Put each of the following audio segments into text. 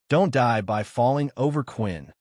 Don't die by falling over Quinn.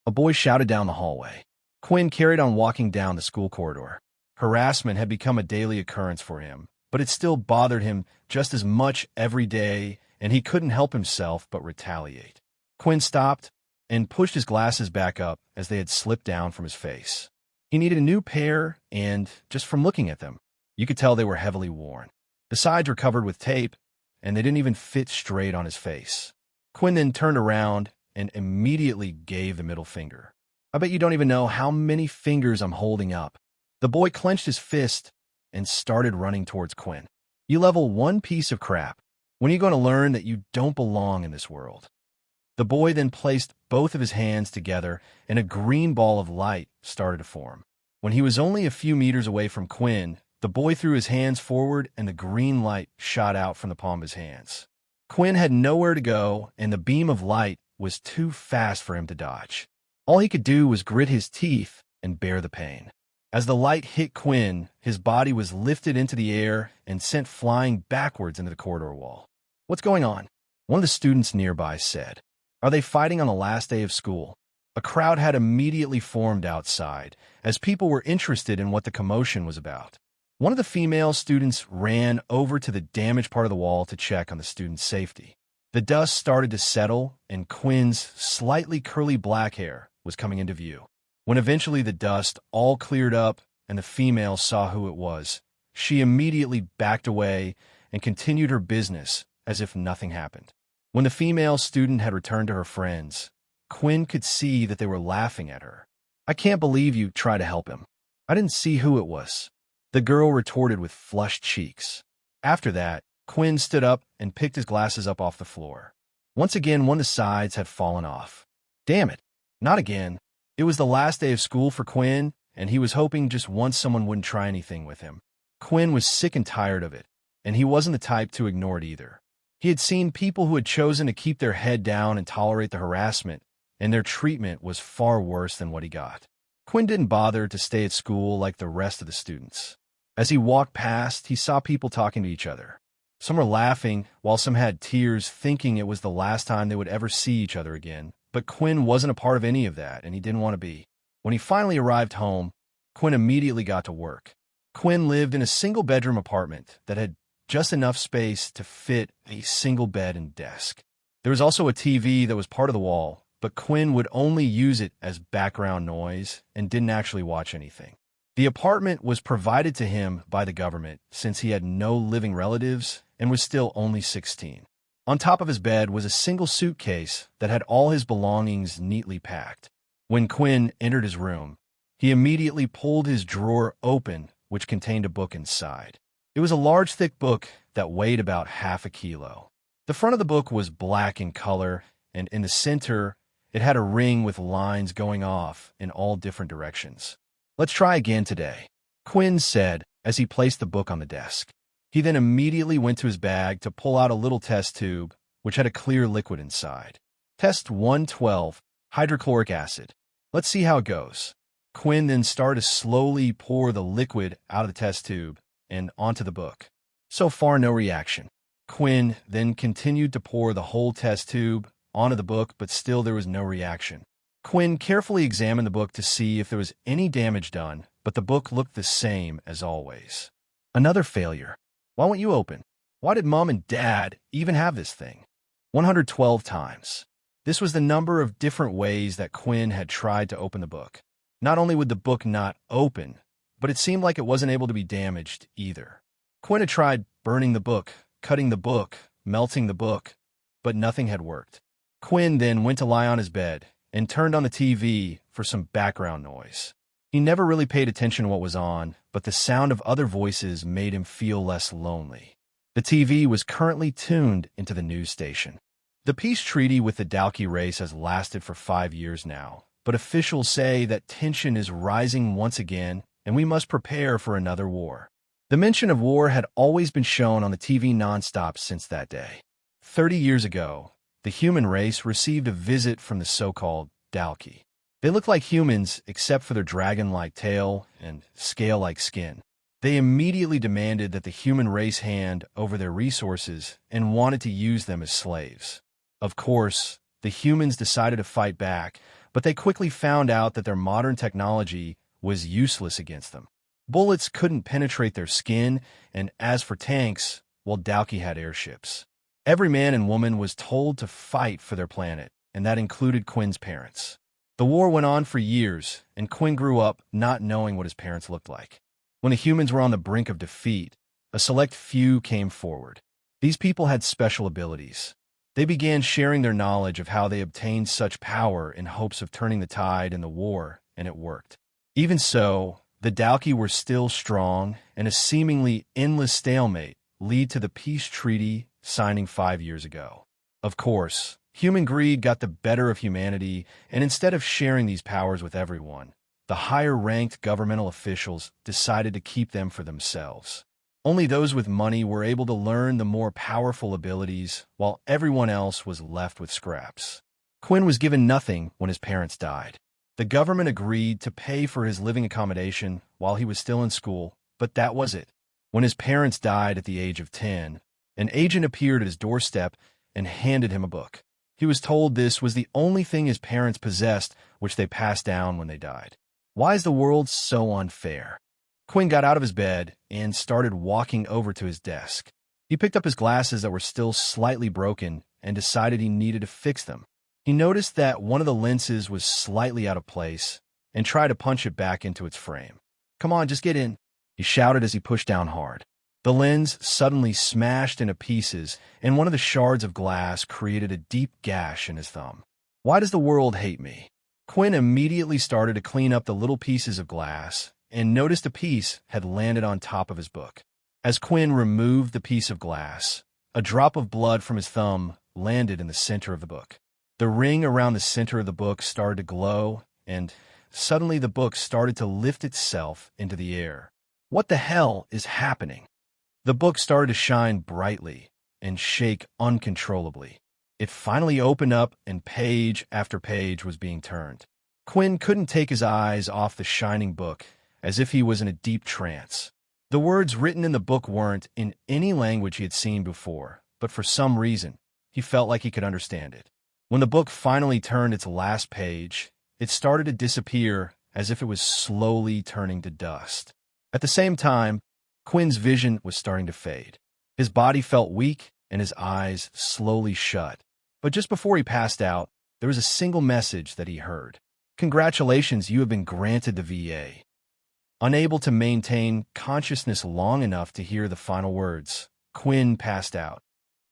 A boy shouted down the hallway. Quinn carried on walking down the school corridor. Harassment had become a daily occurrence for him, but it still bothered him just as much every day, and he couldn't help himself but retaliate. Quinn stopped and pushed his glasses back up as they had slipped down from his face. He needed a new pair, and just from looking at them, you could tell they were heavily worn. The sides were covered with tape, and they didn't even fit straight on his face. Quinn then turned around and immediately gave the middle finger. I bet you don't even know how many fingers I'm holding up. The boy clenched his fist and started running towards Quinn. You level one piece of crap. When are you going to learn that you don't belong in this world? The boy then placed both of his hands together, and a green ball of light started to form. When he was only a few meters away from Quinn, the boy threw his hands forward, and the green light shot out from the palm of his hands. Quinn had nowhere to go, and the beam of light was too fast for him to dodge. All he could do was grit his teeth and bear the pain. As the light hit Quinn, his body was lifted into the air and sent flying backwards into the corridor wall. "What's going on?" one of the students nearby said. "Are they fighting on the last day of school?" A crowd had immediately formed outside, as people were interested in what the commotion was about. One of the female students ran over to the damaged part of the wall to check on the student's safety. The dust started to settle, and Quinn's slightly curly black hair was coming into view. When eventually the dust all cleared up and the female saw who it was, she immediately backed away and continued her business as if nothing happened. When the female student had returned to her friends, Quinn could see that they were laughing at her. "I can't believe you tried to help him. I didn't see who it was," the girl retorted with flushed cheeks. After that, Quinn stood up and picked his glasses up off the floor. Once again, one of the sides had fallen off. Damn it, not again. It was the last day of school for Quinn, and he was hoping just once someone wouldn't try anything with him. Quinn was sick and tired of it, and he wasn't the type to ignore it either. He had seen people who had chosen to keep their head down and tolerate the harassment, and their treatment was far worse than what he got. Quinn didn't bother to stay at school like the rest of the students. As he walked past, he saw people talking to each other. Some were laughing, while some had tears, thinking it was the last time they would ever see each other again. But Quinn wasn't a part of any of that, and he didn't want to be. When he finally arrived home, Quinn immediately got to work. Quinn lived in a single-bedroom apartment that had just enough space to fit a single bed and desk. There was also a TV that was part of the wall, but Quinn would only use it as background noise and didn't actually watch anything. The apartment was provided to him by the government since he had no living relatives and was still only 16. On top of his bed was a single suitcase that had all his belongings neatly packed. When Quinn entered his room, he immediately pulled his drawer open, which contained a book inside. It was a large, thick book that weighed about half a kilo. The front of the book was black in color, and in the center, it had a ring with lines going off in all different directions. "Let's try again today," Quinn said as he placed the book on the desk. He then immediately went to his bag to pull out a little test tube, which had a clear liquid inside. "Test 112, hydrochloric acid. Let's see how it goes." Quinn then started to slowly pour the liquid out of the test tube and onto the book. So far, no reaction. Quinn then continued to pour the whole test tube onto the book, but still there was no reaction. Quinn carefully examined the book to see if there was any damage done, but the book looked the same as always. Another failure. Why won't you open? Why did Mom and Dad even have this thing? 112 times. This was the number of different ways that Quinn had tried to open the book. Not only would the book not open, but it seemed like it wasn't able to be damaged either. Quinn had tried burning the book, cutting the book, melting the book, but nothing had worked. Quinn then went to lie on his bed and turned on the TV for some background noise. He never really paid attention to what was on, but the sound of other voices made him feel less lonely. The TV was currently tuned into the news station. The peace treaty with the Dalki race has lasted for 5 years now, but officials say that tension is rising once again, and we must prepare for another war. The mention of war had always been shown on the TV nonstop since that day. 30 years ago, the human race received a visit from the so-called Dalki. They looked like humans except for their dragon-like tail and scale-like skin. They immediately demanded that the human race hand over their resources and wanted to use them as slaves. Of course, The humans decided to fight back, but they quickly found out that their modern technology was useless against them. Bullets couldn't penetrate their skin, and as for tanks, well, Dalki had airships. Every man and woman was told to fight for their planet, and that included Quinn's parents. The war went on for years, and Quinn grew up not knowing what his parents looked like. When the humans were on the brink of defeat, a select few came forward. These people had special abilities. They began sharing their knowledge of how they obtained such power in hopes of turning the tide in the war, and it worked. Even so, the Dalki were still strong, and a seemingly endless stalemate led to the peace treaty signing 5 years ago. Of course, human greed got the better of humanity, and instead of sharing these powers with everyone, the higher-ranked governmental officials decided to keep them for themselves. Only those with money were able to learn the more powerful abilities, while everyone else was left with scraps. Quinn was given nothing when his parents died. The government agreed to pay for his living accommodation while he was still in school, but that was it. When his parents died at the age of 10, an agent appeared at his doorstep and handed him a book. He was told this was the only thing his parents possessed, which they passed down when they died. Why is the world so unfair? Quinn got out of his bed and started walking over to his desk. He picked up his glasses that were still slightly broken and decided he needed to fix them. He noticed that one of the lenses was slightly out of place and tried to punch it back into its frame. "Come on, just get in," he shouted as he pushed down hard. The lens suddenly smashed into pieces, and one of the shards of glass created a deep gash in his thumb. Why does the world hate me? Quinn immediately started to clean up the little pieces of glass and noticed a piece had landed on top of his book. As Quinn removed the piece of glass, a drop of blood from his thumb landed in the center of the book. The ring around the center of the book started to glow, and suddenly the book started to lift itself into the air. What the hell is happening? The book started to shine brightly and shake uncontrollably. It finally opened up, and page after page was being turned. Quinn couldn't take his eyes off the shining book, as if he was in a deep trance. The words written in the book weren't in any language he had seen before, but for some reason, he felt like he could understand it. When the book finally turned its last page, it started to disappear as if it was slowly turning to dust. At the same time, Quinn's vision was starting to fade. His body felt weak, and his eyes slowly shut. But just before he passed out, there was a single message that he heard. "Congratulations, you have been granted the VA." Unable to maintain consciousness long enough to hear the final words, Quinn passed out.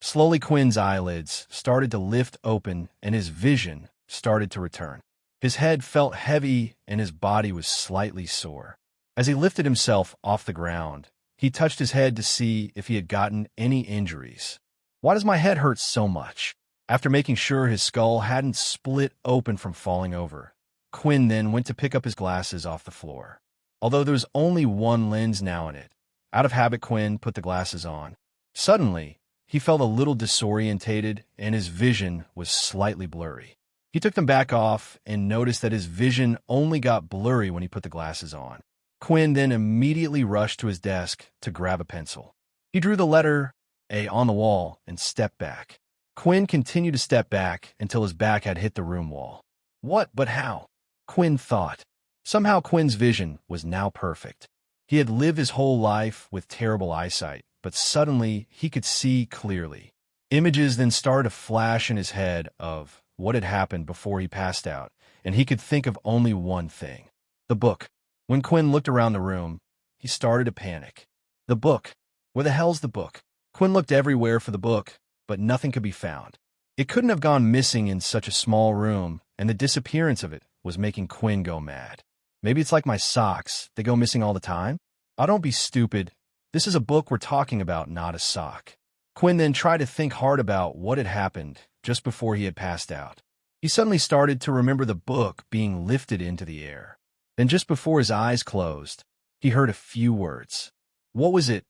Slowly, Quinn's eyelids started to lift open, and his vision started to return. His head felt heavy, and his body was slightly sore. As he lifted himself off the ground, he touched his head to see if he had gotten any injuries. "Why does my head hurt so much?" After making sure his skull hadn't split open from falling over, Quinn then went to pick up his glasses off the floor. Although there was only one lens now in it, out of habit, Quinn put the glasses on. Suddenly, he felt a little disorientated, and his vision was slightly blurry. He took them back off and noticed that his vision only got blurry when he put the glasses on. Quinn then immediately rushed to his desk to grab a pencil. He drew the letter A on the wall and stepped back. Quinn continued to step back until his back had hit the room wall. What but how? Quinn thought. Somehow Quinn's vision was now perfect. He had lived his whole life with terrible eyesight, but suddenly he could see clearly. Images then started to flash in his head of what had happened before he passed out, and he could think of only one thing. The book. When Quinn looked around the room, he started to panic. The book. Where the hell's the book? Quinn looked everywhere for the book, but nothing could be found. It couldn't have gone missing in such a small room, and the disappearance of it was making Quinn go mad. Maybe it's like my socks. They go missing all the time? Oh, don't be stupid. This is a book we're talking about, not a sock. Quinn then tried to think hard about what had happened just before he had passed out. He suddenly started to remember the book being lifted into the air. Then just before his eyes closed, he heard a few words. What was it?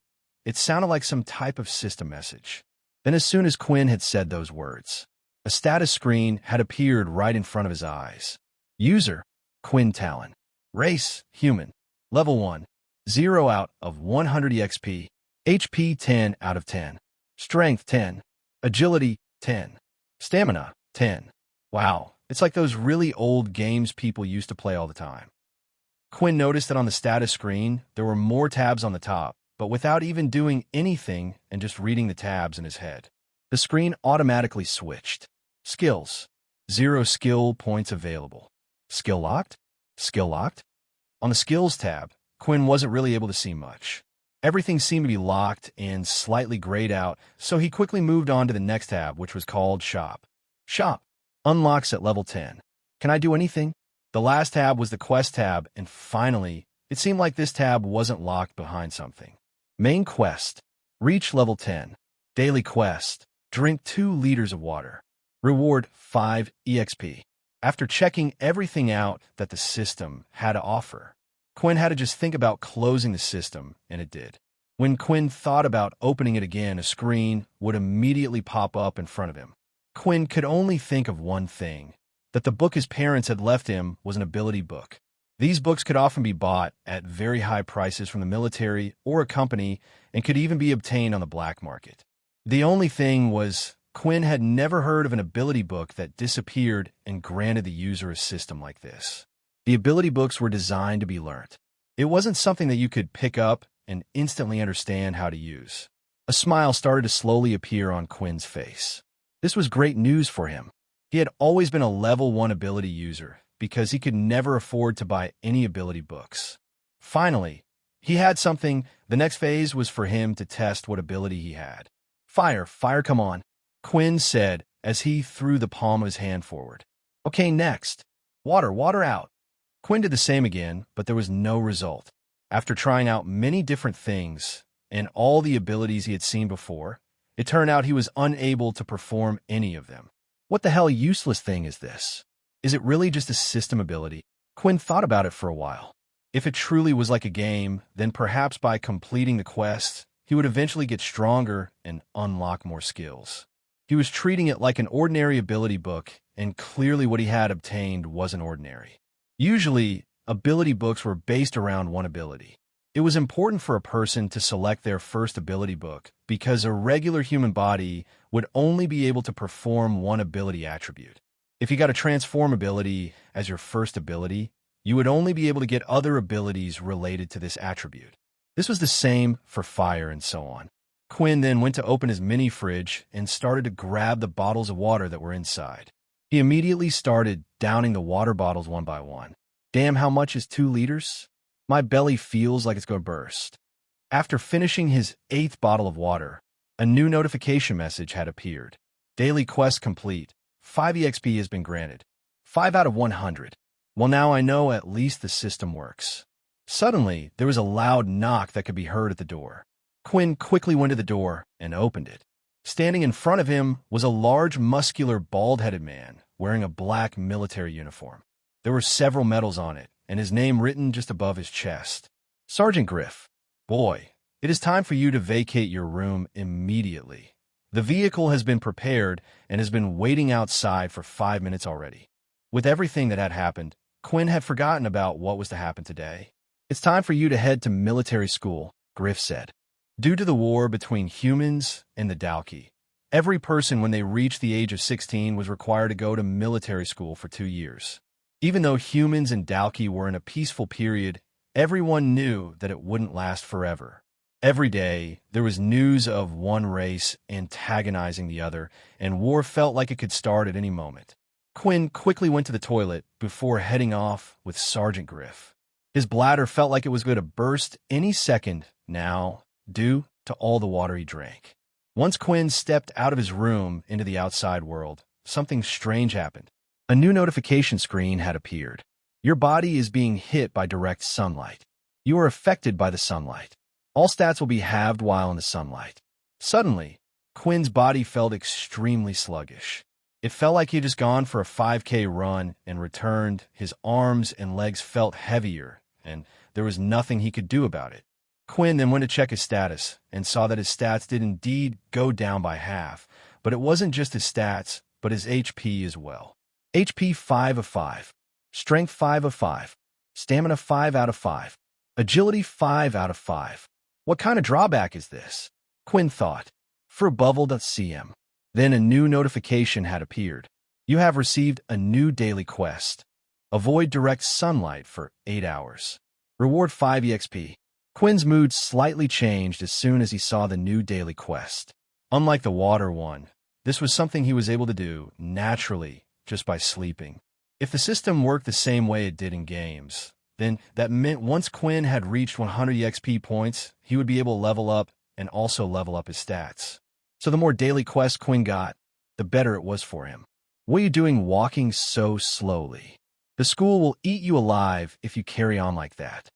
It sounded like some type of system message. Then as soon as Quinn had said those words, a status screen had appeared right in front of his eyes. User, Quinn Talen. Race, human. Level 1, 0 out of 100 EXP. HP 10 out of 10. Strength 10. Agility 10. Stamina 10. Wow, it's like those really old games people used to play all the time. Quinn noticed that on the status screen, there were more tabs on the top, but without even doing anything and just reading the tabs in his head. The screen automatically switched. Skills. 0 skill points available. Skill locked? Skill locked? On the Skills tab, Quinn wasn't really able to see much. Everything seemed to be locked and slightly grayed out, so he quickly moved on to the next tab, which was called Shop. Shop. Unlocks at level 10. Can I do anything? The last tab was the Quest tab, and finally, it seemed like this tab wasn't locked behind something. Main Quest. Reach level 10. Daily Quest. Drink 2 liters of water. Reward 5 EXP. After checking everything out that the system had to offer, Quinn had to just think about closing the system, and it did. When Quinn thought about opening it again, a screen would immediately pop up in front of him. Quinn could only think of one thing, that the book his parents had left him was an ability book. These books could often be bought at very high prices from the military or a company and could even be obtained on the black market. The only thing was, Quinn had never heard of an ability book that disappeared and granted the user a system like this. The ability books were designed to be learnt. It wasn't something that you could pick up and instantly understand how to use. A smile started to slowly appear on Quinn's face. This was great news for him. He had always been a level 1 ability user because he could never afford to buy any ability books. Finally, he had something. The next phase was for him to test what ability he had. Fire, come on, Quinn said as he threw the palm of his hand forward. Okay, next. Water out. Quinn did the same again, but there was no result. After trying out many different things and all the abilities he had seen before, it turned out he was unable to perform any of them. What the hell useless thing is this? Is it really just a system ability? Quinn thought about it for a while. If it truly was like a game, then perhaps by completing the quest, he would eventually get stronger and unlock more skills. He was treating it like an ordinary ability book, and clearly what he had obtained wasn't ordinary. Usually, ability books were based around one ability. It was important for a person to select their first ability book because a regular human body would only be able to perform one ability attribute. If you got a transform ability as your first ability, you would only be able to get other abilities related to this attribute. This was the same for fire and so on. Quinn then went to open his mini fridge and started to grab the bottles of water that were inside. He immediately started downing the water bottles one by one. Damn, how much is 2 liters? My belly feels like it's going to burst. After finishing his 8th bottle of water, a new notification message had appeared. Daily quest complete. 5 EXP has been granted. 5 out of 100. Well, now I know at least the system works. Suddenly, there was a loud knock that could be heard at the door. Quinn quickly went to the door and opened it. Standing in front of him was a large, muscular, bald-headed man wearing a black military uniform. There were several medals on it, and his name written just above his chest. Sergeant Griff. Boy, it is time for you to vacate your room immediately. The vehicle has been prepared and has been waiting outside for 5 minutes already. With everything that had happened, Quinn had forgotten about what was to happen today. It's time for you to head to military school, Griff said. Due to the war between humans and the Dalki, every person when they reached the age of 16 was required to go to military school for 2 years. Even though humans and Dalki were in a peaceful period, everyone knew that it wouldn't last forever. Every day, there was news of one race antagonizing the other, and war felt like it could start at any moment. Quinn quickly went to the toilet before heading off with Sergeant Griff. His bladder felt like it was going to burst any second now, due to all the water he drank. Once Quinn stepped out of his room into the outside world, something strange happened. A new notification screen had appeared. Your body is being hit by direct sunlight. You are affected by the sunlight. All stats will be halved while in the sunlight. Suddenly, Quinn's body felt extremely sluggish. It felt like he had just gone for a 5K run and returned. His arms and legs felt heavier, and there was nothing he could do about it. Quinn then went to check his status and saw that his stats did indeed go down by half, but it wasn't just his stats, but his HP as well. HP 5 of 5, Strength 5 of 5, Stamina 5 out of 5, Agility 5 out of 5. What kind of drawback is this? Quinn thought. For Bubble.cm. Then a new notification had appeared. You have received a new daily quest. Avoid direct sunlight for 8 hours. Reward 5 EXP. Quinn's mood slightly changed as soon as he saw the new daily quest. Unlike the water one, this was something he was able to do naturally just by sleeping. If the system worked the same way it did in games, then that meant once Quinn had reached 100 EXP points, he would be able to level up and also level up his stats. So the more daily quests Quinn got, the better it was for him. What are you doing walking so slowly? The school will eat you alive if you carry on like that.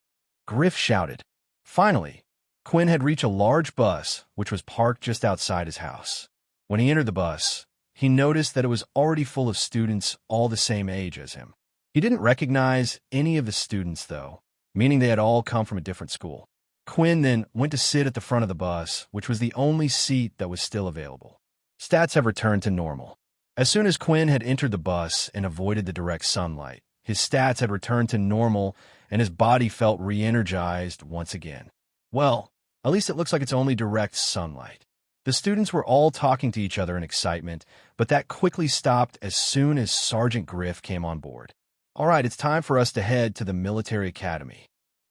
Griff shouted. Finally, Quinn had reached a large bus which was parked just outside his house. When he entered the bus, he noticed that it was already full of students all the same age as him. He didn't recognize any of the students, though, meaning they had all come from a different school. Quinn then went to sit at the front of the bus, which was the only seat that was still available. Stats have returned to normal. As soon as Quinn had entered the bus and avoided the direct sunlight, his stats had returned to normal and his body felt re-energized once again. Well, at least it looks like it's only direct sunlight. The students were all talking to each other in excitement, but that quickly stopped as soon as Sergeant Griff came on board. All right, it's time for us to head to the military academy.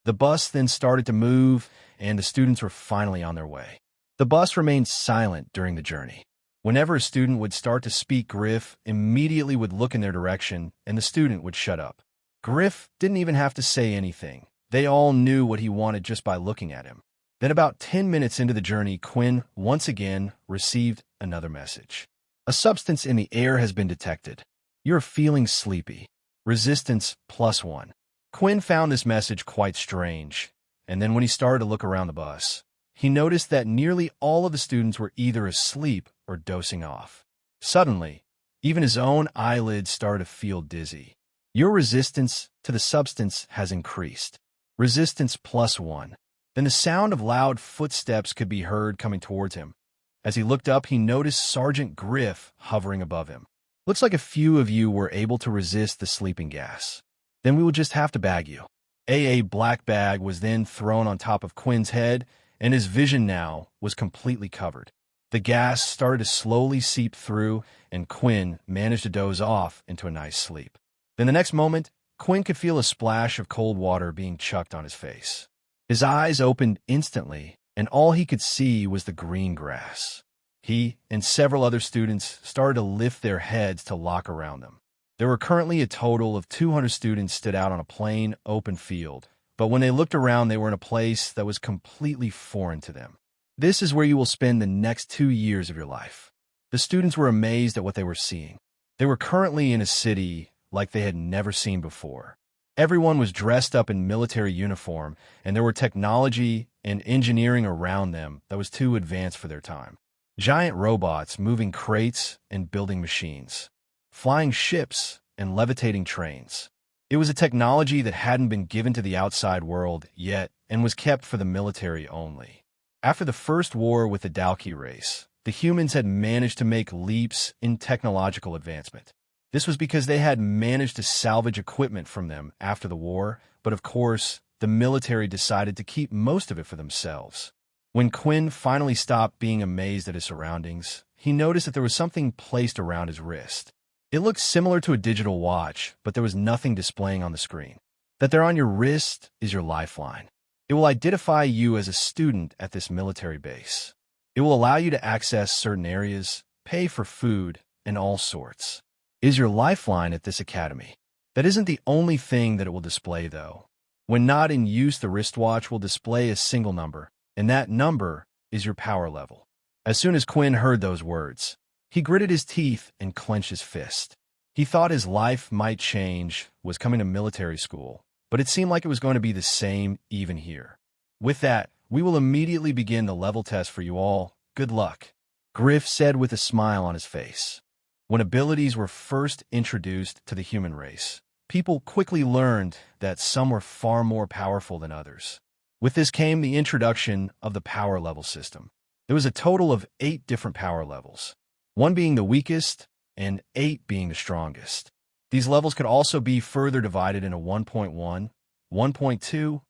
The bus then started to move, and the students were finally on their way. The bus remained silent during the journey. Whenever a student would start to speak, Griff immediately would look in their direction, and the student would shut up. Griff didn't even have to say anything. They all knew what he wanted just by looking at him. Then about 10 minutes into the journey, Quinn once again received another message. A substance in the air has been detected. You're feeling sleepy. Resistance +1. Quinn found this message quite strange, and then when he started to look around the bus, he noticed that nearly all of the students were either asleep or dozing off. Suddenly, even his own eyelids started to feel dizzy. Your resistance to the substance has increased. Resistance +1. Then the sound of loud footsteps could be heard coming towards him. As he looked up, he noticed Sergeant Griff hovering above him. Looks like a few of you were able to resist the sleeping gas. Then we will just have to bag you. A black bag was then thrown on top of Quinn's head, and his vision now was completely covered. The gas started to slowly seep through, and Quinn managed to doze off into a nice sleep. Then the next moment, Quinn could feel a splash of cold water being chucked on his face. His eyes opened instantly, and all he could see was the green grass. He and several other students started to lift their heads to lock around them. There were currently a total of 200 students stood out on a plain, open field, but when they looked around, they were in a place that was completely foreign to them. This is where you will spend the next 2 years of your life. The students were amazed at what they were seeing. They were currently in a city like they had never seen before. Everyone was dressed up in military uniform, and there were technology and engineering around them that was too advanced for their time. Giant robots moving crates and building machines, flying ships and levitating trains. It was a technology that hadn't been given to the outside world yet and was kept for the military only. After the first war with the Dalki race, the humans had managed to make leaps in technological advancement. This was because they had managed to salvage equipment from them after the war, but of course, the military decided to keep most of it for themselves. When Quinn finally stopped being amazed at his surroundings, he noticed that there was something placed around his wrist. It looked similar to a digital watch, but there was nothing displaying on the screen. That there on your wrist is your lifeline. It will identify you as a student at this military base. It will allow you to access certain areas, pay for food, and all sorts. It is your lifeline at this academy. That isn't the only thing that it will display, though. When not in use, the wristwatch will display a single number, and that number is your power level. As soon as Quinn heard those words, he gritted his teeth and clenched his fist. He thought his life might change, was coming to military school, but it seemed like it was going to be the same even here. With that, we will immediately begin the level test for you all. Good luck, Griff said with a smile on his face. When abilities were first introduced to the human race, people quickly learned that some were far more powerful than others. With this came the introduction of the power level system. There was a total of 8 different power levels, 1 being the weakest and 8 being the strongest. These levels could also be further divided into 1.1, 1.2,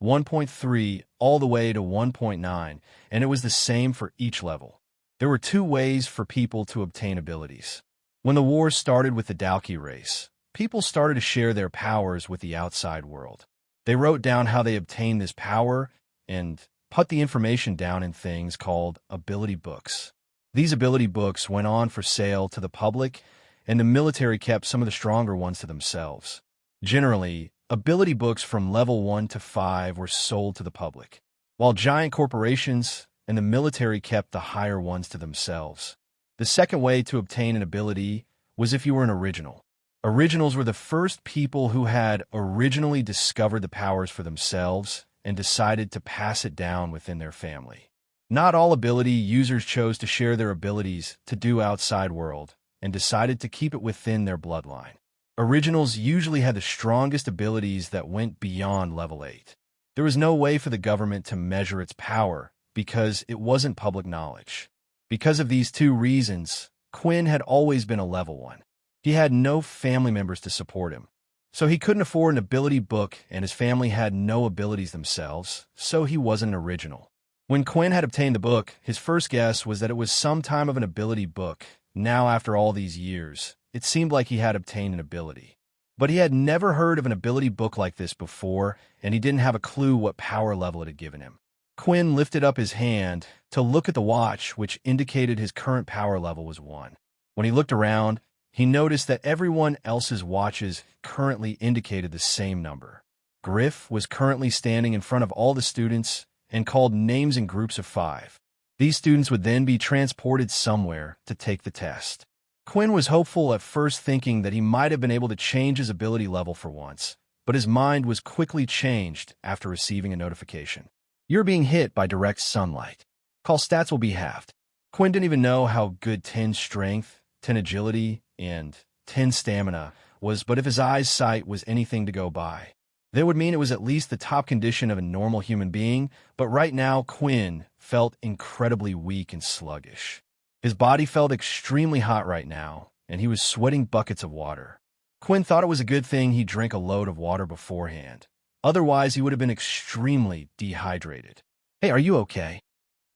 1.3, all the way to 1.9, and it was the same for each level. There were 2 ways for people to obtain abilities. When the war started with the Dalki race, people started to share their powers with the outside world. They wrote down how they obtained this power and put the information down in things called ability books. These ability books went on for sale to the public, and the military kept some of the stronger ones to themselves. Generally, ability books from level 1 to 5 were sold to the public, while giant corporations and the military kept the higher ones to themselves. The second way to obtain an ability was if you were an original. Originals were the first people who had originally discovered the powers for themselves and decided to pass it down within their family. Not all ability users chose to share their abilities to do outside world and decided to keep it within their bloodline. Originals usually had the strongest abilities that went beyond level 8. There was no way for the government to measure its power because it wasn't public knowledge. Because of these two reasons, Quinn had always been a level 1. He had no family members to support him, so he couldn't afford an ability book, and his family had no abilities themselves, so he wasn't an original. When Quinn had obtained the book, his first guess was that it was some time of an ability book. Now, after all these years, it seemed like he had obtained an ability. But he had never heard of an ability book like this before, and he didn't have a clue what power level it had given him. Quinn lifted up his hand to look at the watch, which indicated his current power level was 1. When he looked around, he noticed that everyone else's watches currently indicated the same number. Griff was currently standing in front of all the students and called names in groups of 5. These students would then be transported somewhere to take the test. Quinn was hopeful at first, thinking that he might have been able to change his ability level for once, but his mind was quickly changed after receiving a notification. You're being hit by direct sunlight. Call stats will be halved. Quinn didn't even know how good 10 strength, 10 agility, and 10 stamina was, but if his eyesight was anything to go by, that would mean it was at least the top condition of a normal human being. But right now, Quinn felt incredibly weak and sluggish. His body felt extremely hot right now, and he was sweating buckets of water. Quinn thought it was a good thing he drank a load of water beforehand. Otherwise, he would have been extremely dehydrated. Hey, are you okay?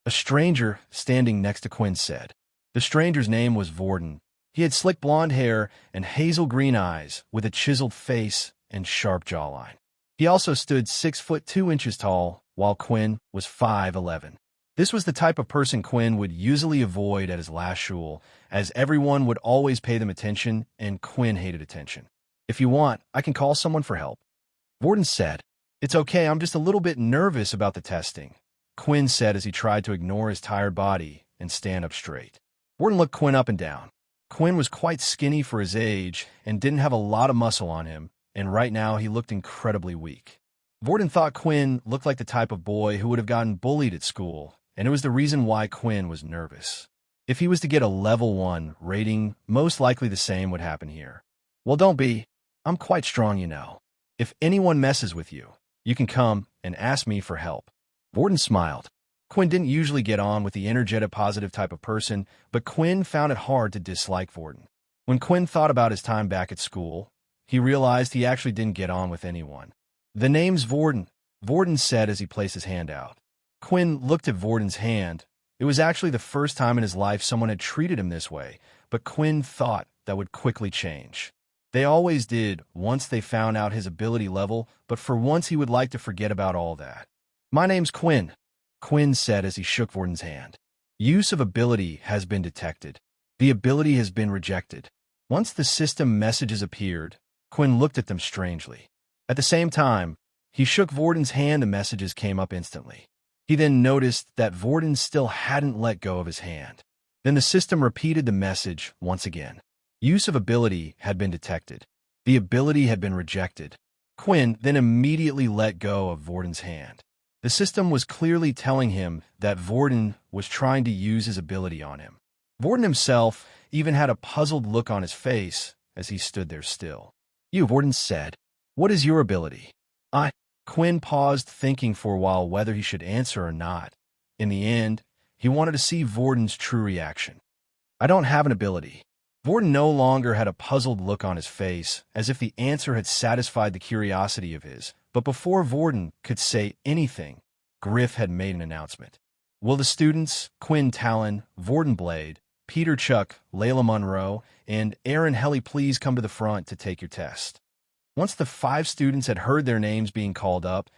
A stranger standing next to Quinn said. The stranger's name was Vorden. He had slick blonde hair and hazel green eyes with a chiseled face and sharp jawline. He also stood 6'2" tall, while Quinn was 5'11". This was the type of person Quinn would usually avoid at his last shul, as everyone would always pay them attention, and Quinn hated attention. If you want, I can call someone for help. Vorden said. It's okay, I'm just a little bit nervous about the testing, Quinn said as he tried to ignore his tired body and stand up straight. Vorden looked Quinn up and down. Quinn was quite skinny for his age and didn't have a lot of muscle on him, and right now he looked incredibly weak. Vorden thought Quinn looked like the type of boy who would have gotten bullied at school, and it was the reason why Quinn was nervous. If he was to get a level 1 rating, most likely the same would happen here. Well, don't be. I'm quite strong, you know. If anyone messes with you, you can come and ask me for help. Vorden smiled. Quinn didn't usually get on with the energetic, positive type of person, but Quinn found it hard to dislike Vorden. When Quinn thought about his time back at school, he realized he actually didn't get on with anyone. The name's Vorden, Vorden said as he placed his hand out. Quinn looked at Vorden's hand. It was actually the first time in his life someone had treated him this way, but Quinn thought that would quickly change. They always did once they found out his ability level, but for once he would like to forget about all that. My name's Quinn, Quinn said as he shook Vorden's hand. Use of ability has been detected. The ability has been rejected. Once the system messages appeared, Quinn looked at them strangely. At the same time, he shook Vorden's hand. The messages came up instantly. He then noticed that Vorden still hadn't let go of his hand. Then the system repeated the message once again. Use of ability had been detected. The ability had been rejected. Quinn then immediately let go of Vorden's hand. The system was clearly telling him that Vorden was trying to use his ability on him. Vorden himself even had a puzzled look on his face as he stood there still. You, Vorden said. What is your ability? Quinn paused, thinking for a while whether he should answer or not. In the end, he wanted to see Vorden's true reaction. I don't have an ability. Vorden no longer had a puzzled look on his face, as if the answer had satisfied the curiosity of his. But before Vorden could say anything, Griff had made an announcement. Will the students, Quinn Talen, Vorden Blade, Peter Chuck, Layla Monroe, and Aaron Helly, please come to the front to take your test. Once the 5 students had heard their names being called up,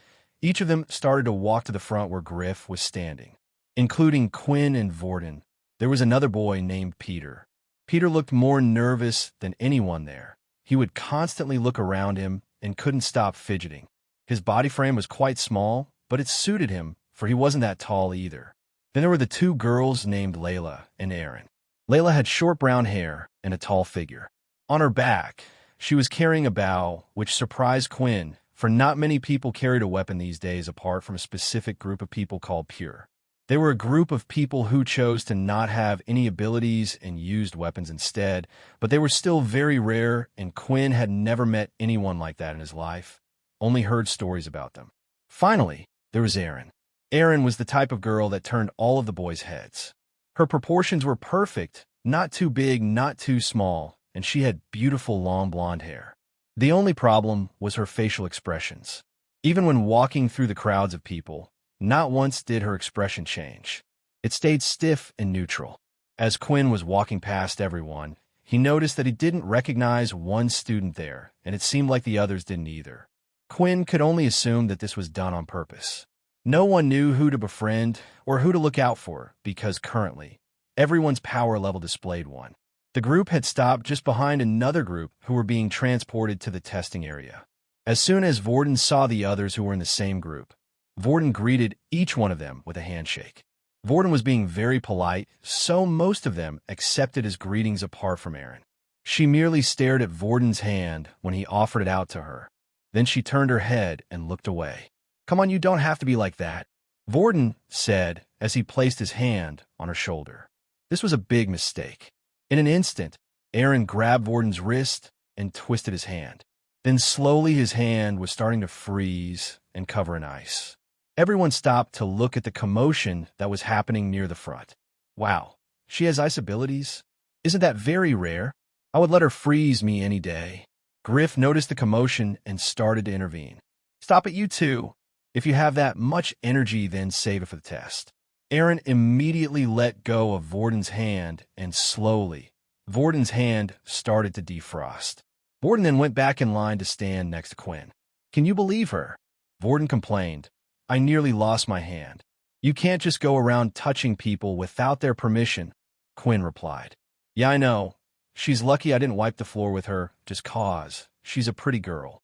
each of them started to walk to the front where Griff was standing. Including Quinn and Vorden, there was another boy named Peter. Peter looked more nervous than anyone there. He would constantly look around him and couldn't stop fidgeting. His body frame was quite small, but it suited him, for he wasn't that tall either. Then there were the 2 girls named Layla and Aaron. Layla had short brown hair and a tall figure. On her back, she was carrying a bow, which surprised Quinn, for not many people carried a weapon these days apart from a specific group of people called pure. They were a group of people who chose to not have any abilities and used weapons instead, but they were still very rare, and Quinn had never met anyone like that in his life, only heard stories about them. Finally, there was Aaron. Aaron was the type of girl that turned all of the boys' heads. Her proportions were perfect, not too big, not too small, and she had beautiful long blonde hair. The only problem was her facial expressions. Even when walking through the crowds of people, not once did her expression change. It stayed stiff and neutral. As Quinn was walking past everyone, he noticed that he didn't recognize one student there, and it seemed like the others didn't either. Quinn could only assume that this was done on purpose. No one knew who to befriend or who to look out for because currently, everyone's power level displayed 1. The group had stopped just behind another group who were being transported to the testing area. As soon as Vorden saw the others who were in the same group, Vorden greeted each one of them with a handshake. Vorden was being very polite, so most of them accepted his greetings apart from Aaron. She merely stared at Vorden's hand when he offered it out to her. Then she turned her head and looked away. "Come on, you don't have to be like that," Vorden said as he placed his hand on her shoulder. This was a big mistake. In an instant, Aaron grabbed Vorden's wrist and twisted his hand. Then slowly his hand was starting to freeze and cover in ice. Everyone stopped to look at the commotion that was happening near the front. "Wow, she has ice abilities? Isn't that very rare? I would let her freeze me any day." Griff noticed the commotion and started to intervene. "Stop it, you two. If you have that much energy, then save it for the test." Aaron immediately let go of Vorden's hand, and slowly, Vorden's hand started to defrost. Vorden then went back in line to stand next to Quinn. "Can you believe her?" Vorden complained. "I nearly lost my hand." "You can't just go around touching people without their permission," Quinn replied. "Yeah, I know. She's lucky I didn't wipe the floor with her, just 'cause she's a pretty girl."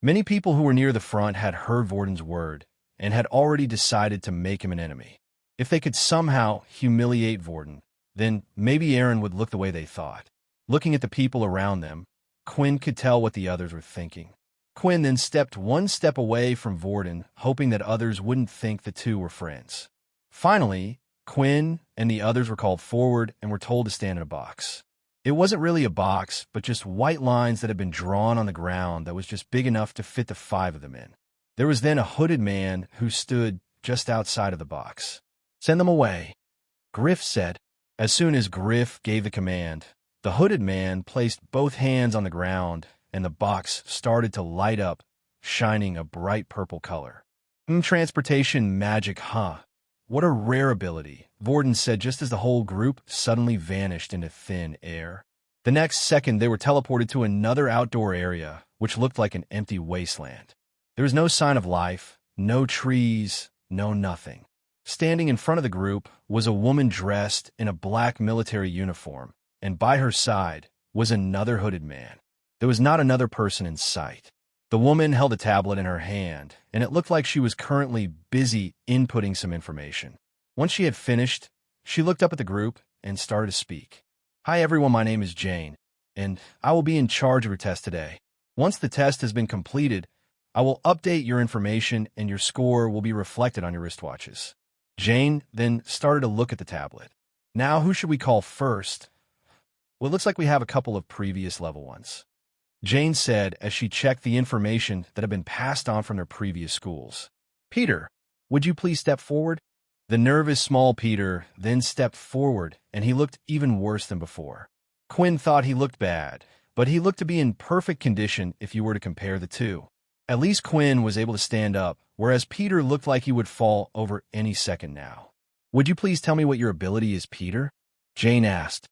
Many people who were near the front had heard Vorden's word and had already decided to make him an enemy. If they could somehow humiliate Vorden, then maybe Aaron would look the way they thought. Looking at the people around them, Quinn could tell what the others were thinking. Quinn then stepped one step away from Vorden, hoping that others wouldn't think the two were friends. Finally, Quinn and the others were called forward and were told to stand in a box. It wasn't really a box, but just white lines that had been drawn on the ground that was just big enough to fit the 5 of them in. There was then a hooded man who stood just outside of the box. "Send them away," Griff said. As soon as Griff gave the command, the hooded man placed both hands on the ground, and the box started to light up, shining a bright purple color. Transportation magic, huh? What a rare ability," Vorden said just as the whole group suddenly vanished into thin air. The next second, they were teleported to another outdoor area, which looked like an empty wasteland. There was no sign of life, no trees, no nothing. Standing in front of the group was a woman dressed in a black military uniform, and by her side was another hooded man. There was not another person in sight. The woman held a tablet in her hand, and it looked like she was currently busy inputting some information. Once she had finished, she looked up at the group and started to speak. "Hi everyone, my name is Jane, and I will be in charge of your test today. Once the test has been completed, I will update your information and your score will be reflected on your wristwatches." Jane then started to look at the tablet. "Now, who should we call first?" "Well, it looks like we have a couple of previous level ones," Jane said as she checked the information that had been passed on from their previous schools. "Peter, would you please step forward?" The nervous small Peter then stepped forward, and he looked even worse than before. Quinn thought he looked bad, but he looked to be in perfect condition if you were to compare the two. At least Quinn was able to stand up, whereas Peter looked like he would fall over any second now. "Would you please tell me what your ability is, Peter?" Jane asked.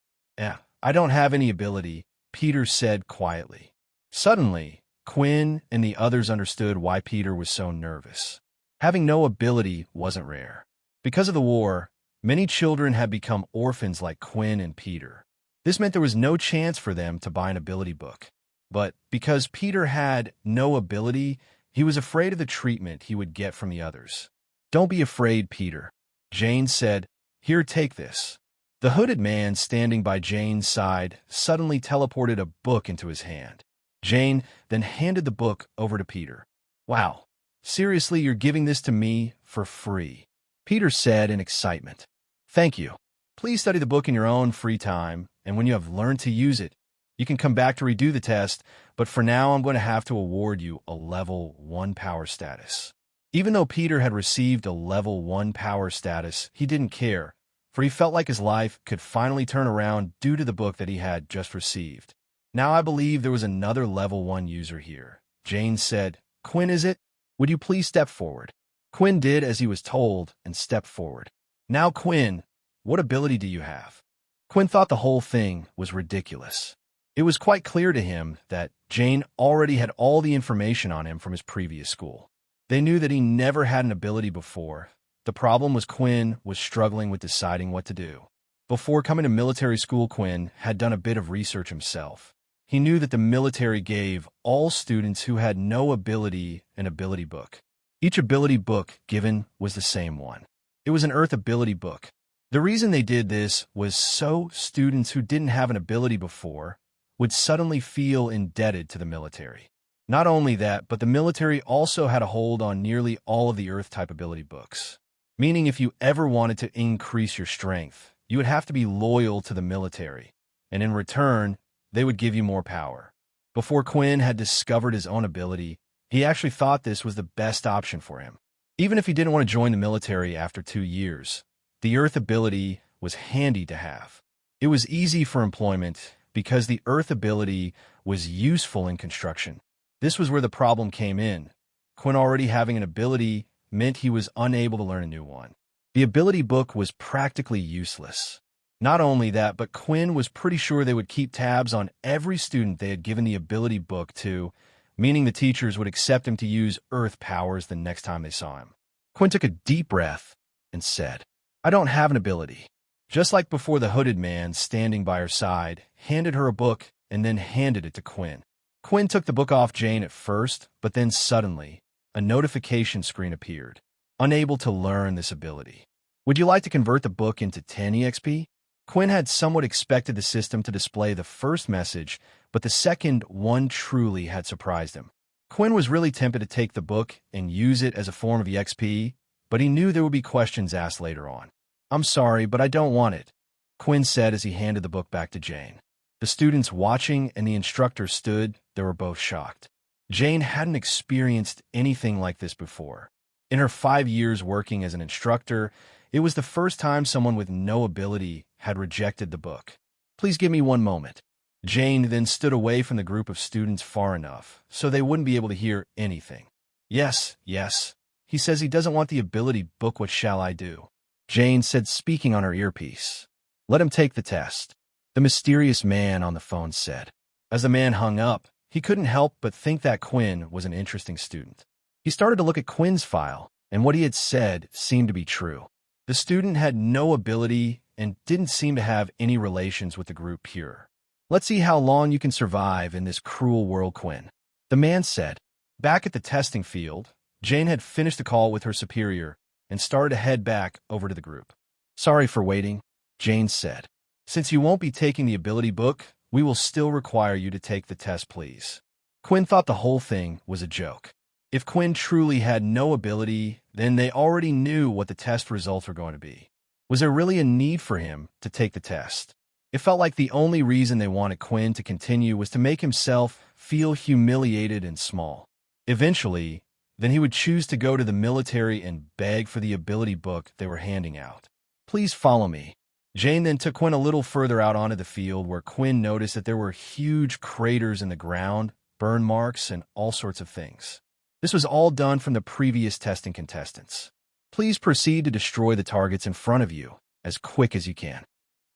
I don't have any ability, Peter said quietly. Suddenly, Quinn and the others understood why Peter was so nervous. Having no ability wasn't rare. Because of the war, many children had become orphans like Quinn and Peter. This meant there was no chance for them to buy an ability book. But because Peter had no ability, he was afraid of the treatment he would get from the others. Don't be afraid, Peter. Jane said, Here, take this. The hooded man standing by Jane's side suddenly teleported a book into his hand. Jane then handed the book over to Peter. Wow, seriously, you're giving this to me for free, Peter said in excitement. Thank you. Please study the book in your own free time, and when you have learned to use it, you can come back to redo the test, but for now I'm going to have to award you a level 1 power status. Even though Peter had received a level 1 power status, he didn't care, for he felt like his life could finally turn around due to the book that he had just received. Now I believe there was another level 1 user here. Jane said, Quinn, is it? Would you please step forward? Quinn did as he was told and stepped forward. Now, Quinn, what ability do you have? Quinn thought the whole thing was ridiculous. It was quite clear to him that Jane already had all the information on him from his previous school. They knew that he never had an ability before. The problem was Quinn was struggling with deciding what to do. Before coming to military school, Quinn had done a bit of research himself. He knew that the military gave all students who had no ability an ability book. Each ability book given was the same one. It was an Earth ability book. The reason they did this was so students who didn't have an ability before would suddenly feel indebted to the military. Not only that, but the military also had a hold on nearly all of the Earth-type ability books. Meaning if you ever wanted to increase your strength, you would have to be loyal to the military, and in return, they would give you more power. Before Quinn had discovered his own ability, he actually thought this was the best option for him. Even if he didn't want to join the military after 2 years, the Earth ability was handy to have. It was easy for employment because the Earth ability was useful in construction. This was where the problem came in. Quinn already having an ability meant he was unable to learn a new one. The ability book was practically useless. Not only that, but Quinn was pretty sure they would keep tabs on every student they had given the ability book to, meaning the teachers would accept him to use Earth powers the next time they saw him. Quinn took a deep breath and said, I don't have an ability. Just like before, the hooded man standing by her side handed her a book and then handed it to Quinn. Quinn took the book off Jane at first, but then suddenly, a notification screen appeared. Unable to learn this ability. Would you like to convert the book into 10 EXP? Quinn had somewhat expected the system to display the first message, but the second one truly had surprised him. Quinn was really tempted to take the book and use it as a form of EXP, but he knew there would be questions asked later on. I'm sorry, but I don't want it, Quinn said as he handed the book back to Jane. The students watching and the instructor stood, they were both shocked. Jane hadn't experienced anything like this before. In her 5 years working as an instructor, it was the first time someone with no ability had rejected the book. Please give me one moment. Jane then stood away from the group of students far enough so they wouldn't be able to hear anything. Yes. He says he doesn't want the ability book. What shall I do? Jane said, speaking on her earpiece. Let him take the test. The mysterious man on the phone said. As the man hung up, he couldn't help but think that Quinn was an interesting student. He started to look at Quinn's file, and what he had said seemed to be true. The student had no ability and didn't seem to have any relations with the group Pure. Let's see how long you can survive in this cruel world, Quinn. The man said. Back at the testing field, Jane had finished the call with her superior and started to head back over to the group. Sorry for waiting, Jane said. Since you won't be taking the ability book, we will still require you to take the test, please. Quinn thought the whole thing was a joke. If Quinn truly had no ability, then they already knew what the test results were going to be. Was there really a need for him to take the test? It felt like the only reason they wanted Quinn to continue was to make himself feel humiliated and small. Eventually, then he would choose to go to the military and beg for the ability book they were handing out. Please follow me. Jane then took Quinn a little further out onto the field where Quinn noticed that there were huge craters in the ground, burn marks, and all sorts of things. This was all done from the previous testing contestants. Please proceed to destroy the targets in front of you as quick as you can.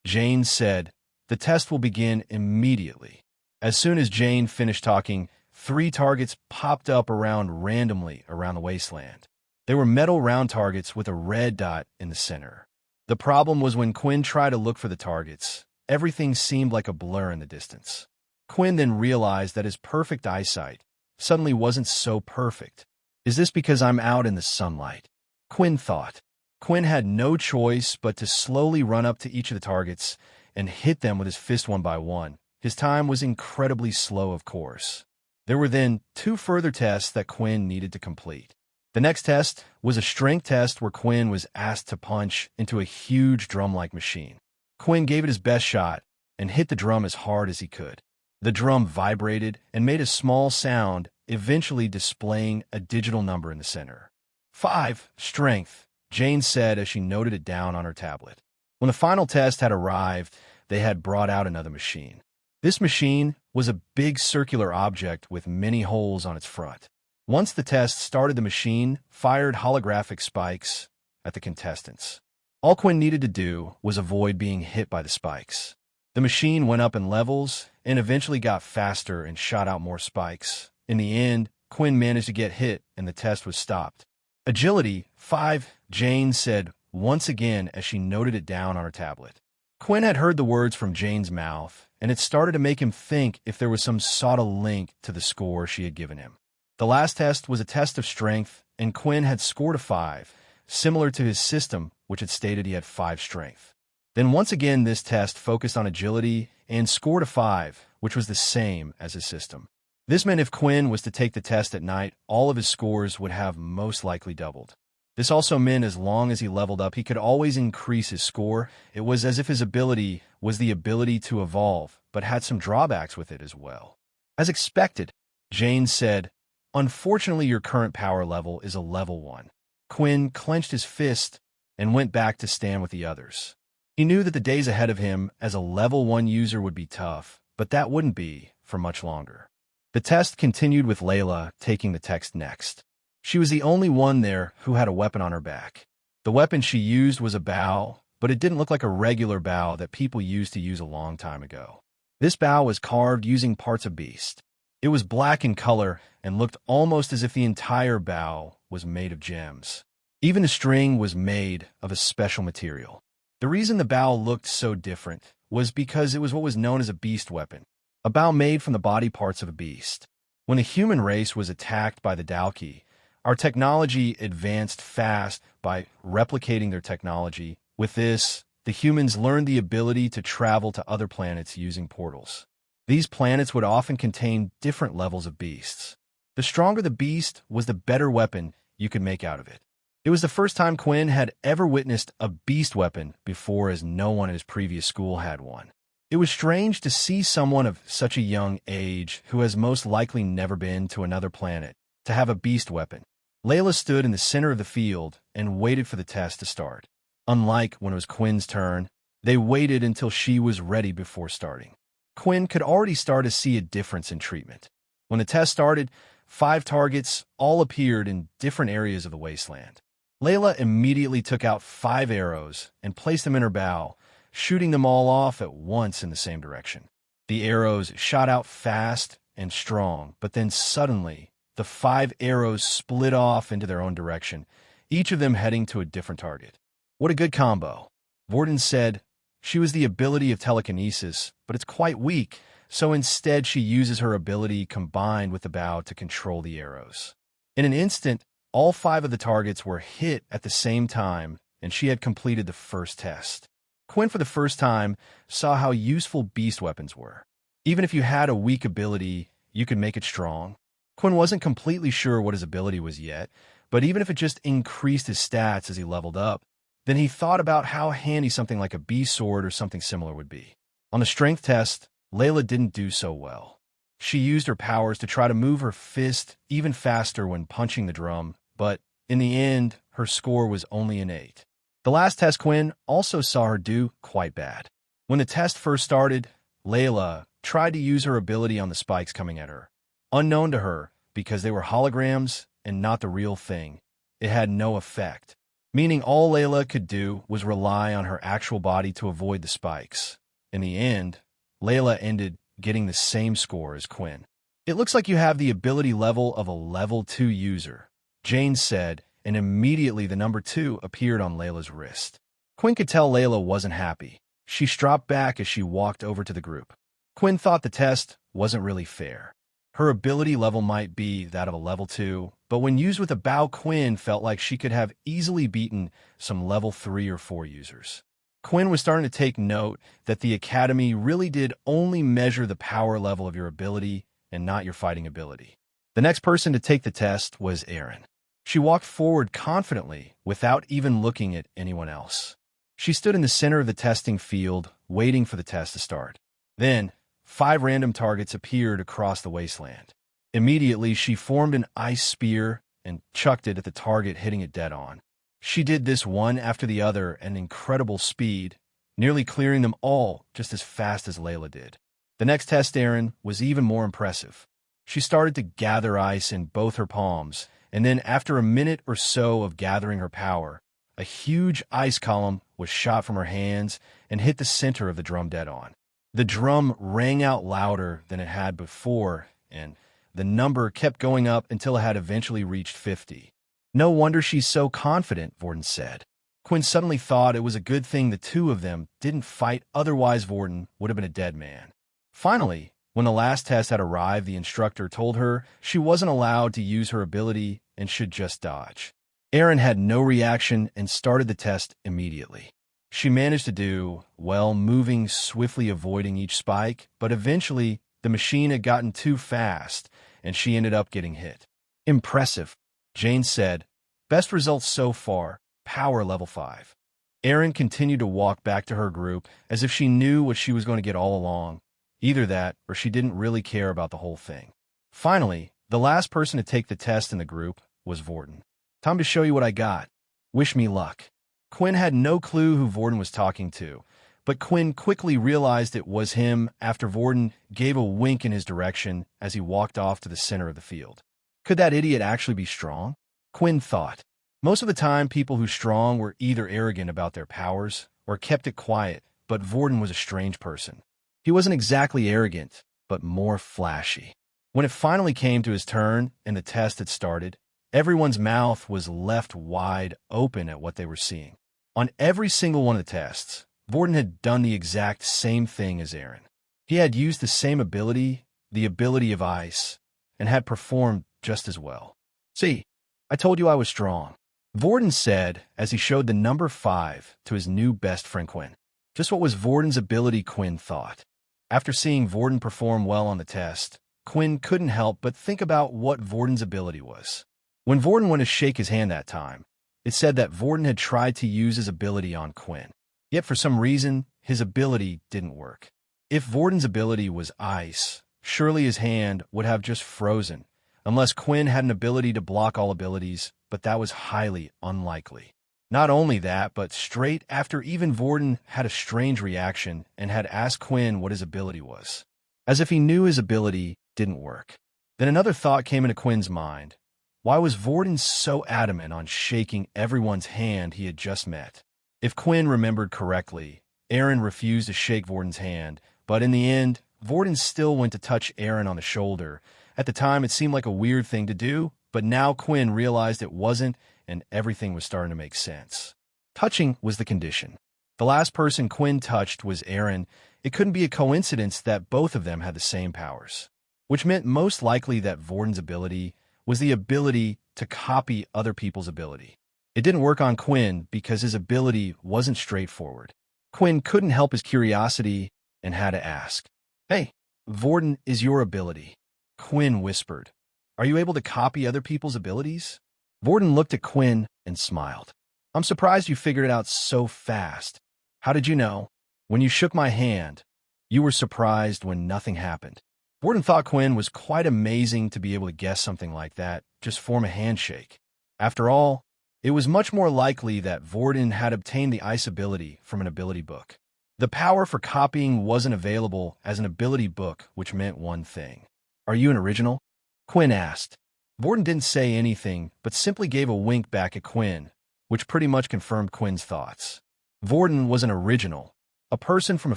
Jane said, "The test will begin immediately." As soon as Jane finished talking, 3 targets popped up randomly around the wasteland. They were metal round targets with a red dot in the center. The problem was when Quinn tried to look for the targets, everything seemed like a blur in the distance. Quinn then realized that his perfect eyesight suddenly wasn't so perfect. "Is this because I'm out in the sunlight?" Quinn thought. Quinn had no choice but to slowly run up to each of the targets and hit them with his fist one by one. His time was incredibly slow, of course. There were then 2 further tests that Quinn needed to complete. The next test was a strength test where Quinn was asked to punch into a huge drum-like machine. Quinn gave it his best shot and hit the drum as hard as he could. The drum vibrated and made a small sound, eventually displaying a digital number in the center. 5. Strength, Jane said as she noted it down on her tablet. When the final test had arrived, they had brought out another machine. This machine was a big circular object with many holes on its front. Once the test started, the machine fired holographic spikes at the contestants. All Quinn needed to do was avoid being hit by the spikes. The machine went up in levels and eventually got faster and shot out more spikes. In the end, Quinn managed to get hit and the test was stopped. Agility, 5, Jane said once again as she noted it down on her tablet. Quinn had heard the words from Jane's mouth, and it started to make him think if there was some sort of link to the score she had given him. The last test was a test of strength, and Quinn had scored a 5, similar to his system, which had stated he had 5 strength. Then once again, this test focused on agility and scored a 5, which was the same as his system. This meant if Quinn was to take the test at night, all of his scores would have most likely doubled. This also meant as long as he leveled up, he could always increase his score. It was as if his ability was the ability to evolve, but had some drawbacks with it as well. As expected, Jane said, "Unfortunately, your current power level is a level 1. Quinn clenched his fist and went back to stand with the others. He knew that the days ahead of him as a level 1 user would be tough, but that wouldn't be for much longer. The test continued with Layla taking the test next. She was the only one there who had a weapon on her back. The weapon she used was a bow, but it didn't look like a regular bow that people used to use a long time ago. This bow was carved using parts of beast. It was black in color and looked almost as if the entire bow was made of gems. Even the string was made of a special material. The reason the bow looked so different was because it was what was known as a beast weapon, a bow made from the body parts of a beast. When the human race was attacked by the Dalki, our technology advanced fast by replicating their technology. With this, the humans learned the ability to travel to other planets using portals. These planets would often contain different levels of beasts. The stronger the beast was, the better weapon you could make out of it. It was the first time Quinn had ever witnessed a beast weapon before, as no one in his previous school had one. It was strange to see someone of such a young age, who has most likely never been to another planet, to have a beast weapon. Layla stood in the center of the field and waited for the test to start. Unlike when it was Quinn's turn, they waited until she was ready before starting. Quinn could already start to see a difference in treatment. When the test started, 5 targets all appeared in different areas of the wasteland. Layla immediately took out 5 arrows and placed them in her bow, shooting them all off at once in the same direction. The arrows shot out fast and strong, but then suddenly, the 5 arrows split off into their own direction, each of them heading to a different target. "What a good combo," Vorden said. "She was the ability of telekinesis, but it's quite weak, so instead she uses her ability combined with the bow to control the arrows." In an instant, all 5 of the targets were hit at the same time, and she had completed the first test. Quinn, for the first time, saw how useful beast weapons were. Even if you had a weak ability, you could make it strong. Quinn wasn't completely sure what his ability was yet, but even if it just increased his stats as he leveled up, then he thought about how handy something like a beast sword or something similar would be. On the strength test, Layla didn't do so well. She used her powers to try to move her fist even faster when punching the drum, but in the end, her score was only an 8. The last test, Quinn also saw her do quite bad. When the test first started, Layla tried to use her ability on the spikes coming at her. Unknown to her, because they were holograms and not the real thing, it had no effect. meaning all Layla could do was rely on her actual body to avoid the spikes. In the end, Layla ended getting the same score as Quinn. "It looks like you have the ability level of a level 2 user," Jane said, and immediately the number 2 appeared on Layla's wrist. Quinn could tell Layla wasn't happy. She stropped back as she walked over to the group. Quinn thought the test wasn't really fair. Her ability level might be that of a level 2, but when used with a bow, Quinn felt like she could have easily beaten some level 3 or 4 users. Quinn was starting to take note that the Academy really did only measure the power level of your ability and not your fighting ability. The next person to take the test was Erin. She walked forward confidently without even looking at anyone else. She stood in the center of the testing field, waiting for the test to start. Then, 5 random targets appeared across the wasteland. Immediately, she formed an ice spear and chucked it at the target, hitting it dead on. She did this one after the other at incredible speed, nearly clearing them all just as fast as Layla did. The next test, Erin, was even more impressive. She started to gather ice in both her palms, and then after a minute or so of gathering her power, a huge ice column was shot from her hands and hit the center of the drum dead on. The drum rang out louder than it had before, and the number kept going up until it had eventually reached 50. "No wonder she's so confident," Vorden said. Quinn suddenly thought it was a good thing the two of them didn't fight, otherwise Vorden would have been a dead man. Finally, when the last test had arrived, the instructor told her she wasn't allowed to use her ability and should just dodge. Erin had no reaction and started the test immediately. She managed to do well, moving swiftly, avoiding each spike, but eventually the machine had gotten too fast, and she ended up getting hit. "Impressive," Jane said. "Best results so far, power level 5. Erin continued to walk back to her group as if she knew what she was going to get all along. Either that, or she didn't really care about the whole thing. Finally, the last person to take the test in the group was Vorden. "Time to show you what I got. Wish me luck." Quinn had no clue who Vorden was talking to, but Quinn quickly realized it was him after Vorden gave a wink in his direction as he walked off to the center of the field. Could that idiot actually be strong? Quinn thought. Most of the time, people who strong were either arrogant about their powers or kept it quiet, but Vorden was a strange person. He wasn't exactly arrogant, but more flashy. When it finally came to his turn and the test had started, everyone's mouth was left wide open at what they were seeing. On every single one of the tests, Vorden had done the exact same thing as Erin. He had used the same ability, the ability of ice, and had performed just as well. "See, I told you I was strong," Vorden said as he showed the number 5 to his new best friend Quinn. Just what was Vorden's ability, Quinn thought. After seeing Vorden perform well on the test, Quinn couldn't help but think about what Vorden's ability was. When Vorden went to shake his hand that time, it said that Vorden had tried to use his ability on Quinn. Yet for some reason, his ability didn't work. If Vorden's ability was ice, surely his hand would have just frozen, unless Quinn had an ability to block all abilities, but that was highly unlikely. Not only that, but straight after even Vorden had a strange reaction and had asked Quinn what his ability was, as if he knew his ability didn't work. Then another thought came into Quinn's mind. Why was Vorden so adamant on shaking everyone's hand he had just met? If Quinn remembered correctly, Erin refused to shake Vorden's hand, but in the end, Vorden still went to touch Erin on the shoulder. At the time, it seemed like a weird thing to do, but now Quinn realized it wasn't, and everything was starting to make sense. Touching was the condition. The last person Quinn touched was Erin. It couldn't be a coincidence that both of them had the same powers, which meant most likely that Vorden's ability was the ability to copy other people's ability. It didn't work on Quinn because his ability wasn't straightforward. Quinn couldn't help his curiosity and had to ask, "Hey, Vorden is your ability?" Quinn whispered, "Are you able to copy other people's abilities?" Vorden looked at Quinn and smiled. "I'm surprised you figured it out so fast. How did you know? When you shook my hand, you were surprised when nothing happened." Vorden thought Quinn was quite amazing to be able to guess something like that, just form a handshake. After all, it was much more likely that Vorden had obtained the ice ability from an ability book. The power for copying wasn't available as an ability book, which meant one thing. "Are you an original?" Quinn asked. Vorden didn't say anything, but simply gave a wink back at Quinn, which pretty much confirmed Quinn's thoughts. Vorden was an original, a person from a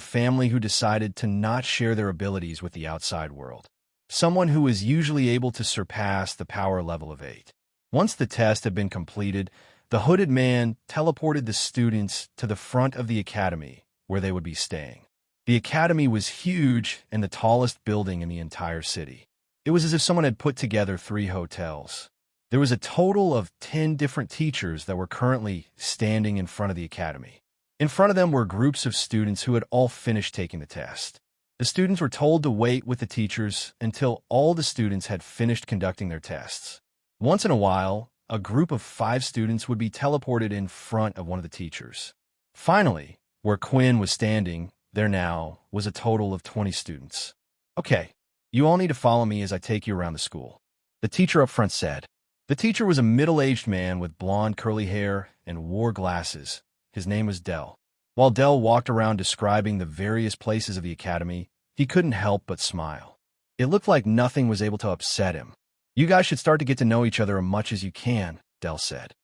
family who decided to not share their abilities with the outside world. Someone who was usually able to surpass the power level of 8. Once the test had been completed, the hooded man teleported the students to the front of the academy, where they would be staying. The academy was huge and the tallest building in the entire city. It was as if someone had put together 3 hotels. There was a total of 10 different teachers that were currently standing in front of the academy. In front of them were groups of students who had all finished taking the test. The students were told to wait with the teachers until all the students had finished conducting their tests. Once in a while, a group of 5 students would be teleported in front of one of the teachers. Finally, where Quinn was standing, there now was a total of 20 students. "Okay, you all need to follow me as I take you around the school," the teacher up front said. The teacher was a middle-aged man with blonde curly hair and wore glasses. His name was Dell. While Dell walked around describing the various places of the academy, he couldn't help but smile. It looked like nothing was able to upset him. "You guys should start to get to know each other as much as you can," Dell said.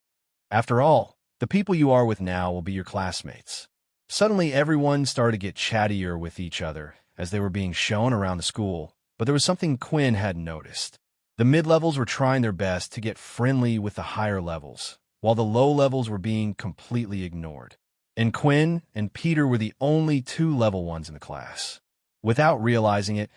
"After all, the people you are with now will be your classmates." Suddenly, everyone started to get chattier with each other as they were being shown around the school, but there was something Quinn hadn't noticed. The mid-levels were trying their best to get friendly with the higher levels, while the low levels were being completely ignored. And Quinn and Peter were the only 2 level 1s in the class. Without realizing it,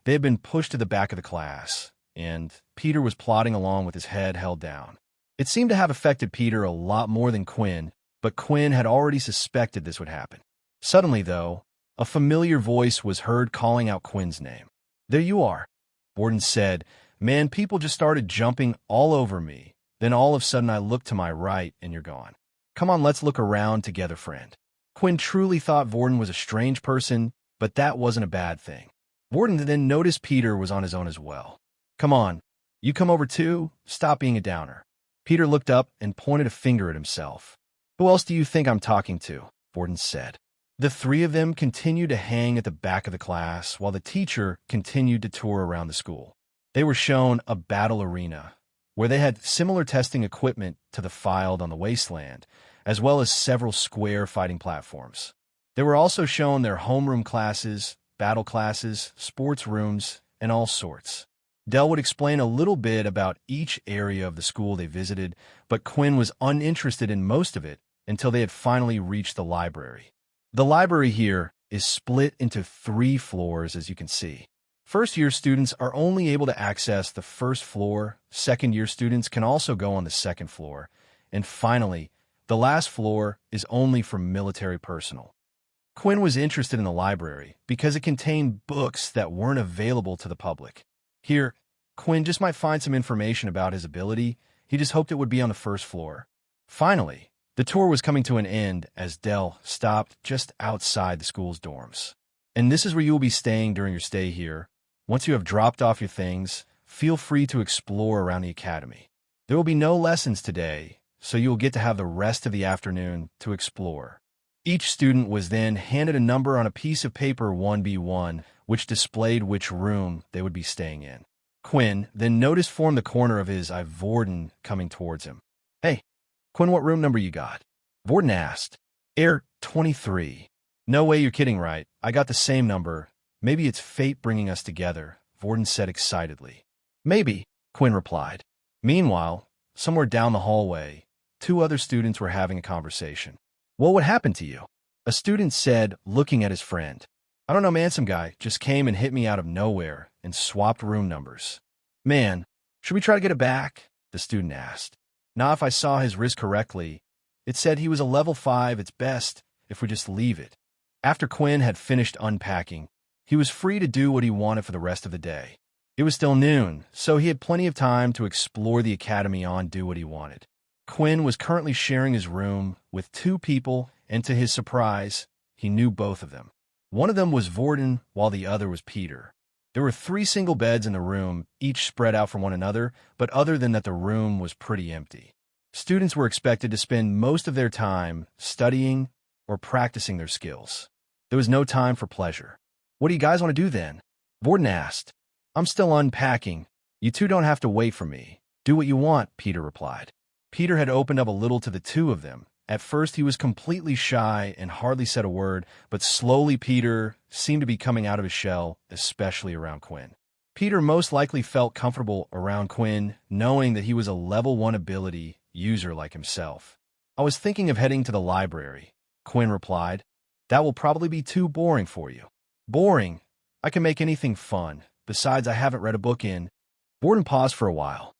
they had been pushed to the back of the class, and Peter was plodding along with his head held down. It seemed to have affected Peter a lot more than Quinn, but Quinn had already suspected this would happen. Suddenly, though, a familiar voice was heard calling out Quinn's name. "There you are," Vorden said. "Man, people just started jumping all over me. Then all of a sudden I looked to my right and you're gone. Come on, let's look around together, friend." Quinn truly thought Vorden was a strange person, but that wasn't a bad thing. Vorden then noticed Peter was on his own as well. "Come on, you come over too? Stop being a downer." Peter looked up and pointed a finger at himself. "Who else do you think I'm talking to?" Vorden said. The 3 of them continued to hang at the back of the class while the teacher continued to tour around the school. They were shown a battle arena, where they had similar testing equipment to the filed on the wasteland, as well as several square fighting platforms. They were also shown their homeroom classes, battle classes, sports rooms, and all sorts. Dell would explain a little bit about each area of the school they visited, but Quinn was uninterested in most of it until they had finally reached the library. The library here is split into 3 floors, as you can see. First-year students are only able to access the first floor, second-year students can also go on the second floor, and finally, the last floor is only for military personnel. Quinn was interested in the library because it contained books that weren't available to the public. Here, Quinn just might find some information about his ability. He just hoped it would be on the first floor. Finally, the tour was coming to an end as Dell stopped just outside the school's dorms. "And this is where you will be staying during your stay here. Once you have dropped off your things, feel free to explore around the academy. There will be no lessons today, so you will get to have the rest of the afternoon to explore." Each student was then handed a number on a piece of paper 1B1, which displayed which room they would be staying in. Quinn then noticed from the corner of his eye Vorden coming towards him. "Hey, Quinn, what room number you got?" Vorden asked. "Air 23. "No way you're kidding, right? I got the same number. Maybe it's fate bringing us together," Vorden said excitedly. "Maybe," Quinn replied. Meanwhile, somewhere down the hallway, 2 other students were having a conversation. "Well, what happened to you?" a student said, looking at his friend. "I don't know, man, some guy just came and hit me out of nowhere and swapped room numbers." "Man, should we try to get it back?" the student asked. "Now, if I saw his wrist correctly, it said he was a level 5. It's best if we just leave it." After Quinn had finished unpacking, he was free to do what he wanted for the rest of the day. It was still noon, so he had plenty of time to explore the academy and do what he wanted. Quinn was currently sharing his room with 2 people, and to his surprise, he knew both of them. One of them was Vorden, while the other was Peter. There were 3 single beds in the room, each spread out from one another, but other than that, the room was pretty empty. Students were expected to spend most of their time studying or practicing their skills. There was no time for pleasure. "What do you guys want to do then?" Vorden asked. "I'm still unpacking. You 2 don't have to wait for me. Do what you want," Peter replied. Peter had opened up a little to the two of them. At first he was completely shy and hardly said a word, but slowly Peter seemed to be coming out of his shell, especially around Quinn. Peter most likely felt comfortable around Quinn, knowing that he was a level 1 ability user like himself. "I was thinking of heading to the library," Quinn replied. "That will probably be too boring for you." "Boring? I can make anything fun. Besides, I haven't read a book in—" Warden paused for a while.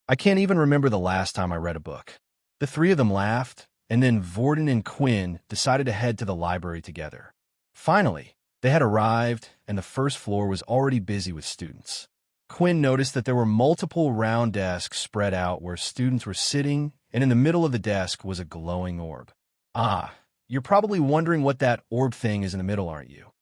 "I can't even remember the last time I read a book." The three of them laughed, and then Warden and Quinn decided to head to the library together. Finally, they had arrived, and the first floor was already busy with students. Quinn noticed that there were multiple round desks spread out where students were sitting, and in the middle of the desk was a glowing orb. "Ah, you're probably wondering what that orb thing is in the middle, aren't you?"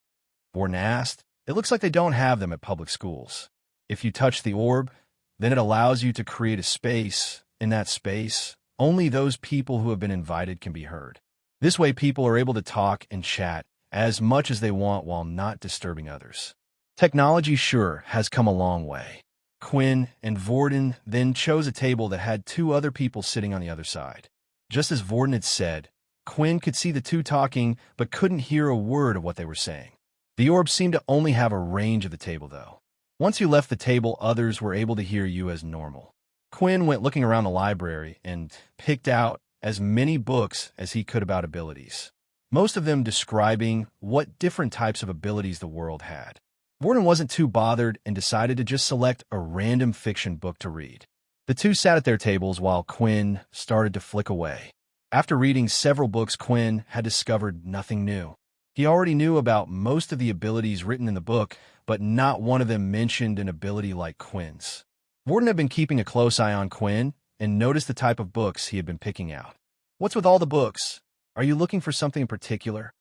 Warden asked. "It looks like they don't have them at public schools. If you touch the orb, then it allows you to create a space. In that space, only those people who have been invited can be heard. This way, people are able to talk and chat as much as they want while not disturbing others." Technology sure has come a long way. Quinn and Warden then chose a table that had two other people sitting on the other side. Just as Warden had said, Quinn could see the two talking but couldn't hear a word of what they were saying. The orb seemed to only have a range of the table, though. Once you left the table, others were able to hear you as normal. Quinn went looking around the library and picked out as many books as he could about abilities, most of them describing what different types of abilities the world had. Warden wasn't too bothered and decided to just select a random fiction book to read. The two sat at their tables while Quinn started to flick away. After reading several books, Quinn had discovered nothing new. He already knew about most of the abilities written in the book, but not one of them mentioned an ability like Quinn's. Warden had been keeping a close eye on Quinn and noticed the type of books he had been picking out. "What's with all the books? Are you looking for something in particular?"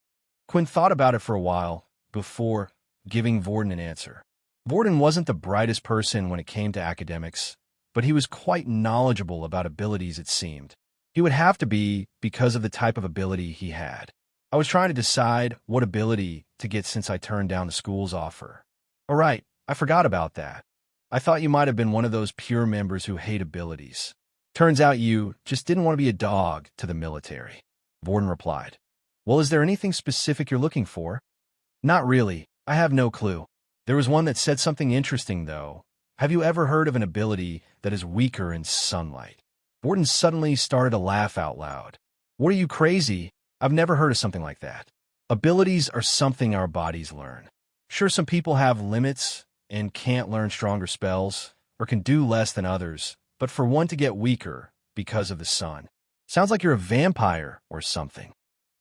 Quinn thought about it for a while before giving Warden an answer. Warden wasn't the brightest person when it came to academics, but he was quite knowledgeable about abilities, it seemed. He would have to be because of the type of ability he had. "I was trying to decide what ability to get since I turned down the school's offer." "All right, I forgot about that. I thought you might have been one of those pure members who hate abilities. Turns out you just didn't want to be a dog to the military," Warden replied. "Well, is there anything specific you're looking for?" "Not really. I have no clue. There was one that said something interesting, though. Have you ever heard of an ability that is weaker in sunlight?" Warden suddenly started to laugh out loud. "What are you, crazy? I've never heard of something like that. Abilities are something our bodies learn. Sure, some people have limits and can't learn stronger spells, or can do less than others, but for one to get weaker because of the sun. Sounds like you're a vampire or something."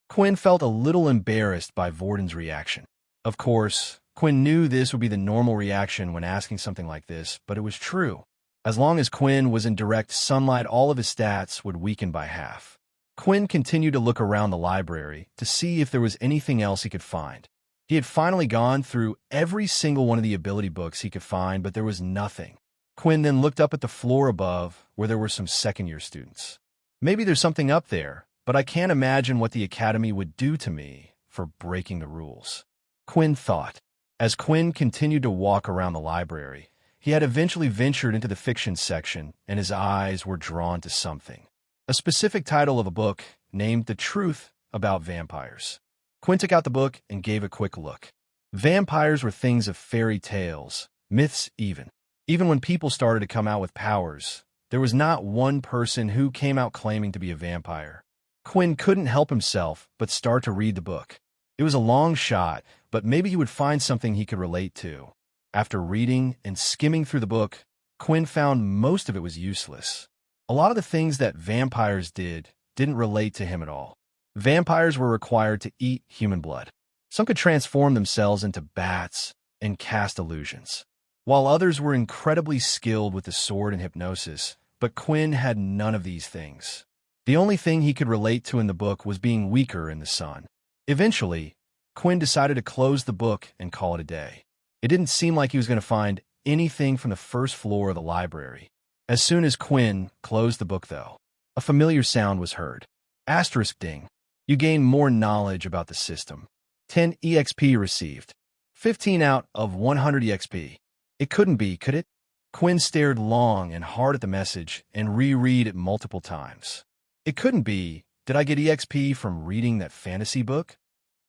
Quinn felt a little embarrassed by Warden's reaction. Of course, Quinn knew this would be the normal reaction when asking something like this, but it was true. As long as Quinn was in direct sunlight, all of his stats would weaken by half. Quinn continued to look around the library to see if there was anything else he could find. He had finally gone through every single one of the ability books he could find, but there was nothing. Quinn then looked up at the floor above, where there were some second-year students. "Maybe there's something up there, but I can't imagine what the academy would do to me for breaking the rules," Quinn thought. As Quinn continued to walk around the library, he had eventually ventured into the fiction section, and his eyes were drawn to something. A specific title of a book named The Truth About Vampires. Quinn took out the book and gave a quick look. Vampires were things of fairy tales, myths even. Even when people started to come out with powers, there was not one person who came out claiming to be a vampire. Quinn couldn't help himself but start to read the book. It was a long shot, but maybe he would find something he could relate to. After reading and skimming through the book, Quinn found most of it was useless. A lot of the things that vampires didn't relate to him at all. Vampires were required to eat human blood. Some could transform themselves into bats and cast illusions, while others were incredibly skilled with the sword and hypnosis, but Quinn had none of these things. The only thing he could relate to in the book was being weaker in the sun. Eventually, Quinn decided to close the book and call it a day. It didn't seem like he was going to find anything from the first floor of the library. As soon as Quinn closed the book, though, a familiar sound was heard. Asterisk ding. You gain more knowledge about the system. 10 EXP received. 15 out of 100 EXP. It couldn't be, could it? Quinn stared long and hard at the message and reread it multiple times. It couldn't be, did I get EXP from reading that fantasy book?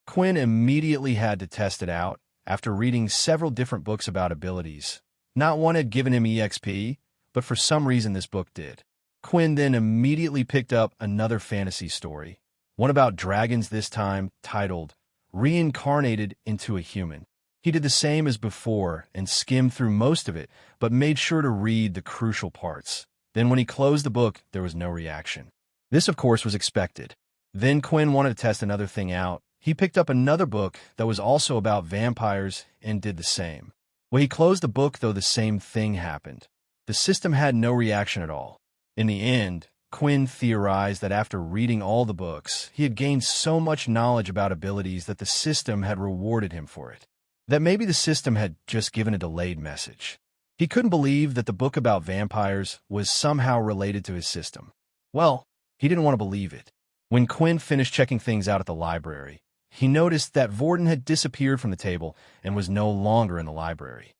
Quinn immediately had to test it out after reading several different books about abilities. Not one had given him EXP, but for some reason this book did. Quinn then immediately picked up another fantasy story, one about dragons this time, titled Reincarnated into a Human. He did the same as before and skimmed through most of it, but made sure to read the crucial parts. Then when he closed the book, there was no reaction. This, of course, was expected. Then Quinn wanted to test another thing out. He picked up another book that was also about vampires and did the same. When he closed the book, though, the same thing happened. The system had no reaction at all. In the end, Quinn theorized that after reading all the books, he had gained so much knowledge about abilities that the system had rewarded him for it. That maybe the system had just given a delayed message. He couldn't believe that the book about vampires was somehow related to his system. Well, he didn't want to believe it. When Quinn finished checking things out at the library, he noticed that Vorden had disappeared from the table and was no longer in the library.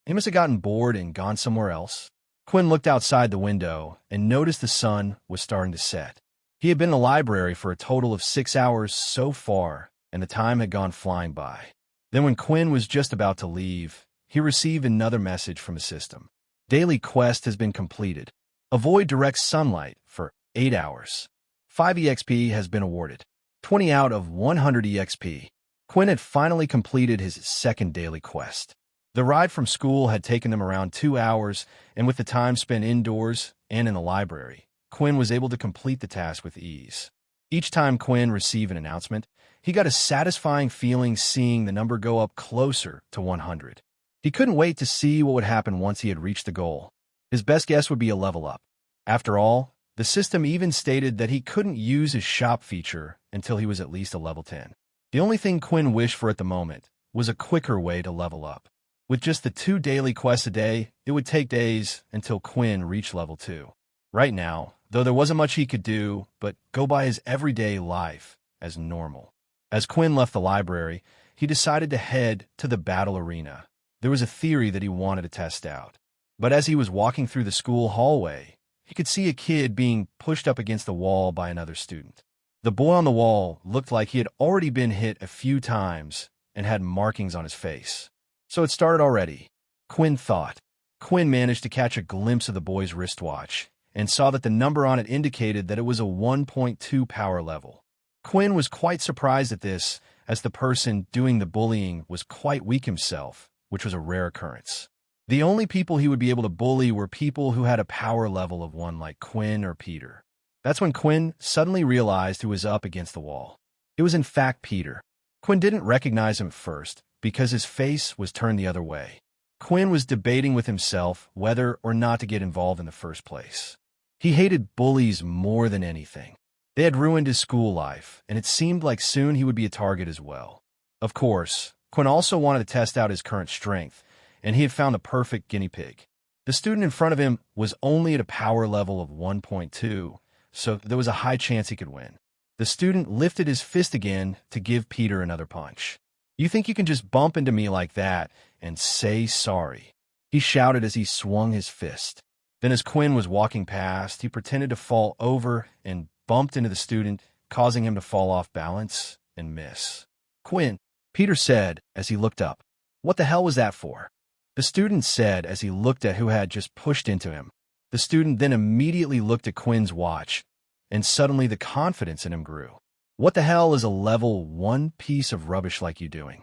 He must have gotten bored and gone somewhere else. Quinn looked outside the window and noticed the sun was starting to set. He had been in the library for a total of 6 hours so far, and the time had gone flying by. Then when Quinn was just about to leave, he received another message from the system. Daily quest has been completed. Avoid direct sunlight for 8 hours. 5 EXP has been awarded. 20 out of 100 EXP. Quinn had finally completed his second daily quest. The ride from school had taken them around 2 hours, and with the time spent indoors and in the library, Quinn was able to complete the task with ease. Each time Quinn received an announcement, he got a satisfying feeling seeing the number go up closer to 100. He couldn't wait to see what would happen once he had reached the goal. His best guess would be a level up. After all, the system even stated that he couldn't use his shop feature until he was at least a level 10. The only thing Quinn wished for at the moment was a quicker way to level up. With just the 2 daily quests a day, it would take days until Quinn reached level 2. Right now, though there wasn't much he could do but go by his everyday life as normal. As Quinn left the library, he decided to head to the battle arena. There was a theory that he wanted to test out. But as he was walking through the school hallway, he could see a kid being pushed up against the wall by another student. The boy on the wall looked like he had already been hit a few times and had markings on his face. So it started already, Quinn thought. Quinn managed to catch a glimpse of the boy's wristwatch and saw that the number on it indicated that it was a 1.2 power level. Quinn was quite surprised at this, as the person doing the bullying was quite weak himself, which was a rare occurrence. The only people he would be able to bully were people who had a power level of 1 like Quinn or Peter. That's when Quinn suddenly realized who was up against the wall. It was in fact Peter. Quinn didn't recognize him at first, because his face was turned the other way. Quinn was debating with himself whether or not to get involved in the first place. He hated bullies more than anything. They had ruined his school life, and it seemed like soon he would be a target as well. Of course, Quinn also wanted to test out his current strength, and he had found the perfect guinea pig. The student in front of him was only at a power level of 1.2, so there was a high chance he could win. The student lifted his fist again to give Peter another punch. "You think you can just bump into me like that and say sorry?" he shouted as he swung his fist. Then as Quinn was walking past, he pretended to fall over and bumped into the student, causing him to fall off balance and miss. "Quinn," Peter said as he looked up. "What the hell was that for?" The student said as he looked at who had just pushed into him. The student then immediately looked at Quinn's watch, and suddenly the confidence in him grew. "What the hell is a level 1 piece of rubbish like you doing?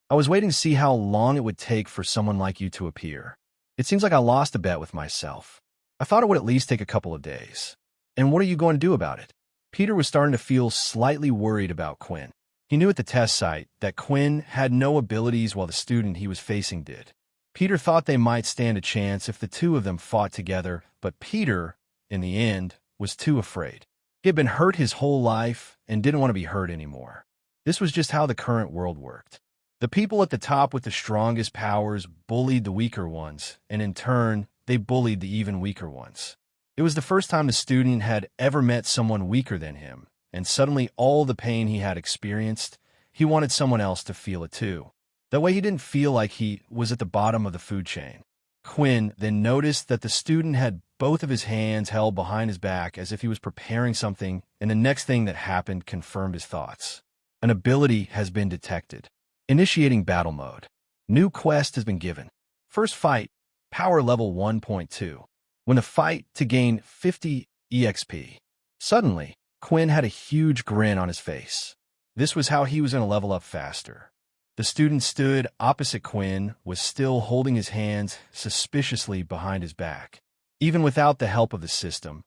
I was waiting to see how long it would take for someone like you to appear. It seems like I lost a bet with myself. I thought it would at least take a couple of days. And what are you going to do about it?" Peter was starting to feel slightly worried about Quinn. He knew at the test site that Quinn had no abilities while the student he was facing did. Peter thought they might stand a chance if the two of them fought together, but Peter, in the end, was too afraid. He had been hurt his whole life and didn't want to be hurt anymore. This was just how the current world worked. The people at the top with the strongest powers bullied the weaker ones, and in turn, they bullied the even weaker ones. It was the first time the student had ever met someone weaker than him, and suddenly all the pain he had experienced, he wanted someone else to feel it too. That way he didn't feel like he was at the bottom of the food chain. Quinn then noticed that the student had both of his hands held behind his back as if he was preparing something, and the next thing that happened confirmed his thoughts. An ability has been detected. Initiating battle mode. New quest has been given. First fight, power level 1.2. Win a fight to gain 50 EXP. Suddenly, Quinn had a huge grin on his face. This was how he was going to level up faster. The student stood opposite Quinn, was still holding his hands suspiciously behind his back. Even without the help of the system,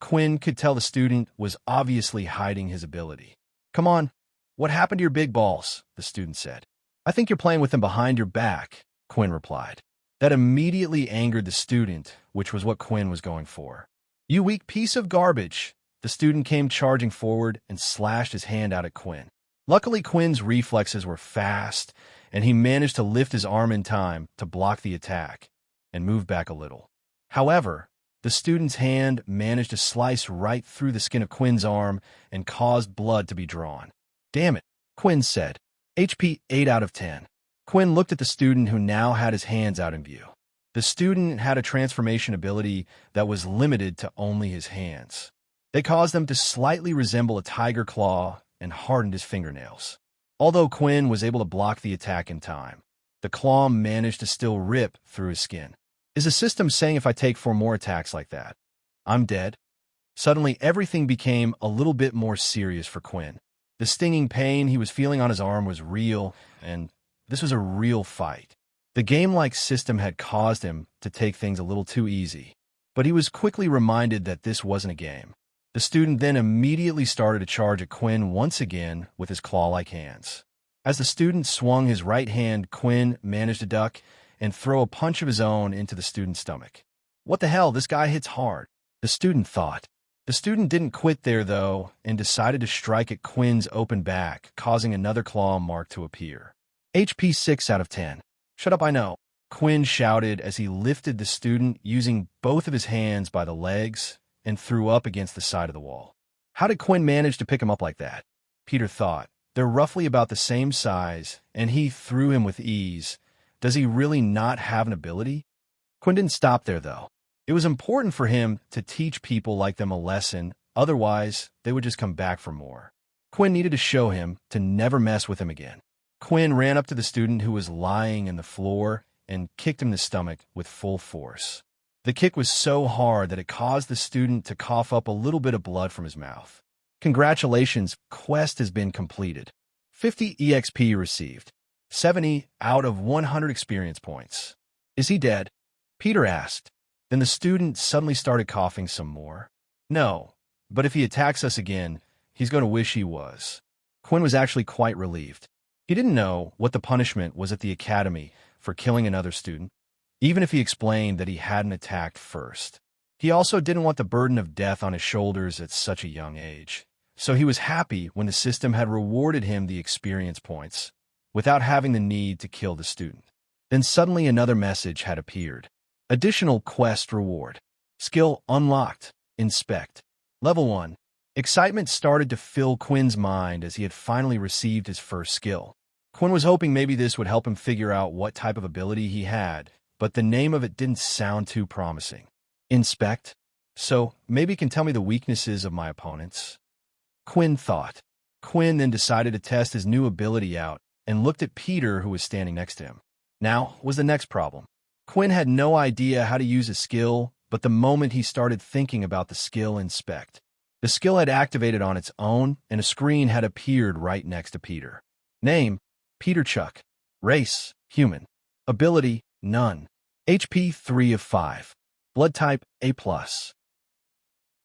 Quinn could tell the student was obviously hiding his ability. "Come on, what happened to your big balls?" the student said. "I think you're playing with them behind your back," Quinn replied. That immediately angered the student, which was what Quinn was going for. "You weak piece of garbage!" The student came charging forward and slashed his hand out at Quinn. Luckily, Quinn's reflexes were fast, and he managed to lift his arm in time to block the attack and move back a little. However, the student's hand managed to slice right through the skin of Quinn's arm and caused blood to be drawn. "Damn it," Quinn said. HP 8 out of 10. Quinn looked at the student who now had his hands out in view. The student had a transformation ability that was limited to only his hands. They caused them to slightly resemble a tiger claw and hardened his fingernails. Although Quinn was able to block the attack in time, the claw managed to still rip through his skin. Is the system saying if I take 4 more attacks like that, I'm dead? Suddenly, everything became a little bit more serious for Quinn. The stinging pain he was feeling on his arm was real, and this was a real fight. The game-like system had caused him to take things a little too easy, but he was quickly reminded that this wasn't a game. The student then immediately started to charge at Quinn once again with his claw-like hands. As the student swung his right hand, Quinn managed to duck and throw a punch of his own into the student's stomach. "What the hell, this guy hits hard," the student thought. The student didn't quit there, though, and decided to strike at Quinn's open back, causing another claw mark to appear. HP 6 out of 10. "Shut up, I know," Quinn shouted as he lifted the student using both of his hands by the legs and threw up against the side of the wall. How did Quinn manage to pick him up like that? Peter thought. They're roughly about the same size, and he threw him with ease. Does he really not have an ability? Quinn didn't stop there, though. It was important for him to teach people like them a lesson, otherwise they would just come back for more. Quinn needed to show him to never mess with him again. Quinn ran up to the student who was lying in the floor and kicked him in the stomach with full force. The kick was so hard that it caused the student to cough up a little bit of blood from his mouth. Congratulations, quest has been completed. 50 EXP received. 70 out of 100 experience points. Is he dead? Peter asked. Then the student suddenly started coughing some more. No, but if he attacks us again, he's going to wish he was. Quinn was actually quite relieved. He didn't know what the punishment was at the academy for killing another student, even if he explained that he hadn't attacked first. He also didn't want the burden of death on his shoulders at such a young age, so he was happy when the system had rewarded him the experience points without having the need to kill the student. Then suddenly another message had appeared. Additional quest reward. Skill unlocked. Inspect. Level 1. Excitement started to fill Quinn's mind as he had finally received his first skill. Quinn was hoping maybe this would help him figure out what type of ability he had, but the name of it didn't sound too promising. Inspect? So maybe it can tell me the weaknesses of my opponents? Quinn thought. Quinn then decided to test his new ability out and looked at Peter, who was standing next to him. Now was the next problem. Quinn had no idea how to use a skill, but the moment he started thinking about the skill Inspect, the skill had activated on its own, and a screen had appeared right next to Peter. Name, Peter Chuck. Race, human. Ability, none. HP 3 of 5. Blood type, A+.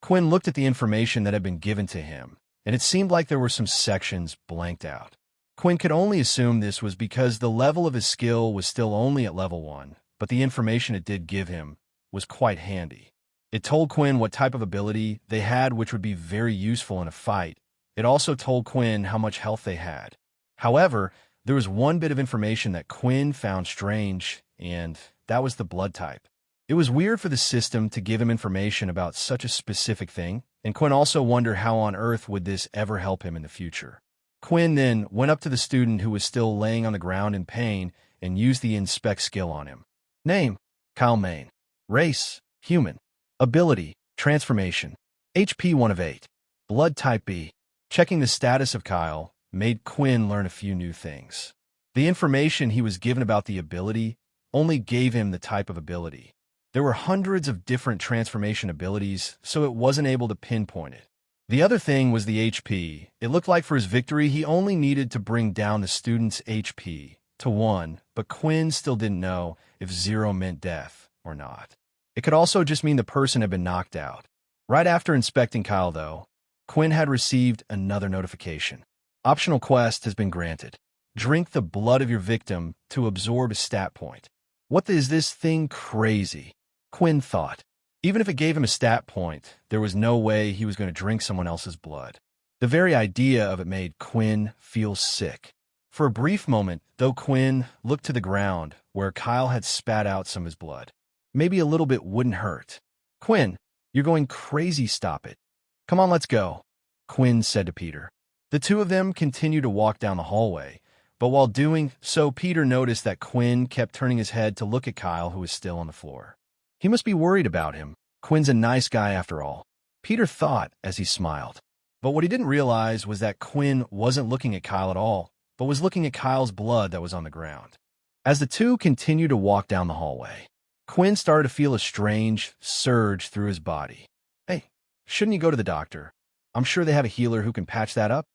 Quinn looked at the information that had been given to him, and it seemed like there were some sections blanked out. Quinn could only assume this was because the level of his skill was still only at level 1, but the information it did give him was quite handy. It told Quinn what type of ability they had, which would be very useful in a fight. It also told Quinn how much health they had. However, there was one bit of information that Quinn found strange, and that was the blood type. It was weird for the system to give him information about such a specific thing, and Quinn also wondered how on earth would this ever help him in the future. Quinn then went up to the student who was still laying on the ground in pain and used the Inspect skill on him. Name, Kyle Main. Race, human. Ability, transformation. HP 1 of 8. Blood type B. Checking the status of Kyle made Quinn learn a few new things. The information he was given about the ability only gave him the type of ability. There were hundreds of different transformation abilities, so it wasn't able to pinpoint it. The other thing was the HP. It looked like for his victory, he only needed to bring down the student's HP to 1, but Quinn still didn't know if 0 meant death or not. It could also just mean the person had been knocked out. Right after inspecting Kyle, though, Quinn had received another notification. Optional quest has been granted. Drink the blood of your victim to absorb a stat point. What is this thing crazy? Quinn thought. Even if it gave him a stat point, there was no way he was going to drink someone else's blood. The very idea of it made Quinn feel sick. For a brief moment, though, Quinn looked to the ground where Kyle had spat out some of his blood. Maybe a little bit wouldn't hurt. Quinn, you're going crazy, stop it. Come on, let's go, Quinn said to Peter. The two of them continued to walk down the hallway, but while doing so, Peter noticed that Quinn kept turning his head to look at Kyle, who was still on the floor. He must be worried about him. Quinn's a nice guy after all, Peter thought as he smiled. But what he didn't realize was that Quinn wasn't looking at Kyle at all, but was looking at Kyle's blood that was on the ground. As the two continued to walk down the hallway, Quinn started to feel a strange surge through his body. Hey, shouldn't you go to the doctor? I'm sure they have a healer who can patch that up,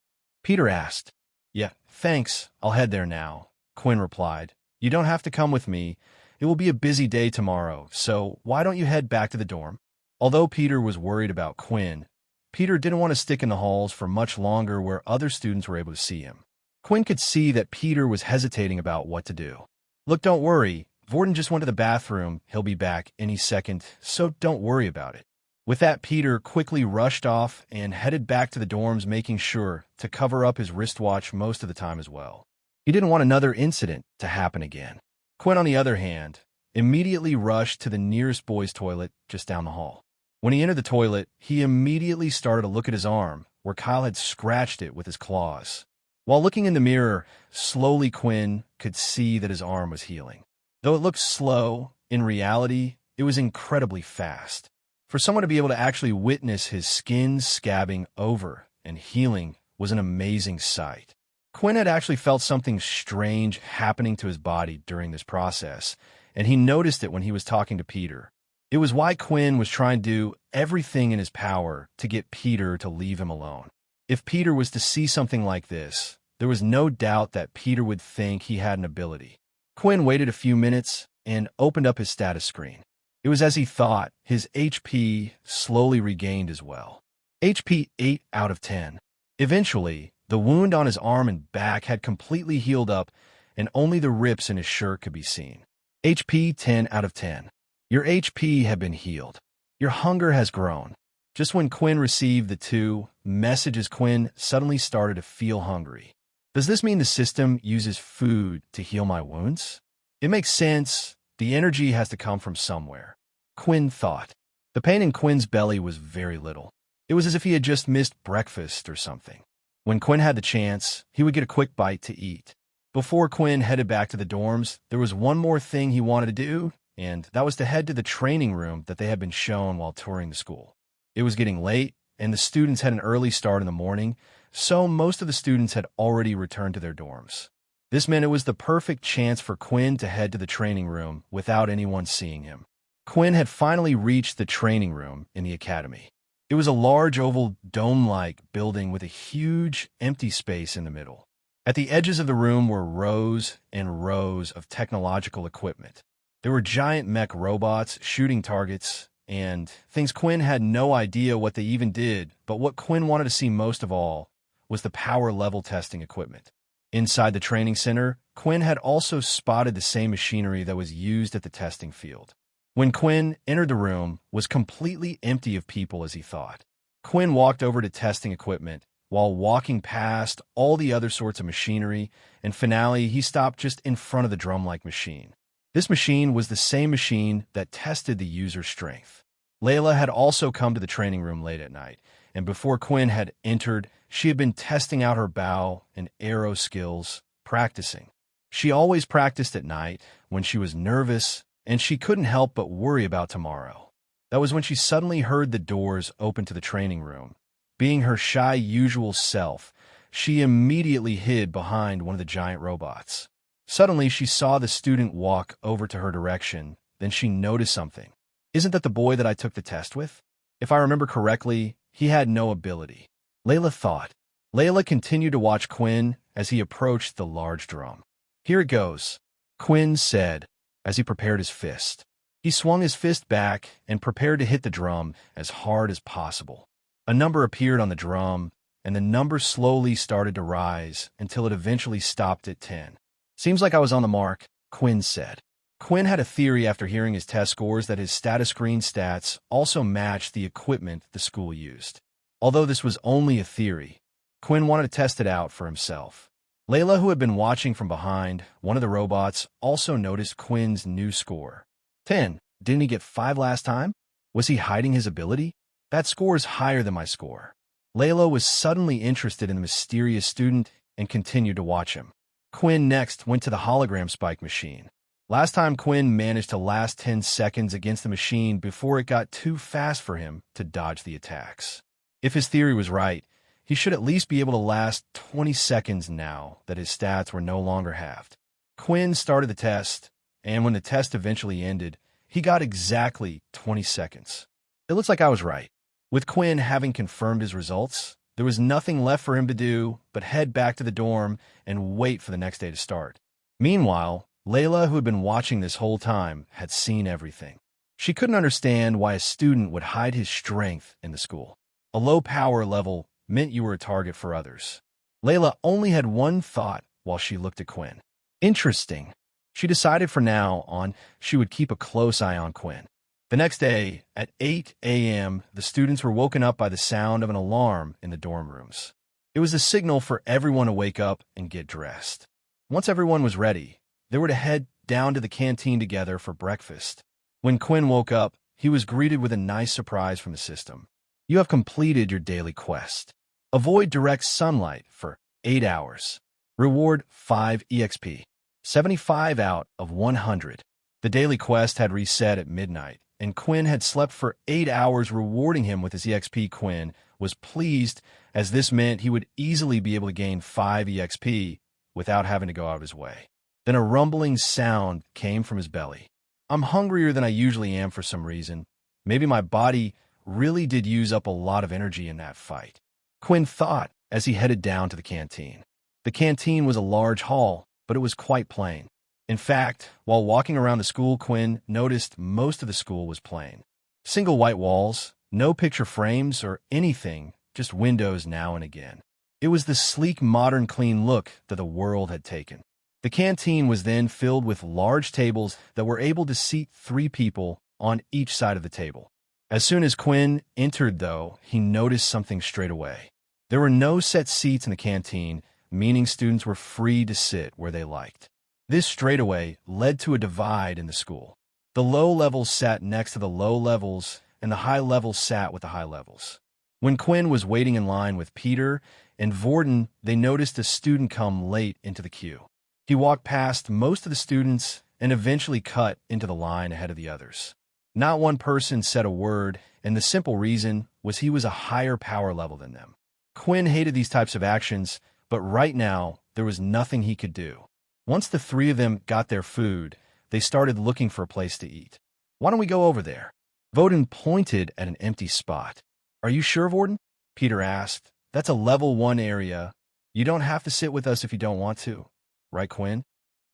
Peter asked. Yeah, thanks, I'll head there now, Quinn replied. You don't have to come with me. It will be a busy day tomorrow, so why don't you head back to the dorm? Although Peter was worried about Quinn, Peter didn't want to stick in the halls for much longer where other students were able to see him. Quinn could see that Peter was hesitating about what to do. Look, don't worry. Vorden just went to the bathroom. He'll be back any second, so don't worry about it. With that, Peter quickly rushed off and headed back to the dorms, making sure to cover up his wristwatch most of the time as well. He didn't want another incident to happen again. Quinn, on the other hand, immediately rushed to the nearest boys' toilet just down the hall. When he entered the toilet, he immediately started to look at his arm, where Kyle had scratched it with his claws. While looking in the mirror, slowly Quinn could see that his arm was healing. Though it looked slow, in reality, it was incredibly fast. For someone to be able to actually witness his skin scabbing over and healing was an amazing sight. Quinn had actually felt something strange happening to his body during this process, and he noticed it when he was talking to Peter. It was why Quinn was trying to do everything in his power to get Peter to leave him alone. If Peter was to see something like this, there was no doubt that Peter would think he had an ability. Quinn waited a few minutes and opened up his status screen. It was as he thought. His HP slowly regained as well. HP 8 out of 10. Eventually, the wound on his arm and back had completely healed up, and only the rips in his shirt could be seen. HP 10 out of 10. Your HP had been healed. Your hunger has grown. Just when Quinn received the 2 messages, Quinn suddenly started to feel hungry. Does this mean the system uses food to heal my wounds? It makes sense. The energy has to come from somewhere, Quinn thought. The pain in Quinn's belly was very little. It was as if he had just missed breakfast or something. When Quinn had the chance, he would get a quick bite to eat. Before Quinn headed back to the dorms, there was one more thing he wanted to do, and that was to head to the training room that they had been shown while touring the school. It was getting late, and the students had an early start in the morning, so most of the students had already returned to their dorms. This meant it was the perfect chance for Quinn to head to the training room without anyone seeing him. Quinn had finally reached the training room in the academy. It was a large oval dome-like building with a huge empty space in the middle. At the edges of the room were rows and rows of technological equipment. There were giant mech robots, shooting targets, and things Quinn had no idea what they even did, but what Quinn wanted to see most of all was the power level testing equipment. Inside the training center, Quinn had also spotted the same machinery that was used at the testing field. When Quinn entered the room, it was completely empty of people as he thought. Quinn walked over to testing equipment while walking past all the other sorts of machinery, and finally he stopped just in front of the drum-like machine. This machine was the same machine that tested the user's strength. Layla had also come to the training room late at night, and before Quinn had entered, she had been testing out her bow and arrow skills, practicing. She always practiced at night when she was nervous and she couldn't help but worry about tomorrow. That was when she suddenly heard the doors open to the training room. Being her shy usual self, she immediately hid behind one of the giant robots. Suddenly, she saw the student walk over to her direction. Then she noticed something. Isn't that the boy that I took the test with? If I remember correctly, he had no ability. Layla thought. Layla continued to watch Quinn as he approached the large drum. Here it goes, Quinn said as he prepared his fist. He swung his fist back and prepared to hit the drum as hard as possible. A number appeared on the drum, and the number slowly started to rise until it eventually stopped at 10. Seems like I was on the mark, Quinn said. Quinn had a theory after hearing his test scores that his status screen stats also matched the equipment the school used. Although this was only a theory, Quinn wanted to test it out for himself. Layla, who had been watching from behind, one of the robots, also noticed Quinn's new score. 10. Didn't he get 5 last time? Was he hiding his ability? That score is higher than my score. Layla was suddenly interested in the mysterious student and continued to watch him. Quinn next went to the hologram spike machine. Last time Quinn managed to last 10 seconds against the machine before it got too fast for him to dodge the attacks. If his theory was right, he should at least be able to last 20 seconds now that his stats were no longer halved. Quinn started the test, and when the test eventually ended, he got exactly 20 seconds. It looks like I was right. With Quinn having confirmed his results, there was nothing left for him to do but head back to the dorm and wait for the next day to start. Meanwhile, Layla, who had been watching this whole time, had seen everything. She couldn't understand why a student would hide his strength in the school. A low power level meant you were a target for others. Layla only had one thought while she looked at Quinn. Interesting. She decided from now on she would keep a close eye on Quinn. The next day, at 8 a.m., the students were woken up by the sound of an alarm in the dorm rooms. It was a signal for everyone to wake up and get dressed. Once everyone was ready, they were to head down to the canteen together for breakfast. When Quinn woke up, he was greeted with a nice surprise from the system. You have completed your daily quest. Avoid direct sunlight for 8 hours. Reward 5 EXP. 75 out of 100. The daily quest had reset at midnight, and Quinn had slept for 8 hours, rewarding him with his EXP. Quinn was pleased, as this meant he would easily be able to gain 5 EXP without having to go out of his way. Then a rumbling sound came from his belly. I'm hungrier than I usually am for some reason. Maybe my body really did use up a lot of energy in that fight, Quinn thought as he headed down to the canteen. The canteen was a large hall, but it was quite plain. In fact, while walking around the school, Quinn noticed most of the school was plain. Single white walls, no picture frames or anything, just windows now and again. It was the sleek, modern, clean look that the world had taken. The canteen was then filled with large tables that were able to seat 3 people on each side of the table. As soon as Quinn entered, though, he noticed something straight away. There were no set seats in the canteen, meaning students were free to sit where they liked. This straightaway led to a divide in the school. The low levels sat next to the low levels, and the high levels sat with the high levels. When Quinn was waiting in line with Peter and Vorden, they noticed a student come late into the queue. He walked past most of the students and eventually cut into the line ahead of the others. Not one person said a word, and the simple reason was he was a higher power level than them. Quinn hated these types of actions, but right now there was nothing he could do. Once the 3 of them got their food, they started looking for a place to eat. Why don't we go over there? Vorden pointed at an empty spot. Are you sure, Vorden? Peter asked. That's a level 1 area. You don't have to sit with us if you don't want to. Right, Quinn?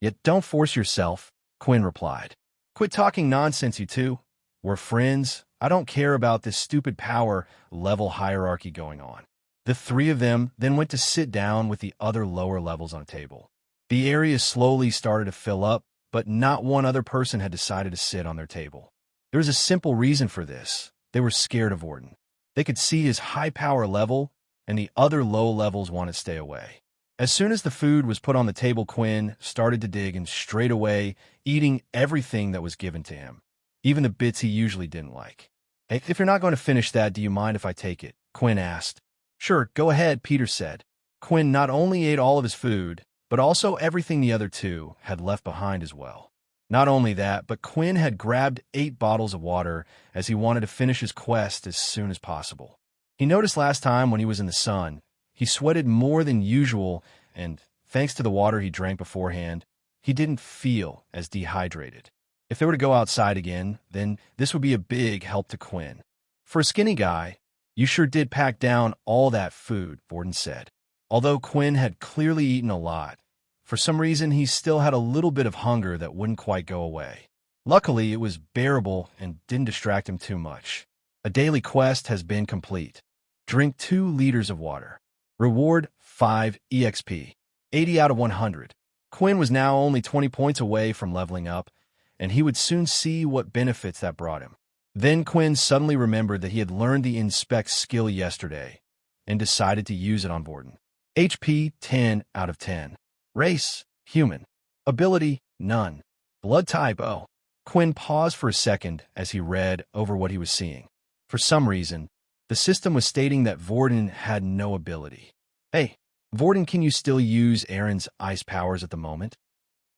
Yet don't force yourself, Quinn replied. Quit talking nonsense, you two. We're friends. I don't care about this stupid power level hierarchy going on. The 3 of them then went to sit down with the other lower levels on a table. The area slowly started to fill up, but not one other person had decided to sit on their table. There was a simple reason for this. They were scared of Vorden. They could see his high power level, and the other low levels wanted to stay away. As soon as the food was put on the table, Quinn started to dig and straight away eating everything that was given to him, even the bits he usually didn't like. Hey, if you're not going to finish that, do you mind if I take it? Quinn asked. Sure, go ahead, Peter said. Quinn not only ate all of his food, but also everything the other 2 had left behind as well. Not only that, but Quinn had grabbed 8 bottles of water as he wanted to finish his quest as soon as possible. He noticed last time when he was in the sun, he sweated more than usual, and thanks to the water he drank beforehand, he didn't feel as dehydrated. If they were to go outside again, then this would be a big help to Quinn. For a skinny guy, you sure did pack down all that food, Vorden said. Although Quinn had clearly eaten a lot, for some reason he still had a little bit of hunger that wouldn't quite go away. Luckily, it was bearable and didn't distract him too much. A daily quest has been complete. Drink 2 liters of water. Reward 5 EXP. 80 out of 100. Quinn was now only 20 points away from leveling up, and he would soon see what benefits that brought him. Then Quinn suddenly remembered that he had learned the inspect skill yesterday, and decided to use it on Vorden. HP 10 out of 10. Race, human. Ability, none. Blood type, O. Quinn paused for a second as he read over what he was seeing. For some reason, the system was stating that Vorden had no ability. Hey, Vorden, can you still use Aaron's ice powers at the moment?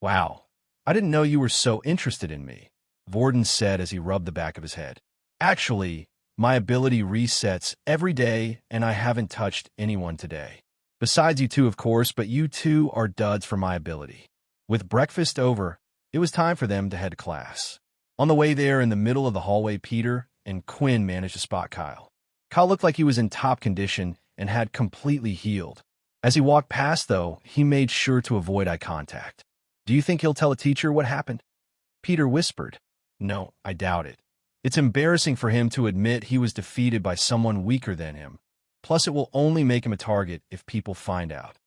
Wow, I didn't know you were so interested in me, Vorden said as he rubbed the back of his head. Actually, my ability resets every day and I haven't touched anyone today. Besides you two, of course, but you two are duds for my ability. With breakfast over, it was time for them to head to class. On the way there, in the middle of the hallway, Peter and Quinn managed to spot Kyle. Kyle looked like he was in top condition and had completely healed. As he walked past, though, he made sure to avoid eye contact. Do you think he'll tell a teacher what happened? Peter whispered. No, I doubt it. It's embarrassing for him to admit he was defeated by someone weaker than him. Plus, it will only make him a target if people find out.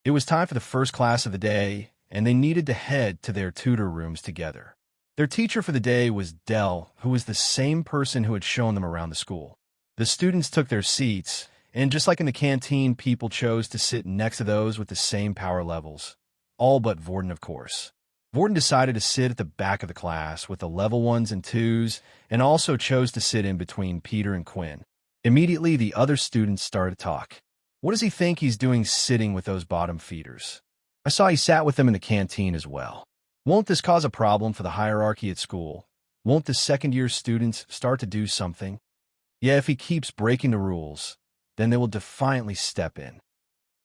It was time for the first class of the day, and they needed to head to their tutor rooms together. Their teacher for the day was Dell, who was the same person who had shown them around the school. The students took their seats, and just like in the canteen, people chose to sit next to those with the same power levels. All but Vorden, of course. Vorden decided to sit at the back of the class with the level 1s and 2s, and also chose to sit in between Peter and Quinn. Immediately, the other students started to talk. What does he think he's doing sitting with those bottom feeders? I saw he sat with them in the canteen as well. Won't this cause a problem for the hierarchy at school? Won't the second-year students start to do something? Yeah, if he keeps breaking the rules, then they will defiantly step in.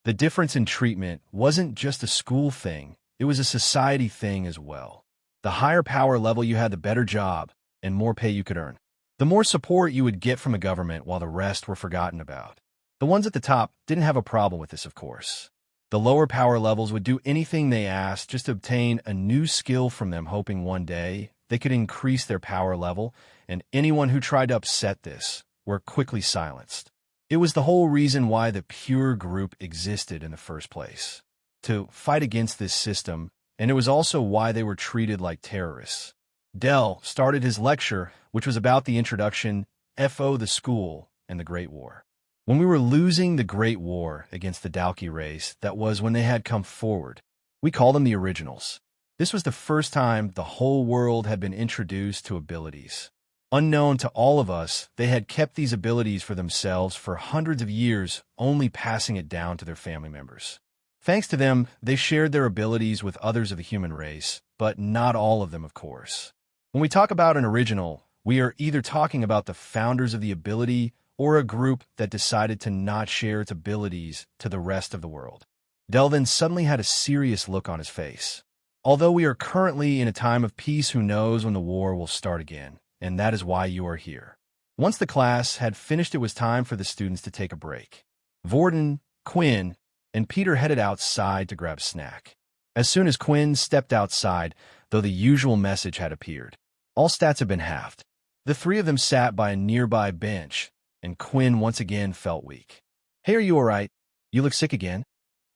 The difference in treatment wasn't just a school thing, it was a society thing as well. The higher power level you had, the better job and more pay you could earn. The more support you would get from the government while the rest were forgotten about. The ones at the top didn't have a problem with this, of course. The lower power levels would do anything they asked just to obtain a new skill from them, hoping one day they could increase their power level, and anyone who tried to upset this were quickly silenced. It was the whole reason why the Pure Group existed in the first place, to fight against this system, and it was also why they were treated like terrorists. Dell started his lecture, which was about the introduction, FO the school, and the Great War. When we were losing the Great War against the Dalki race, that was when they had come forward. We call them the originals. This was the first time the whole world had been introduced to abilities. Unknown to all of us, they had kept these abilities for themselves for hundreds of years, only passing it down to their family members. Thanks to them, they shared their abilities with others of the human race, but not all of them, of course. When we talk about an original, we are either talking about the founders of the ability or a group that decided to not share its abilities to the rest of the world. Dell then suddenly had a serious look on his face. Although we are currently in a time of peace, who knows when the war will start again, and that is why you are here. Once the class had finished, it was time for the students to take a break. Vorden, Quinn, and Peter headed outside to grab a snack. As soon as Quinn stepped outside, though, the usual message had appeared. All stats have been halved. The three of them sat by a nearby bench, and Quinn once again felt weak. Hey, are you all right? You look sick again?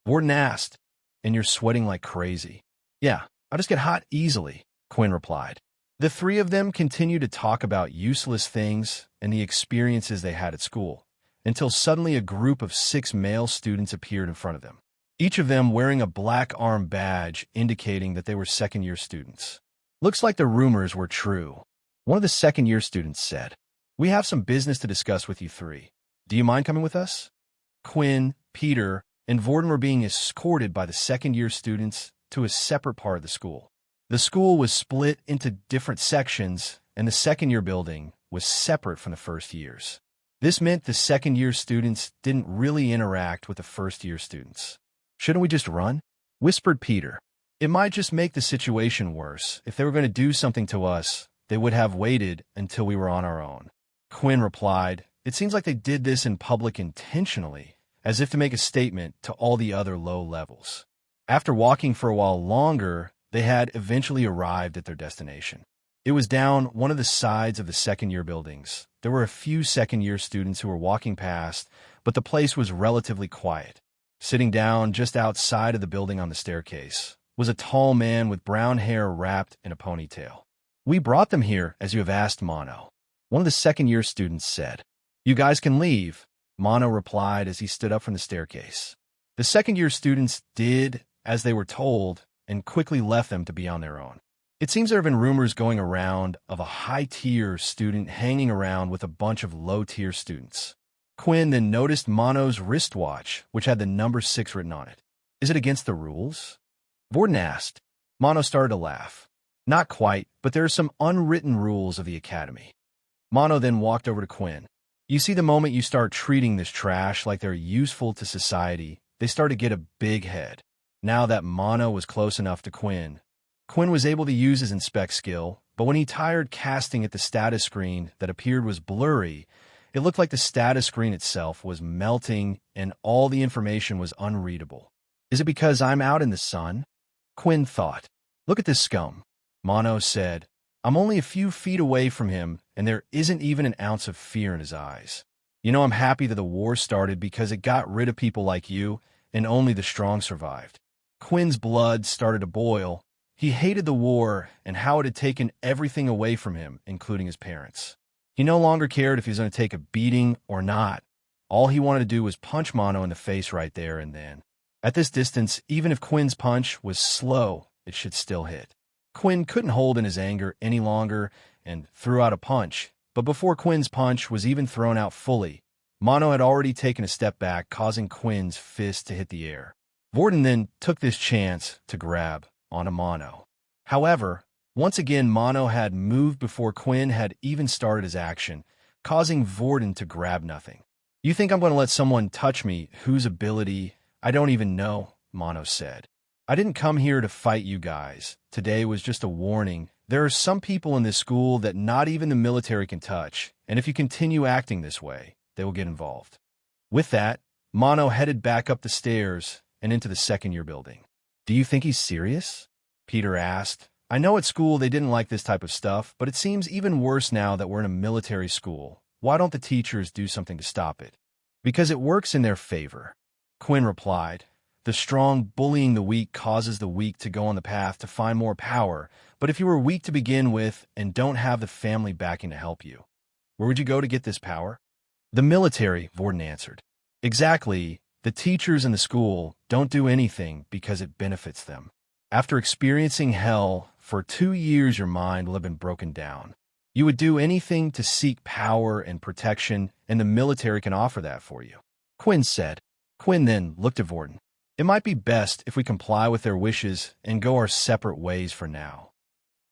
Vorden asked, and you're sweating like crazy. Yeah, I just get hot easily, Quinn replied. The three of them continued to talk about useless things and the experiences they had at school, until suddenly a group of 6 male students appeared in front of them, each of them wearing a black arm badge indicating that they were second-year students. Looks like the rumors were true. One of the second-year students said, "We have some business to discuss with you three. Do you mind coming with us?" Quinn, Peter, and Vorden were being escorted by the second-year students to a separate part of the school. The school was split into different sections, and the second-year building was separate from the first years. This meant the second-year students didn't really interact with the first-year students. "Shouldn't we just run?" whispered Peter. "It might just make the situation worse. If they were going to do something to us, they would have waited until we were on our own." Quinn replied, "It seems like they did this in public intentionally, as if to make a statement to all the other low levels." After walking for a while longer, they had eventually arrived at their destination. It was down one of the sides of the second-year buildings. There were a few second-year students who were walking past, but the place was relatively quiet. Sitting down just outside of the building on the staircase was a tall man with brown hair wrapped in a ponytail. "We brought them here, as you have asked, Mono," one of the second-year students said. "You guys can leave," Mono replied as he stood up from the staircase. The second-year students did as they were told and quickly left them to be on their own. It seems there have been rumors going around of a high-tier student hanging around with a bunch of low-tier students. Quinn then noticed Mono's wristwatch, which had the number 6 written on it. "Is it against the rules?" Vorden asked. Mono started to laugh. "Not quite, but there are some unwritten rules of the academy." Mono then walked over to Quinn. "You see, the moment you start treating this trash like they're useful to society, they start to get a big head." Now that Mono was close enough to Quinn was able to use his inspect skill, but when he tired casting at the status screen that appeared was blurry, it looked like the status screen itself was melting and all the information was unreadable. "Is it because I'm out in the sun?" Quinn thought. "Look at this scum," Mono said. "I'm only a few feet away from him, and there isn't even an ounce of fear in his eyes. You know, I'm happy that the war started because it got rid of people like you, and only the strong survived." Quinn's blood started to boil. He hated the war and how it had taken everything away from him, including his parents. He no longer cared if he was going to take a beating or not. All he wanted to do was punch Mono in the face right there and then. At this distance, even if Quinn's punch was slow, it should still hit. Quinn couldn't hold in his anger any longer and threw out a punch, but before Quinn's punch was even thrown out fully, Mono had already taken a step back, causing Quinn's fist to hit the air. Vorden then took this chance to grab onto Mono. However, once again, Mono had moved before Quinn had even started his action, causing Vorden to grab nothing. "You think I'm going to let someone touch me whose ability I don't even know?" Mono said. "I didn't come here to fight you guys. Today was just a warning. There are some people in this school that not even the military can touch, and if you continue acting this way, they will get involved." With that, Mono headed back up the stairs and into the second-year building. "Do you think he's serious?" Peter asked. "I know at school they didn't like this type of stuff, but it seems even worse now that we're in a military school. Why don't the teachers do something to stop it?" "Because it works in their favor," Quinn replied. "The strong bullying the weak causes the weak to go on the path to find more power, but if you were weak to begin with and don't have the family backing to help you, where would you go to get this power?" "The military," Vorden answered. "Exactly. The teachers in the school don't do anything because it benefits them. After experiencing hell for 2 years, your mind will have been broken down. You would do anything to seek power and protection, and the military can offer that for you," Quinn said. Quinn then looked at Vorden. "It might be best if we comply with their wishes and go our separate ways for now."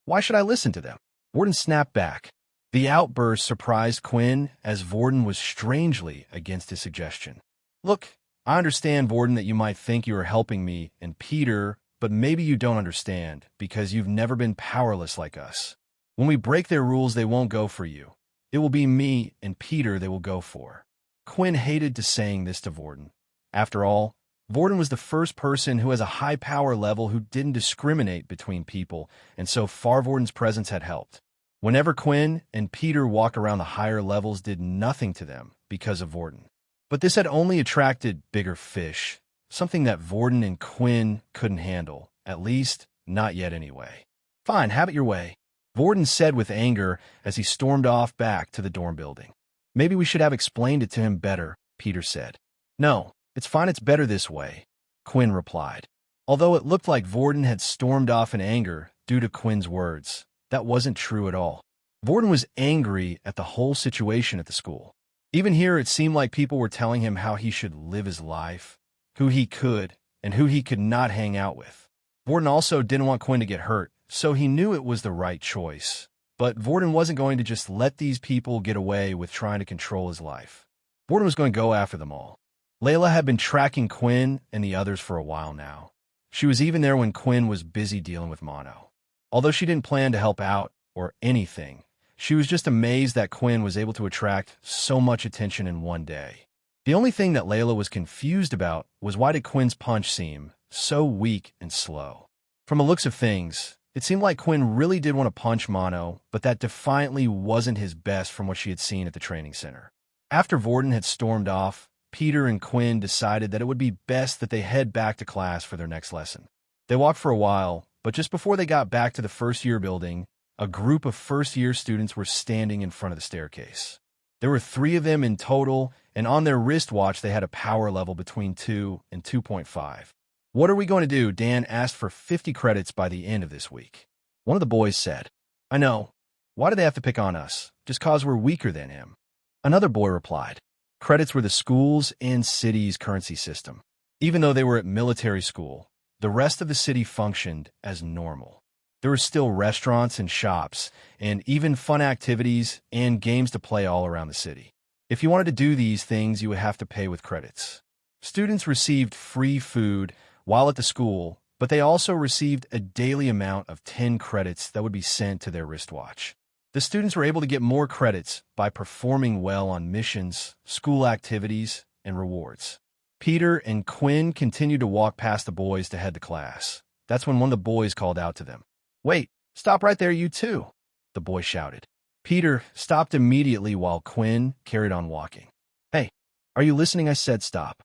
"Why should I listen to them?" Vorden snapped back. The outburst surprised Quinn as Vorden was strangely against his suggestion. "Look, I understand, Vorden, that you might think you are helping me and Peter, but maybe you don't understand because you've never been powerless like us. When we break their rules, they won't go for you. It will be me and Peter they will go for." Quinn hated to saying this to Vorden. After all, Vorden was the first person who has a high power level who didn't discriminate between people, and so far Vorden's presence had helped. Whenever Quinn and Peter walked around, the higher levels did nothing to them because of Vorden. But this had only attracted bigger fish, something that Vorden and Quinn couldn't handle, at least not yet anyway. "Fine, have it your way," Vorden said with anger as he stormed off back to the dorm building. "Maybe we should have explained it to him better," Peter said. "No, it's fine, it's better this way," Quinn replied. Although it looked like Vorden had stormed off in anger due to Quinn's words, that wasn't true at all. Vorden was angry at the whole situation at the school. Even here, it seemed like people were telling him how he should live his life, who he could and who he could not hang out with. Vorden also didn't want Quinn to get hurt, so he knew it was the right choice. But Vorden wasn't going to just let these people get away with trying to control his life. Vorden was going to go after them all. Layla had been tracking Quinn and the others for a while now. She was even there when Quinn was busy dealing with Mono. Although she didn't plan to help out or anything, she was just amazed that Quinn was able to attract so much attention in one day. The only thing that Layla was confused about was why did Quinn's punch seem so weak and slow. From the looks of things, it seemed like Quinn really did want to punch Mono, but that defiantly wasn't his best from what she had seen at the training center. After Vorden had stormed off, Peter and Quinn decided that it would be best that they head back to class for their next lesson. They walked for a while, but just before they got back to the first-year building, a group of first-year students were standing in front of the staircase. There were 3 of them in total, and on their wristwatch they had a power level between 2 and 2.5. "What are we going to do?" Dan asked. "For 50 credits by the end of this week." One of the boys said, "I know. Why do they have to pick on us? Just 'cause we're weaker than him." Another boy replied, "Credits were the school's and city's currency system. Even though they were at military school, the rest of the city functioned as normal. There were still restaurants and shops, and even fun activities and games to play all around the city. If you wanted to do these things, you would have to pay with credits. Students received free food while at the school, but they also received a daily amount of 10 credits that would be sent to their wristwatch. The students were able to get more credits by performing well on missions, school activities, and rewards." Peter and Quinn continued to walk past the boys to head to class. That's when one of the boys called out to them. "Wait, stop right there, you two," the boy shouted. Peter stopped immediately while Quinn carried on walking. "Hey, are you listening? I said stop,"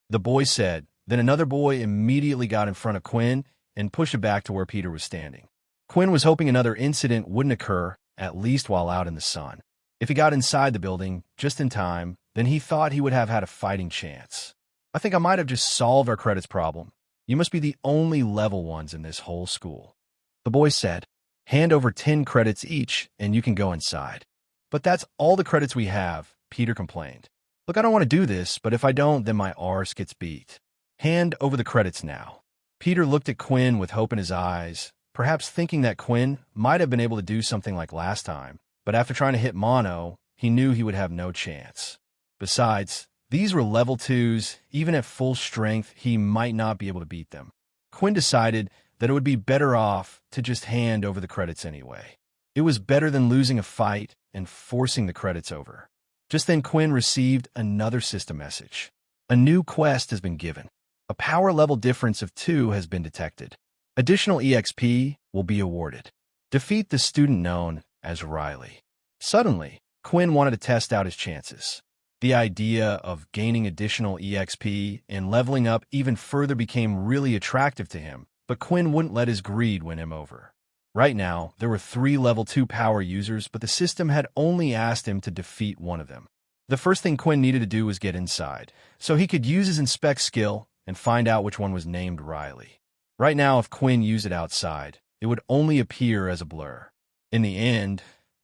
the boy said. Then another boy immediately got in front of Quinn and pushed it back to where Peter was standing. Quinn was hoping another incident wouldn't occur, at least while out in the sun. If he got inside the building just in time, then he thought he would have had a fighting chance. "I think I might have just solved our credits problem. You must be the only level ones in this whole school," the boy said. "Hand over 10 credits each and you can go inside." "But that's all the credits we have," Peter complained. "Look, I don't want to do this, but if I don't, then my arse gets beat. Hand over the credits now." Peter looked at Quinn with hope in his eyes, perhaps thinking that Quinn might have been able to do something like last time, but after trying to hit Mono, he knew he would have no chance. Besides, these were level 2s, even at full strength, he might not be able to beat them. Quinn decided that it would be better off to just hand over the credits anyway. It was better than losing a fight and forcing the credits over. Just then Quinn received another system message. A new quest has been given. A power level difference of 2 has been detected. Additional EXP will be awarded. Defeat the student known as Riley. Suddenly, Quinn wanted to test out his chances. The idea of gaining additional EXP and leveling up even further became really attractive to him, but Quinn wouldn't let his greed win him over. Right now, there were 3 level 2 power users, but the system had only asked him to defeat one of them. The first thing Quinn needed to do was get inside, so he could use his inspect skill and find out which one was named Riley. Right now, if Quinn used it outside, it would only appear as a blur. In the end,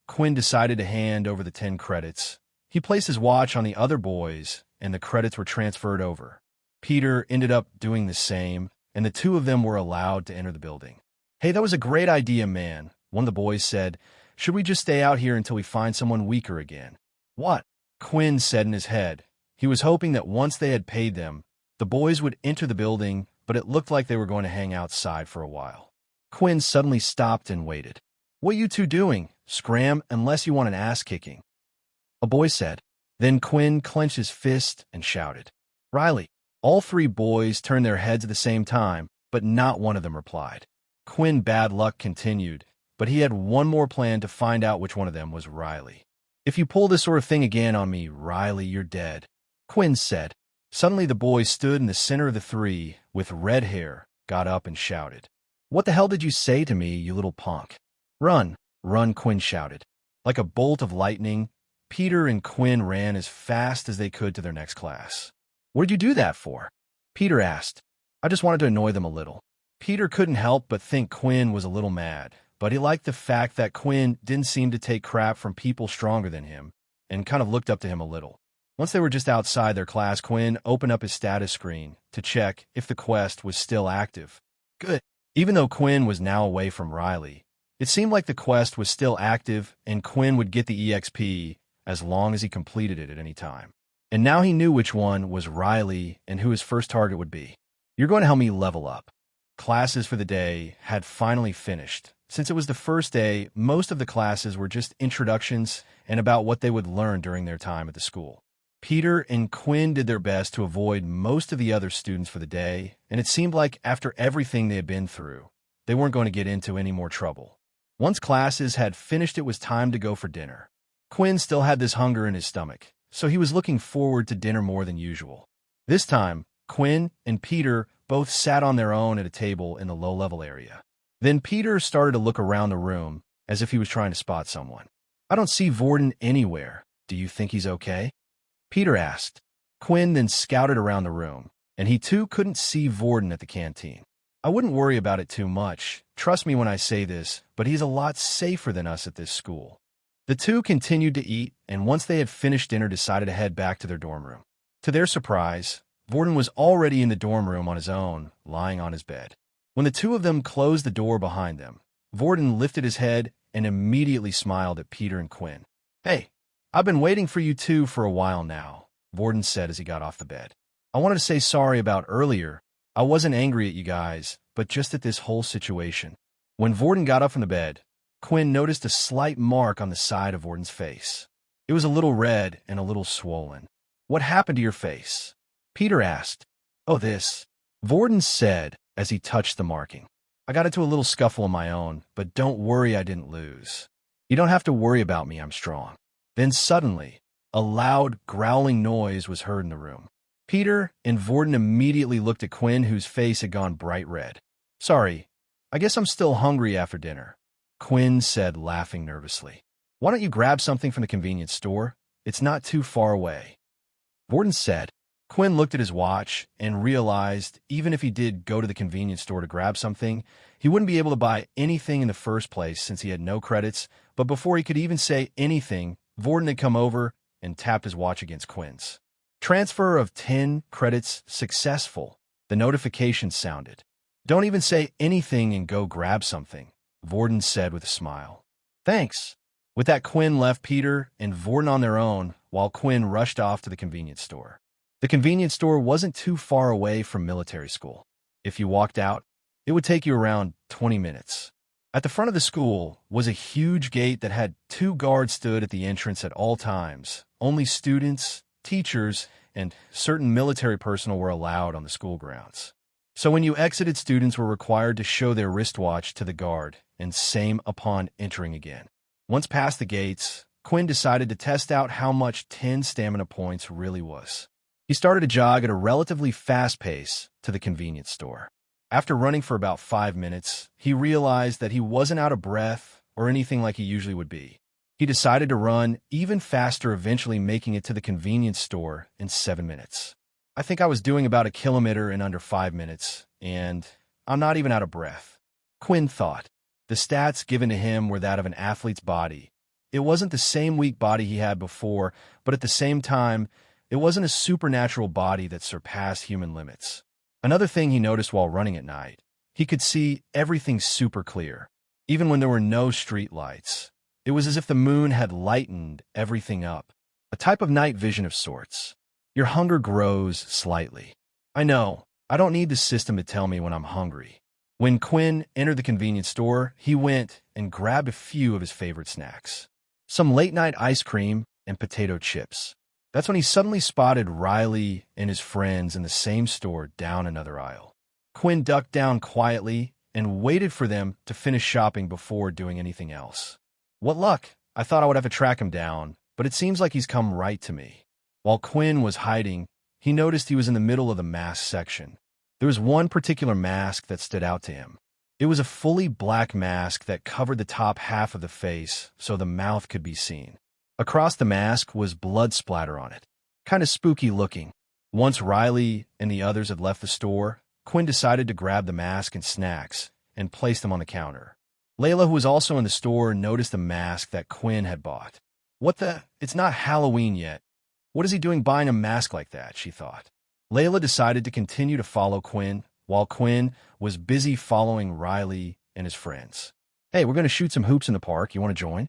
Quinn decided to hand over the 10 credits. He placed his watch on the other boys, and the credits were transferred over. Peter ended up doing the same, and the 2 of them were allowed to enter the building. "Hey, that was a great idea, man," one of the boys said. "Should we just stay out here until we find someone weaker again?" "What?" Quinn said in his head. He was hoping that once they had paid them, the boys would enter the building, but it looked like they were going to hang outside for a while. Quinn suddenly stopped and waited. "What you two doing? Scram, unless you want an ass-kicking," a boy said. Then Quinn clenched his fist and shouted, "Riley!" All 3 boys turned their heads at the same time, but not one of them replied. Quinn bad luck continued, but he had one more plan to find out which one of them was Riley. "If you pull this sort of thing again on me, Riley, you're dead," Quinn said. Suddenly the boy stood in the center of the 3, with red hair, got up and shouted, "What the hell did you say to me, you little punk?" "Run, run," Quinn shouted. Like a bolt of lightning, Peter and Quinn ran as fast as they could to their next class. "What did you do that for?" Peter asked. "I just wanted to annoy them a little." Peter couldn't help but think Quinn was a little mad, but he liked the fact that Quinn didn't seem to take crap from people stronger than him, and kind of looked up to him a little. Once they were just outside their class, Quinn opened up his status screen to check if the quest was still active. "Good. Even though Quinn was now away from Riley, it seemed like the quest was still active and Quinn would get the EXP as long as he completed it at any time. And now he knew which one was Riley and who his first target would be. "You're going to help me level up." Classes for the day had finally finished. Since it was the first day, most of the classes were just introductions and about what they would learn during their time at the school. Peter and Quinn did their best to avoid most of the other students for the day, and it seemed like after everything they had been through, they weren't going to get into any more trouble. Once classes had finished, it was time to go for dinner. Quinn still had this hunger in his stomach, so he was looking forward to dinner more than usual. This time, Quinn and Peter both sat on their own at a table in the low-level area. Then Peter started to look around the room as if he was trying to spot someone. "I don't see Vorden anywhere. Do you think he's okay?" Peter asked. Quinn then scouted around the room, and he too couldn't see Vorden at the canteen. "I wouldn't worry about it too much. Trust me when I say this, but he's a lot safer than us at this school." The two continued to eat, and once they had finished dinner, decided to head back to their dorm room. To their surprise, Vorden was already in the dorm room on his own, lying on his bed. When the two of them closed the door behind them, Vorden lifted his head and immediately smiled at Peter and Quinn. "Hey, I've been waiting for you two for a while now," Vorden said as he got off the bed. "I wanted to say sorry about earlier. I wasn't angry at you guys, but just at this whole situation." When Vorden got up from the bed, Quinn noticed a slight mark on the side of Vorden's face. It was a little red and a little swollen. "What happened to your face?" Peter asked. "Oh, this," Vorden said as he touched the marking. "I got into a little scuffle of my own, but don't worry, I didn't lose. You don't have to worry about me, I'm strong." Then suddenly, a loud, growling noise was heard in the room. Peter and Vorden immediately looked at Quinn, whose face had gone bright red. "Sorry, I guess I'm still hungry after dinner," Quinn said, laughing nervously. "Why don't you grab something from the convenience store? It's not too far away," Vorden said. Quinn looked at his watch and realized even if he did go to the convenience store to grab something, he wouldn't be able to buy anything in the first place since he had no credits. But before he could even say anything, Vorden had come over and tapped his watch against Quinn's. "Transfer of 10 credits successful," the notification sounded. "Don't even say anything and go grab something," Vorden said with a smile. "Thanks." With that, Quinn left Peter and Vorden on their own while Quinn rushed off to the convenience store. The convenience store wasn't too far away from military school. If you walked out, it would take you around 20 minutes. At the front of the school was a huge gate that had 2 guards stood at the entrance at all times. Only students, teachers, and certain military personnel were allowed on the school grounds. So when you exited, students were required to show their wristwatch to the guard, and same upon entering again. Once past the gates, Quinn decided to test out how much 10 stamina points really was. He started to jog at a relatively fast pace to the convenience store. After running for about 5 minutes, he realized that he wasn't out of breath or anything like he usually would be. He decided to run even faster, eventually making it to the convenience store in 7 minutes. "I think I was doing about 1 kilometer in under 5 minutes, and I'm not even out of breath," Quinn thought. The stats given to him were that of an athlete's body. It wasn't the same weak body he had before, but at the same time, it wasn't a supernatural body that surpassed human limits. Another thing he noticed while running at night, he could see everything super clear, even when there were no street lights. It was as if the moon had lightened everything up, a type of night vision of sorts. Your hunger grows slightly. I know, I don't need the system to tell me when I'm hungry. When Quinn entered the convenience store, he went and grabbed a few of his favorite snacks. Some late-night ice cream and potato chips. That's when he suddenly spotted Riley and his friends in the same store down another aisle. Quinn ducked down quietly and waited for them to finish shopping before doing anything else. "What luck! I thought I would have to track him down, but it seems like he's come right to me." While Quinn was hiding, he noticed he was in the middle of the mask section. There was one particular mask that stood out to him. It was a fully black mask that covered the top half of the face so the mouth could be seen. Across the mask was blood splatter on it. Kind of spooky looking. Once Riley and the others had left the store, Quinn decided to grab the mask and snacks and place them on the counter. Layla, who was also in the store, noticed the mask that Quinn had bought. "What the? It's not Halloween yet. What is he doing buying a mask like that?" she thought. Layla decided to continue to follow Quinn while Quinn was busy following Riley and his friends. "Hey, we're going to shoot some hoops in the park. You want to join?"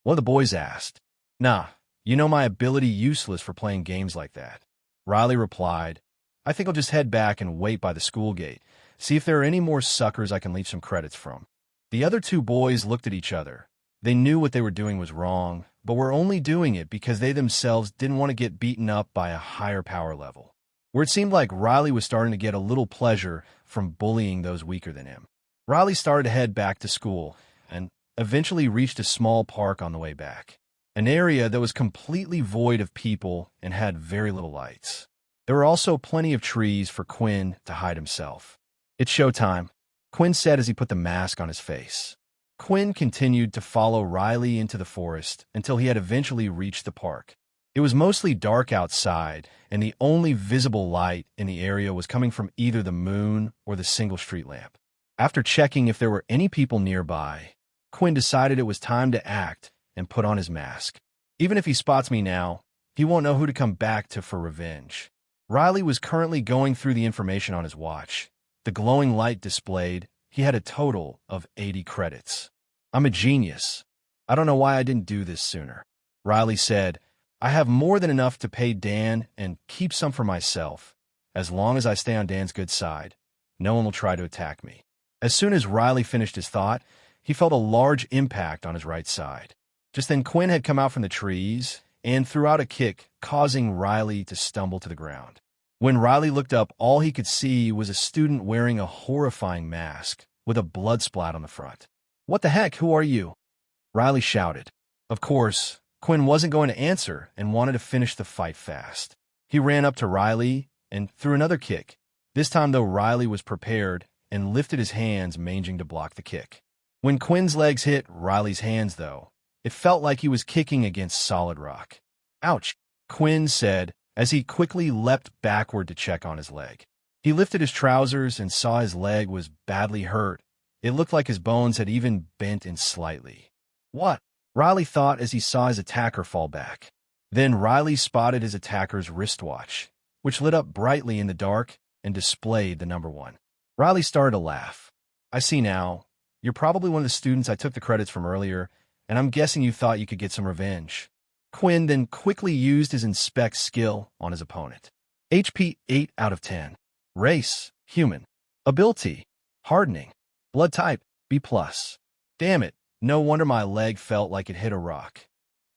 One of the boys asked. "Nah, you know my ability useless for playing games like that." Riley replied, "I think I'll just head back and wait by the school gate, see if there are any more suckers I can leave some credits from." The other two boys looked at each other. They knew what they were doing was wrong, but were only doing it because they themselves didn't want to get beaten up by a higher power level. Where it seemed like Riley was starting to get a little pleasure from bullying those weaker than him. Riley started to head back to school and eventually reached a small park on the way back, an area that was completely void of people and had very little lights. There were also plenty of trees for Quinn to hide himself. "It's showtime," Quinn said as he put the mask on his face. Quinn continued to follow Riley into the forest until he had eventually reached the park. It was mostly dark outside, and the only visible light in the area was coming from either the moon or the single street lamp. After checking if there were any people nearby, Quinn decided it was time to act and put on his mask. Even if he spots me now, he won't know who to come back to for revenge. Riley was currently going through the information on his watch. The glowing light displayed he had a total of 80 credits. "I'm a genius. I don't know why I didn't do this sooner," Riley said. "I have more than enough to pay Dan and keep some for myself. As long as I stay on Dan's good side, no one will try to attack me." As soon as Riley finished his thought, he felt a large impact on his right side. Just then Quinn had come out from the trees and threw out a kick, causing Riley to stumble to the ground. When Riley looked up, all he could see was a student wearing a horrifying mask with a blood splat on the front. "What the heck? Who are you?" Riley shouted. Of course, Quinn wasn't going to answer and wanted to finish the fight fast. He ran up to Riley and threw another kick. This time, though, Riley was prepared and lifted his hands, manging to block the kick. When Quinn's legs hit Riley's hands, though, it felt like he was kicking against solid rock. "Ouch," Quinn said, as he quickly leapt backward to check on his leg. He lifted his trousers and saw his leg was badly hurt. It looked like his bones had even bent in slightly. "What?" Riley thought as he saw his attacker fall back. Then Riley spotted his attacker's wristwatch, which lit up brightly in the dark and displayed the number 1. Riley started to laugh. "I see now. You're probably one of the students I took the credits from earlier, and I'm guessing you thought you could get some revenge." Quinn then quickly used his inspect skill on his opponent. HP 8 out of 10. Race, human. Ability, hardening. Blood type, B+. Damn it, no wonder my leg felt like it hit a rock.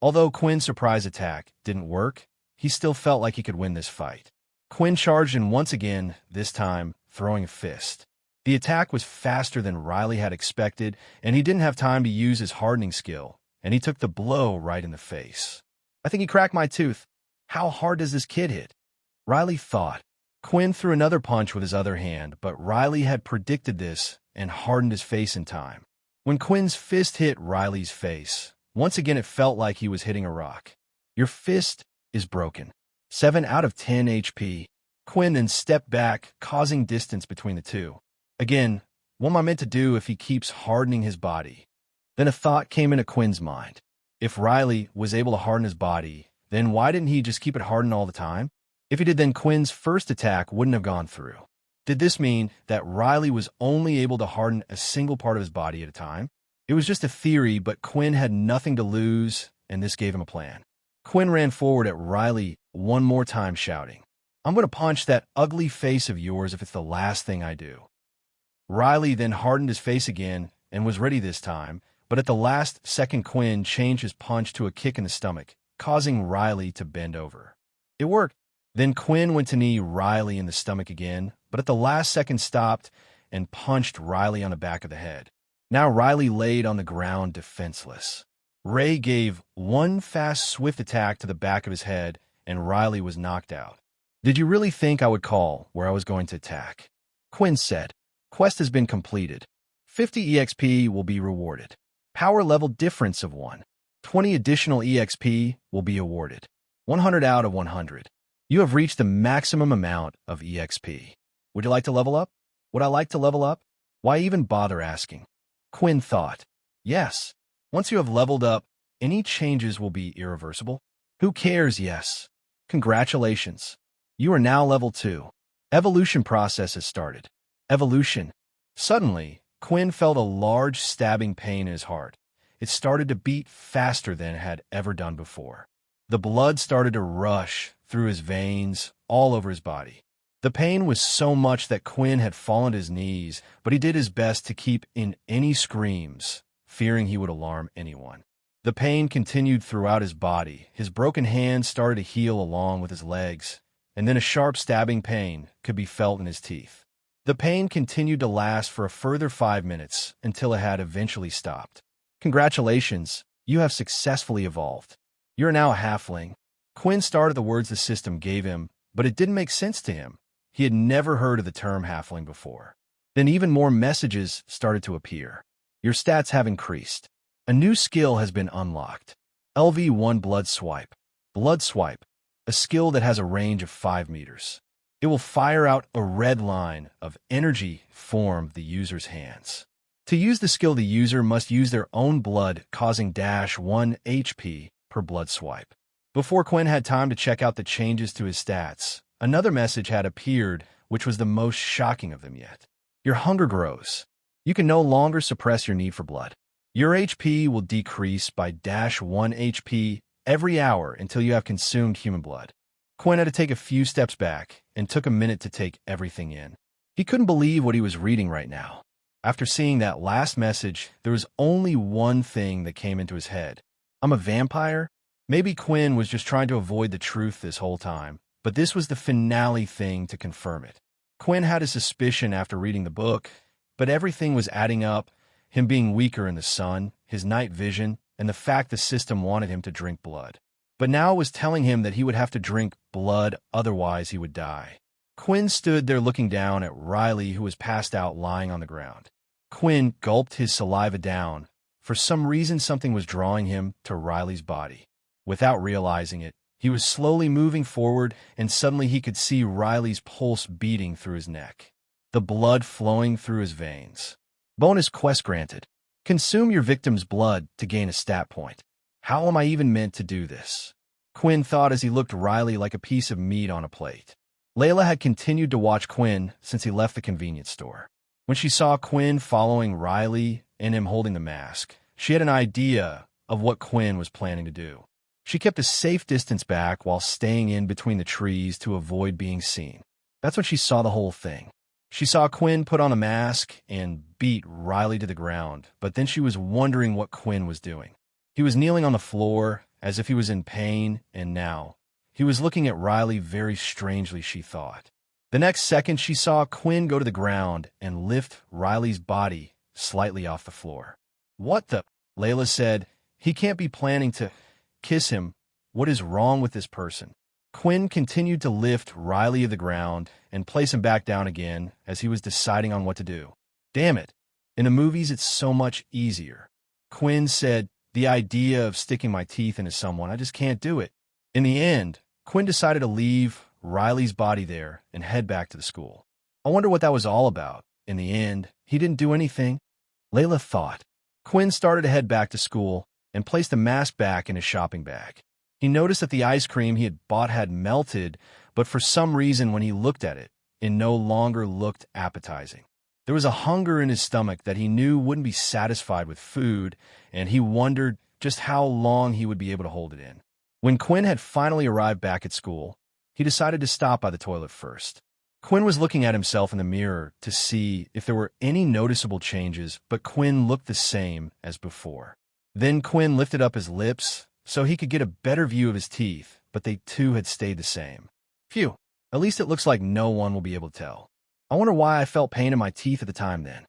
Although Quinn's surprise attack didn't work, he still felt like he could win this fight. Quinn charged in once again, this time throwing a fist. The attack was faster than Riley had expected, and he didn't have time to use his hardening skill, and he took the blow right in the face. "I think he cracked my tooth. How hard does this kid hit?" Riley thought. Quinn threw another punch with his other hand, but Riley had predicted this and hardened his face in time. When Quinn's fist hit Riley's face, once again it felt like he was hitting a rock. "Your fist is broken. 7 out of 10 HP. Quinn then stepped back, causing distance between the two. Again, what am I meant to do if he keeps hardening his body? Then a thought came into Quinn's mind. If Riley was able to harden his body, then why didn't he just keep it hardened all the time? If he did, then Quinn's first attack wouldn't have gone through. Did this mean that Riley was only able to harden a single part of his body at a time? It was just a theory, but Quinn had nothing to lose, and this gave him a plan. Quinn ran forward at Riley one more time, shouting, "I'm going to punch that ugly face of yours if it's the last thing I do." Riley then hardened his face again and was ready this time, but at the last second Quinn changed his punch to a kick in the stomach, causing Riley to bend over. It worked. Then Quinn went to knee Riley in the stomach again, but at the last second stopped and punched Riley on the back of the head. Now Riley laid on the ground defenseless. Ray gave one fast, swift attack to the back of his head, and Riley was knocked out. "Did you really think I would call where I was going to attack?" Quinn said. "Quest has been completed. 50 EXP will be rewarded. Power level difference of 1. 20 additional EXP will be awarded. 100 out of 100. You have reached the maximum amount of EXP. Would you like to level up? Would I like to level up? Why even bother asking?" Quinn thought. Yes. Once you have leveled up, any changes will be irreversible. Who cares? Yes. Congratulations. You are now level 2. Evolution process has started. Evolution. Suddenly, Quinn felt a large stabbing pain in his heart. It started to beat faster than it had ever done before. The blood started to rush through his veins all over his body. The pain was so much that Quinn had fallen to his knees, but he did his best to keep in any screams, fearing he would alarm anyone. The pain continued throughout his body. His broken hand started to heal along with his legs, and then a sharp stabbing pain could be felt in his teeth. The pain continued to last for a further 5 minutes until it had eventually stopped. Congratulations, you have successfully evolved. You're now a halfling. Quinn started the words the system gave him, but it didn't make sense to him. He had never heard of the term halfling before. Then even more messages started to appear. Your stats have increased. A new skill has been unlocked. LV1 Blood Swipe. Blood Swipe, a skill that has a range of 5 meters. It will fire out a red line of energy from the user's hands. To use the skill, the user must use their own blood, causing -1 HP per blood swipe. Before Quinn had time to check out the changes to his stats, another message had appeared, which was the most shocking of them yet. Your hunger grows. You can no longer suppress your need for blood. Your HP will decrease by -1 HP every hour until you have consumed human blood. Quinn had to take a few steps back and took a minute to take everything in. He couldn't believe what he was reading right now. After seeing that last message, there was only one thing that came into his head. I'm a vampire? Maybe Quinn was just trying to avoid the truth this whole time, but this was the finale thing to confirm it. Quinn had a suspicion after reading the book, but everything was adding up, him being weaker in the sun, his night vision, and the fact the system wanted him to drink blood. But now it was telling him that he would have to drink blood, otherwise he would die. Quinn stood there looking down at Riley, who was passed out lying on the ground. Quinn gulped his saliva down. For some reason, something was drawing him to Riley's body. Without realizing it, he was slowly moving forward, and suddenly he could see Riley's pulse beating through his neck, the blood flowing through his veins. Bonus quest granted. Consume your victim's blood to gain a stat point. How am I even meant to do this? Quinn thought as he looked Riley like a piece of meat on a plate. Layla had continued to watch Quinn since he left the convenience store. When she saw Quinn following Riley and him holding the mask, she had an idea of what Quinn was planning to do. She kept a safe distance back while staying in between the trees to avoid being seen. That's when she saw the whole thing. She saw Quinn put on a mask and beat Riley to the ground, but then she was wondering what Quinn was doing. He was kneeling on the floor as if he was in pain, and now he was looking at Riley very strangely, she thought. The next second, she saw Quinn go to the ground and lift Riley's body slightly off the floor. What the? Layla said. He can't be planning to kiss him. What is wrong with this person? Quinn continued to lift Riley to the ground and place him back down again as he was deciding on what to do. Damn it. In the movies, it's so much easier. Quinn said, the idea of sticking my teeth into someone, I just can't do it. In the end, Quinn decided to leave Riley's body there and head back to the school. I wonder what that was all about. In the end, he didn't do anything. Layla thought. Quinn started to head back to school and placed the mask back in his shopping bag. He noticed that the ice cream he had bought had melted, but for some reason when he looked at it, it no longer looked appetizing. There was a hunger in his stomach that he knew wouldn't be satisfied with food, and he wondered just how long he would be able to hold it in. When Quinn had finally arrived back at school, he decided to stop by the toilet first. Quinn was looking at himself in the mirror to see if there were any noticeable changes, but Quinn looked the same as before. Then Quinn lifted up his lips so he could get a better view of his teeth, but they too had stayed the same. Phew, at least it looks like no one will be able to tell. I wonder why I felt pain in my teeth at the time then.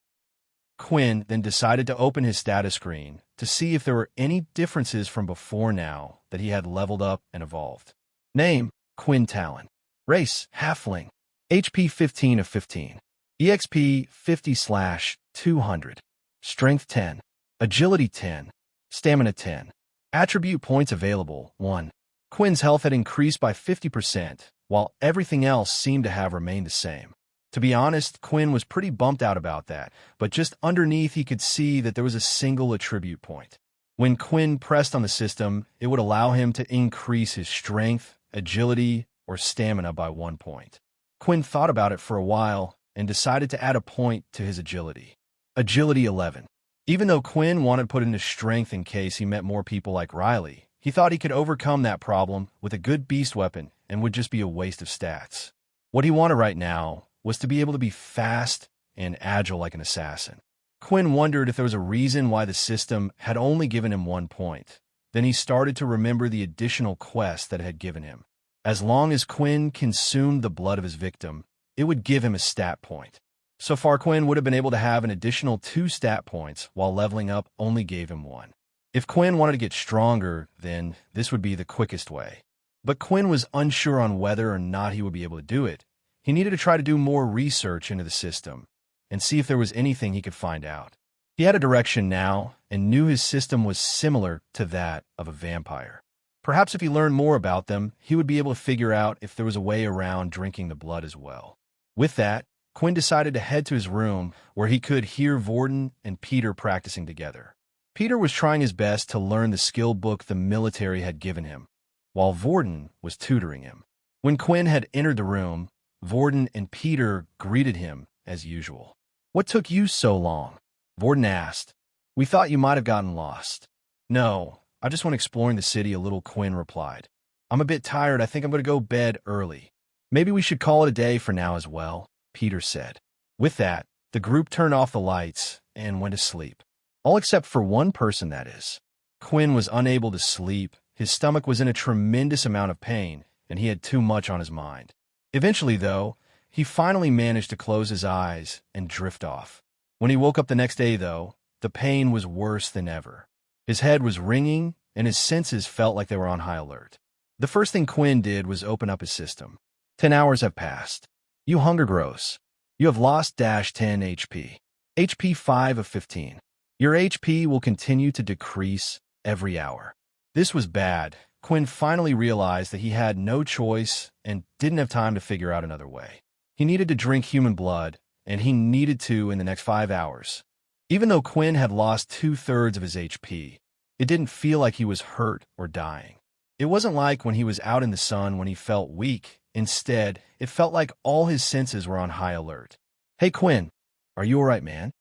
Quinn then decided to open his status screen to see if there were any differences from before now that he had leveled up and evolved. Name, Quinn Talen. Race, Halfling. HP 15 of 15. EXP 50/200. Strength 10. Agility 10. Stamina 10. Attribute points available, 1. Quinn's health had increased by 50%, while everything else seemed to have remained the same. To be honest, Quinn was pretty bummed out about that, but just underneath he could see that there was a single attribute point. When Quinn pressed on the system, it would allow him to increase his strength, agility, or stamina by 1 point. Quinn thought about it for a while, and decided to add a point to his agility. Agility 11. Even though Quinn wanted to put in his strength in case he met more people like Riley, he thought he could overcome that problem with a good beast weapon and would just be a waste of stats. What he wanted right now was to be able to be fast and agile like an assassin. Quinn wondered if there was a reason why the system had only given him 1 point. Then he started to remember the additional quest that it had given him. As long as Quinn consumed the blood of his victim, it would give him a stat point. So far, Quinn would have been able to have an additional 2 stat points, while leveling up only gave him 1. If Quinn wanted to get stronger, then this would be the quickest way. But Quinn was unsure on whether or not he would be able to do it. He needed to try to do more research into the system and see if there was anything he could find out. He had a direction now and knew his system was similar to that of a vampire. Perhaps if he learned more about them, he would be able to figure out if there was a way around drinking the blood as well. With that, Quinn decided to head to his room where he could hear Vorden and Peter practicing together. Peter was trying his best to learn the skill book the military had given him, while Vorden was tutoring him. When Quinn had entered the room, Vorden and Peter greeted him as usual. "What took you so long?" Vorden asked. "We thought you might have gotten lost." "No, I just went exploring the city a little," Quinn replied. "I'm a bit tired. I think I'm going to go bed early." "Maybe we should call it a day for now as well," Peter said. With that, the group turned off the lights and went to sleep. All except for one person, that is. Quinn was unable to sleep. His stomach was in a tremendous amount of pain, and he had too much on his mind. Eventually, though, he finally managed to close his eyes and drift off. When he woke up the next day, though, the pain was worse than ever. His head was ringing, and his senses felt like they were on high alert. The first thing Quinn did was open up his system. 10 hours have passed. You hunger gross. You have lost -10 HP. HP 5 of 15. Your HP will continue to decrease every hour. This was bad. Quinn finally realized that he had no choice and didn't have time to figure out another way. He needed to drink human blood, and he needed to in the next 5 hours. Even though Quinn had lost 2/3 of his HP, it didn't feel like he was hurt or dying. It wasn't like when he was out in the sun when he felt weak. Instead, it felt like all his senses were on high alert. "Hey, Quinn, are you all right, man?"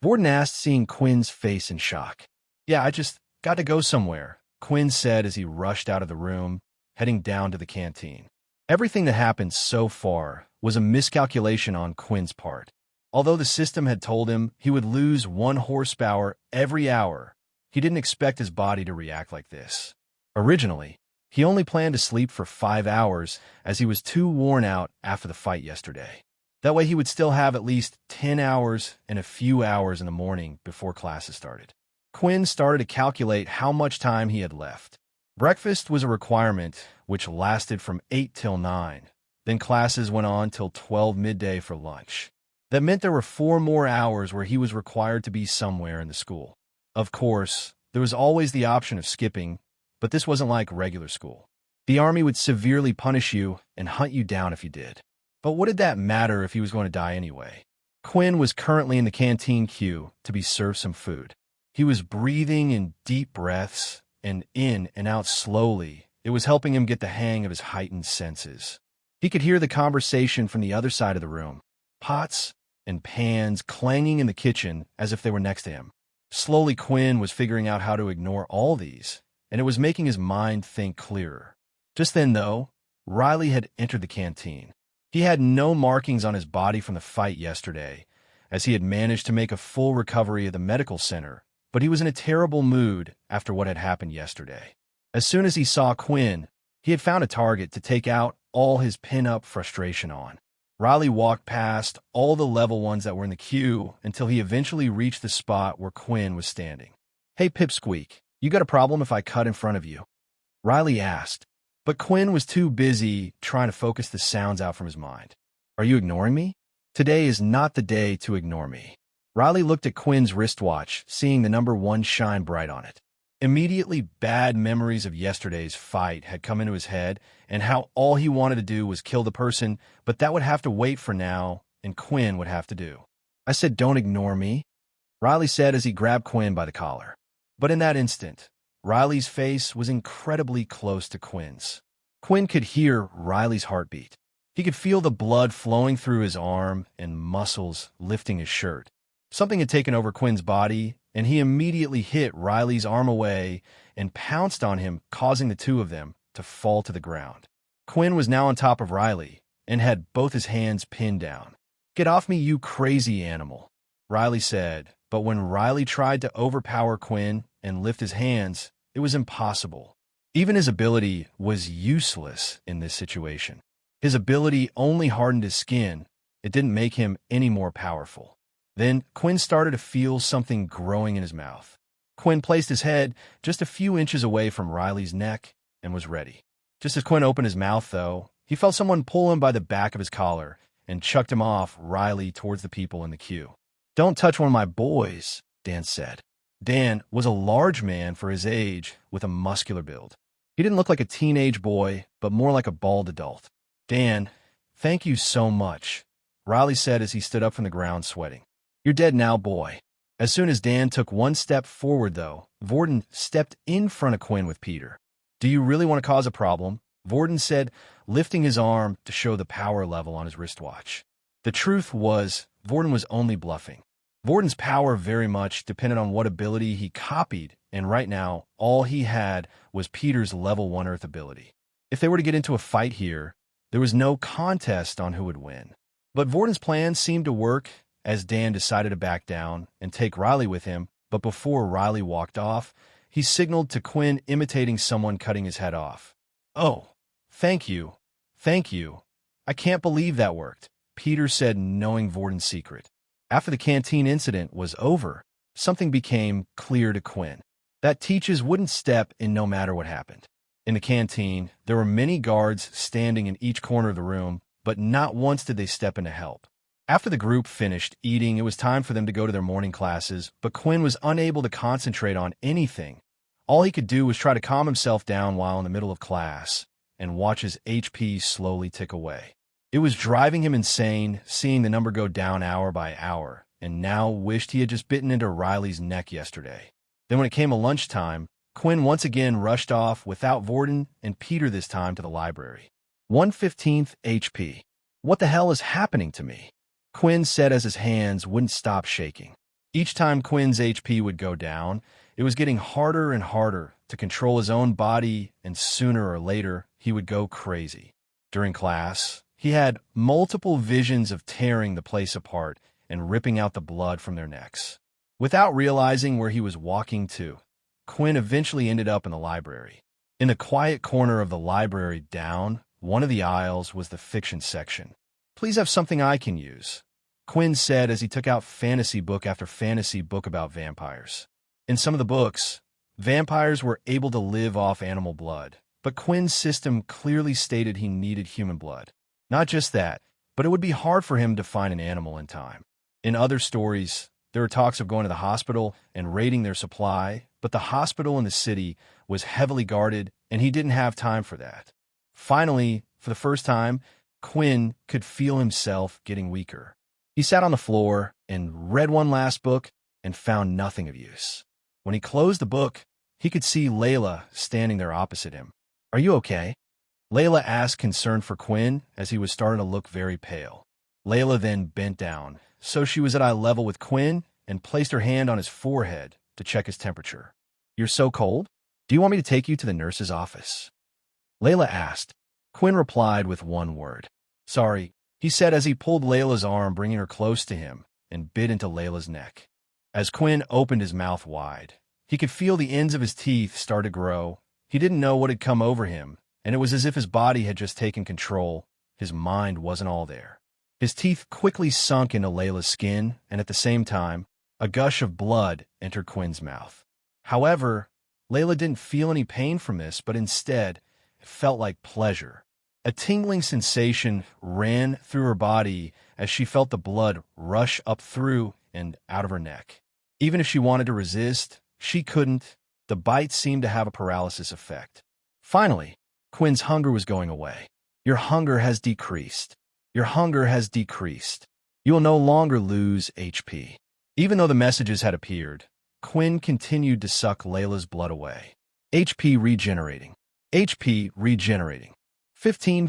Vorden asked, seeing Quinn's face in shock. "Yeah, I just got to go somewhere," Quinn said as he rushed out of the room, heading down to the canteen. Everything that happened so far was a miscalculation on Quinn's part. Although the system had told him he would lose 1 horsepower every hour, he didn't expect his body to react like this. Originally, he only planned to sleep for 5 hours as he was too worn out after the fight yesterday. That way he would still have at least 10 hours and a few hours in the morning before classes started. Quinn started to calculate how much time he had left. Breakfast was a requirement, which lasted from 8 till 9. Then classes went on till 12 midday for lunch. That meant there were 4 more hours where he was required to be somewhere in the school. Of course, there was always the option of skipping, but this wasn't like regular school. The army would severely punish you and hunt you down if you did. But what did that matter if he was going to die anyway? Quinn was currently in the canteen queue to be served some food. He was breathing in deep breaths and in and out slowly. It was helping him get the hang of his heightened senses. He could hear the conversation from the other side of the room, pots and pans clanging in the kitchen as if they were next to him. Slowly, Quinn was figuring out how to ignore all these, and it was making his mind think clearer. Just then, though, Riley had entered the canteen. He had no markings on his body from the fight yesterday, as he had managed to make a full recovery at the medical center, but he was in a terrible mood after what had happened yesterday. As soon as he saw Quinn, he had found a target to take out all his pin-up frustration on. Riley walked past all the level ones that were in the queue until he eventually reached the spot where Quinn was standing. "Hey, Pipsqueak, you got a problem if I cut in front of you?" Riley asked, but Quinn was too busy trying to focus the sounds out from his mind. "Are you ignoring me? Today is not the day to ignore me." Riley looked at Quinn's wristwatch, seeing the number 1 shine bright on it. Immediately, bad memories of yesterday's fight had come into his head, and how all he wanted to do was kill the person, but that would have to wait for now, and Quinn would have to do. "I said don't ignore me," Riley said as he grabbed Quinn by the collar. But in that instant, Riley's face was incredibly close to Quinn's. Quinn could hear Riley's heartbeat. He could feel the blood flowing through his arm and muscles lifting his shirt. Something had taken over Quinn's body, and he immediately hit Riley's arm away and pounced on him, causing the two of them to fall to the ground. Quinn was now on top of Riley and had both his hands pinned down. "Get off me, you crazy animal," Riley said, but when Riley tried to overpower Quinn and lift his hands, it was impossible. Even his ability was useless in this situation. His ability only hardened his skin. It didn't make him any more powerful. Then Quinn started to feel something growing in his mouth. Quinn placed his head just a few inches away from Riley's neck and was ready. Just as Quinn opened his mouth, though, he felt someone pull him by the back of his collar and chucked him off Riley towards the people in the queue. "Don't touch one of my boys," Dan said. Dan was a large man for his age with a muscular build. He didn't look like a teenage boy, but more like a bald adult. "Dan, thank you so much," Riley said as he stood up from the ground sweating. "You're dead now, boy." As soon as Dan took one step forward, though, Vorden stepped in front of Quinn with Peter. "Do you really want to cause a problem?" Vorden said, lifting his arm to show the power level on his wristwatch. The truth was, Vorden was only bluffing. Vorden's power very much depended on what ability he copied, and right now, all he had was Peter's level 1 Earth ability. If they were to get into a fight here, there was no contest on who would win. But Vorden's plan seemed to work, as Dan decided to back down and take Riley with him, but before Riley walked off, he signaled to Quinn imitating someone cutting his head off. "Oh, thank you. Thank you. I can't believe that worked," Peter said, knowing Vorden's secret. After the canteen incident was over, something became clear to Quinn. That teachers wouldn't step in no matter what happened. In the canteen, there were many guards standing in each corner of the room, but not once did they step in to help. After the group finished eating, it was time for them to go to their morning classes, but Quinn was unable to concentrate on anything. All he could do was try to calm himself down while in the middle of class and watch his HP slowly tick away. It was driving him insane, seeing the number go down hour by hour, and now wished he had just bitten into Riley's neck yesterday. Then when it came to lunchtime, Quinn once again rushed off without Vorden and Peter this time to the library. 1/15 HP. "What the hell is happening to me?" Quinn said as his hands wouldn't stop shaking. Each time Quinn's HP would go down, it was getting harder and harder to control his own body, and sooner or later, he would go crazy. During class, he had multiple visions of tearing the place apart and ripping out the blood from their necks. Without realizing where he was walking to, Quinn eventually ended up in the library. In the quiet corner of the library down one of the aisles was the fiction section. "Please have something I can use," Quinn said as he took out fantasy book after fantasy book about vampires. In some of the books, vampires were able to live off animal blood, but Quinn's system clearly stated he needed human blood. Not just that, but it would be hard for him to find an animal in time. In other stories, there were talks of going to the hospital and raiding their supply, but the hospital in the city was heavily guarded, and he didn't have time for that. Finally, for the first time, Quinn could feel himself getting weaker. He sat on the floor and read one last book and found nothing of use. When he closed the book, he could see Layla standing there opposite him. "Are you okay?" Layla asked, concerned for Quinn, as he was starting to look very pale. Layla then bent down, so she was at eye level with Quinn, and placed her hand on his forehead to check his temperature. "You're so cold? Do you want me to take you to the nurse's office?" Layla asked. Quinn replied with one word. "Sorry," he said as he pulled Layla's arm, bringing her close to him, and bit into Layla's neck. As Quinn opened his mouth wide, he could feel the ends of his teeth start to grow. He didn't know what had come over him, and it was as if his body had just taken control. His mind wasn't all there. His teeth quickly sunk into Layla's skin, and at the same time, a gush of blood entered Quinn's mouth. However, Layla didn't feel any pain from this, but instead, it felt like pleasure. A tingling sensation ran through her body as she felt the blood rush up through and out of her neck. Even if she wanted to resist, she couldn't. The bite seemed to have a paralysis effect. Finally, Quinn's hunger was going away. "Your hunger has decreased. Your hunger has decreased. You will no longer lose HP." Even though the messages had appeared, Quinn continued to suck Layla's blood away. HP regenerating. HP regenerating. 15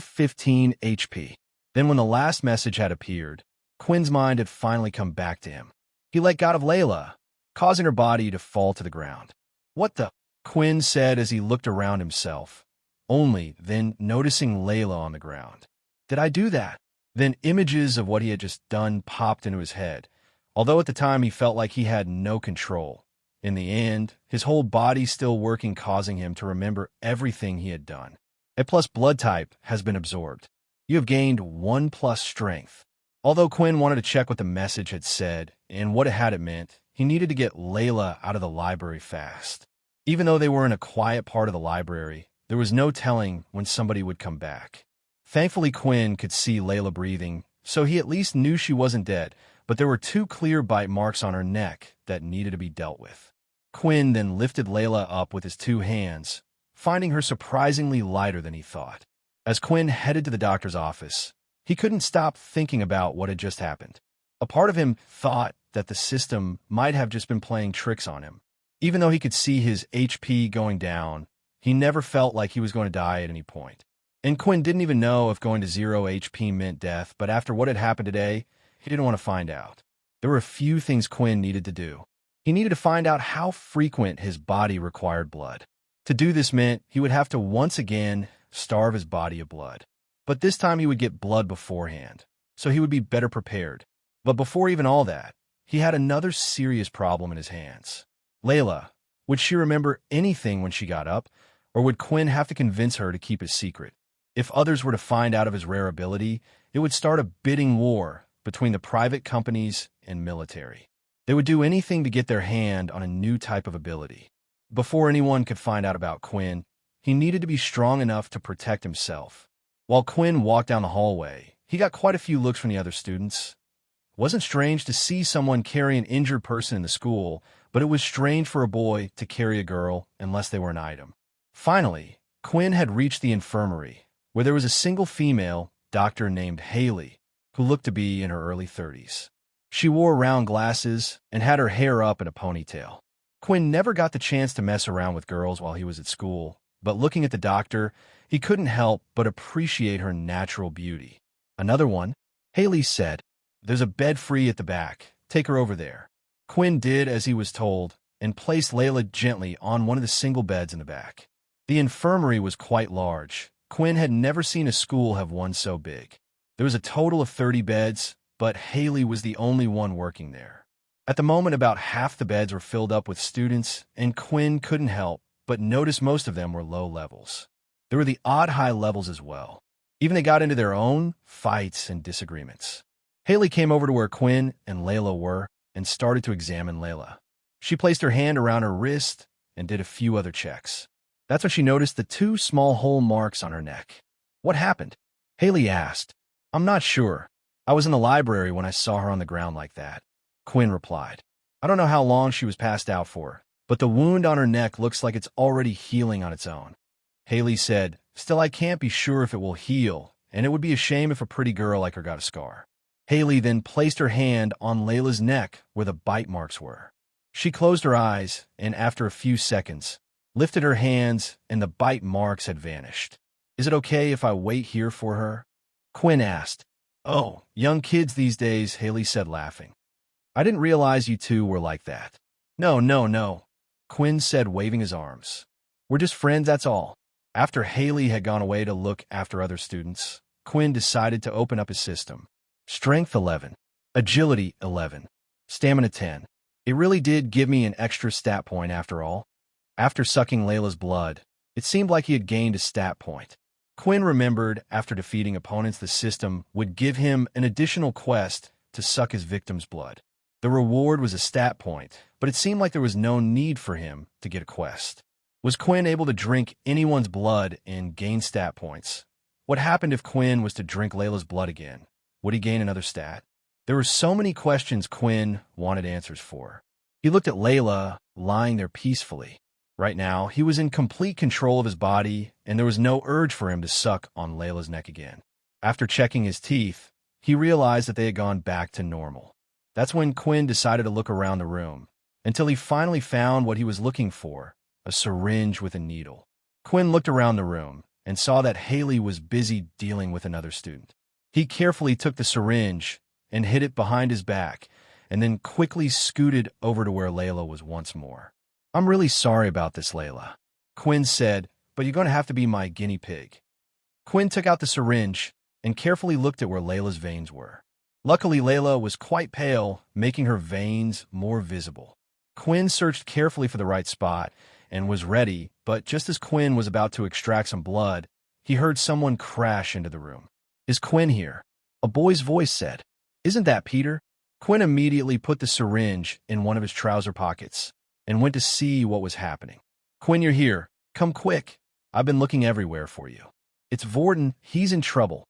HP. Then when the last message had appeared, Quinn's mind had finally come back to him. He let go of Layla, causing her body to fall to the ground. "What the?" Quinn said as he looked around himself, only then noticing Layla on the ground. "Did I do that?" Then images of what he had just done popped into his head, although at the time he felt like he had no control. In the end, his whole body still working, causing him to remember everything he had done. A+ blood type has been absorbed. You have gained 1+ strength. Although Quinn wanted to check what the message had said and what it meant, he needed to get Layla out of the library fast. Even though they were in a quiet part of the library, there was no telling when somebody would come back. Thankfully, Quinn could see Layla breathing, so he at least knew she wasn't dead, but there were 2 clear bite marks on her neck that needed to be dealt with. Quinn then lifted Layla up with his 2 hands, finding her surprisingly lighter than he thought. As Quinn headed to the doctor's office, he couldn't stop thinking about what had just happened. A part of him thought that the system might have just been playing tricks on him. Even though he could see his HP going down, he never felt like he was going to die at any point. And Quinn didn't even know if going to 0 HP meant death, but after what had happened today, he didn't want to find out. There were a few things Quinn needed to do. He needed to find out how frequent his body required blood. To do this meant he would have to once again starve his body of blood. But this time he would get blood beforehand, so he would be better prepared. But before even all that, he had another serious problem in his hands. Layla, would she remember anything when she got up, or would Quinn have to convince her to keep his secret? If others were to find out of his rare ability, it would start a bidding war between the private companies and military. They would do anything to get their hand on a new type of ability. Before anyone could find out about Quinn, he needed to be strong enough to protect himself. While Quinn walked down the hallway, he got quite a few looks from the other students. It wasn't strange to see someone carry an injured person in the school, but it was strange for a boy to carry a girl unless they were an item. Finally, Quinn had reached the infirmary, where there was a single female doctor named Haley, who looked to be in her early 30s. She wore round glasses and had her hair up in a ponytail. Quinn never got the chance to mess around with girls while he was at school, but looking at the doctor, he couldn't help but appreciate her natural beauty. "Another one," Haley said. "There's a bed free at the back. Take her over there." Quinn did as he was told and placed Layla gently on one of the single beds in the back. The infirmary was quite large. Quinn had never seen a school have one so big. There was a total of 30 beds, but Haley was the only one working there. At the moment, about half the beds were filled up with students, and Quinn couldn't help but notice most of them were low levels. There were the odd high levels as well. Even they got into their own fights and disagreements. Haley came over to where Quinn and Layla were and started to examine Layla. She placed her hand around her wrist and did a few other checks. That's when she noticed the 2 small hole marks on her neck. "What happened?" Haley asked. "I'm not sure. I was in the library when I saw her on the ground like that," Quinn replied. "I don't know how long she was passed out for, but the wound on her neck looks like it's already healing on its own." Haley said, "Still, I can't be sure if it will heal, and it would be a shame if a pretty girl like her got a scar." Haley then placed her hand on Layla's neck where the bite marks were. She closed her eyes, and after a few seconds, lifted her hands, and the bite marks had vanished. "Is it okay if I wait here for her?" Quinn asked. "Oh, young kids these days," Haley said, laughing. "I didn't realize you two were like that." No, Quinn said, waving his arms. "We're just friends, that's all." After Haley had gone away to look after other students, Quinn decided to open up his system. Strength 11, Agility 11, Stamina 10. It really did give me an extra stat point after all. After sucking Layla's blood, it seemed like he had gained a stat point. Quinn remembered after defeating opponents the system would give him an additional quest to suck his victim's blood. The reward was a stat point, but it seemed like there was no need for him to get a quest. Was Quinn able to drink anyone's blood and gain stat points? What happened if Quinn was to drink Layla's blood again? Would he gain another stat? There were so many questions Quinn wanted answers for. He looked at Layla lying there peacefully. Right now, he was in complete control of his body, and there was no urge for him to suck on Layla's neck again. After checking his teeth, he realized that they had gone back to normal. That's when Quinn decided to look around the room, until he finally found what he was looking for, a syringe with a needle. Quinn looked around the room and saw that Haley was busy dealing with another student. He carefully took the syringe and hid it behind his back, and then quickly scooted over to where Layla was once more. "I'm really sorry about this, Layla," Quinn said, "but you're going to have to be my guinea pig." Quinn took out the syringe and carefully looked at where Layla's veins were. Luckily, Layla was quite pale, making her veins more visible. Quinn searched carefully for the right spot and was ready, but just as Quinn was about to extract some blood, he heard someone crash into the room. "Is Quinn here?" a boy's voice said. "Isn't that Peter?" Quinn immediately put the syringe in one of his trouser pockets and went to see what was happening. "Quinn, you're here. Come quick. I've been looking everywhere for you." "It's Vorden. He's in trouble,"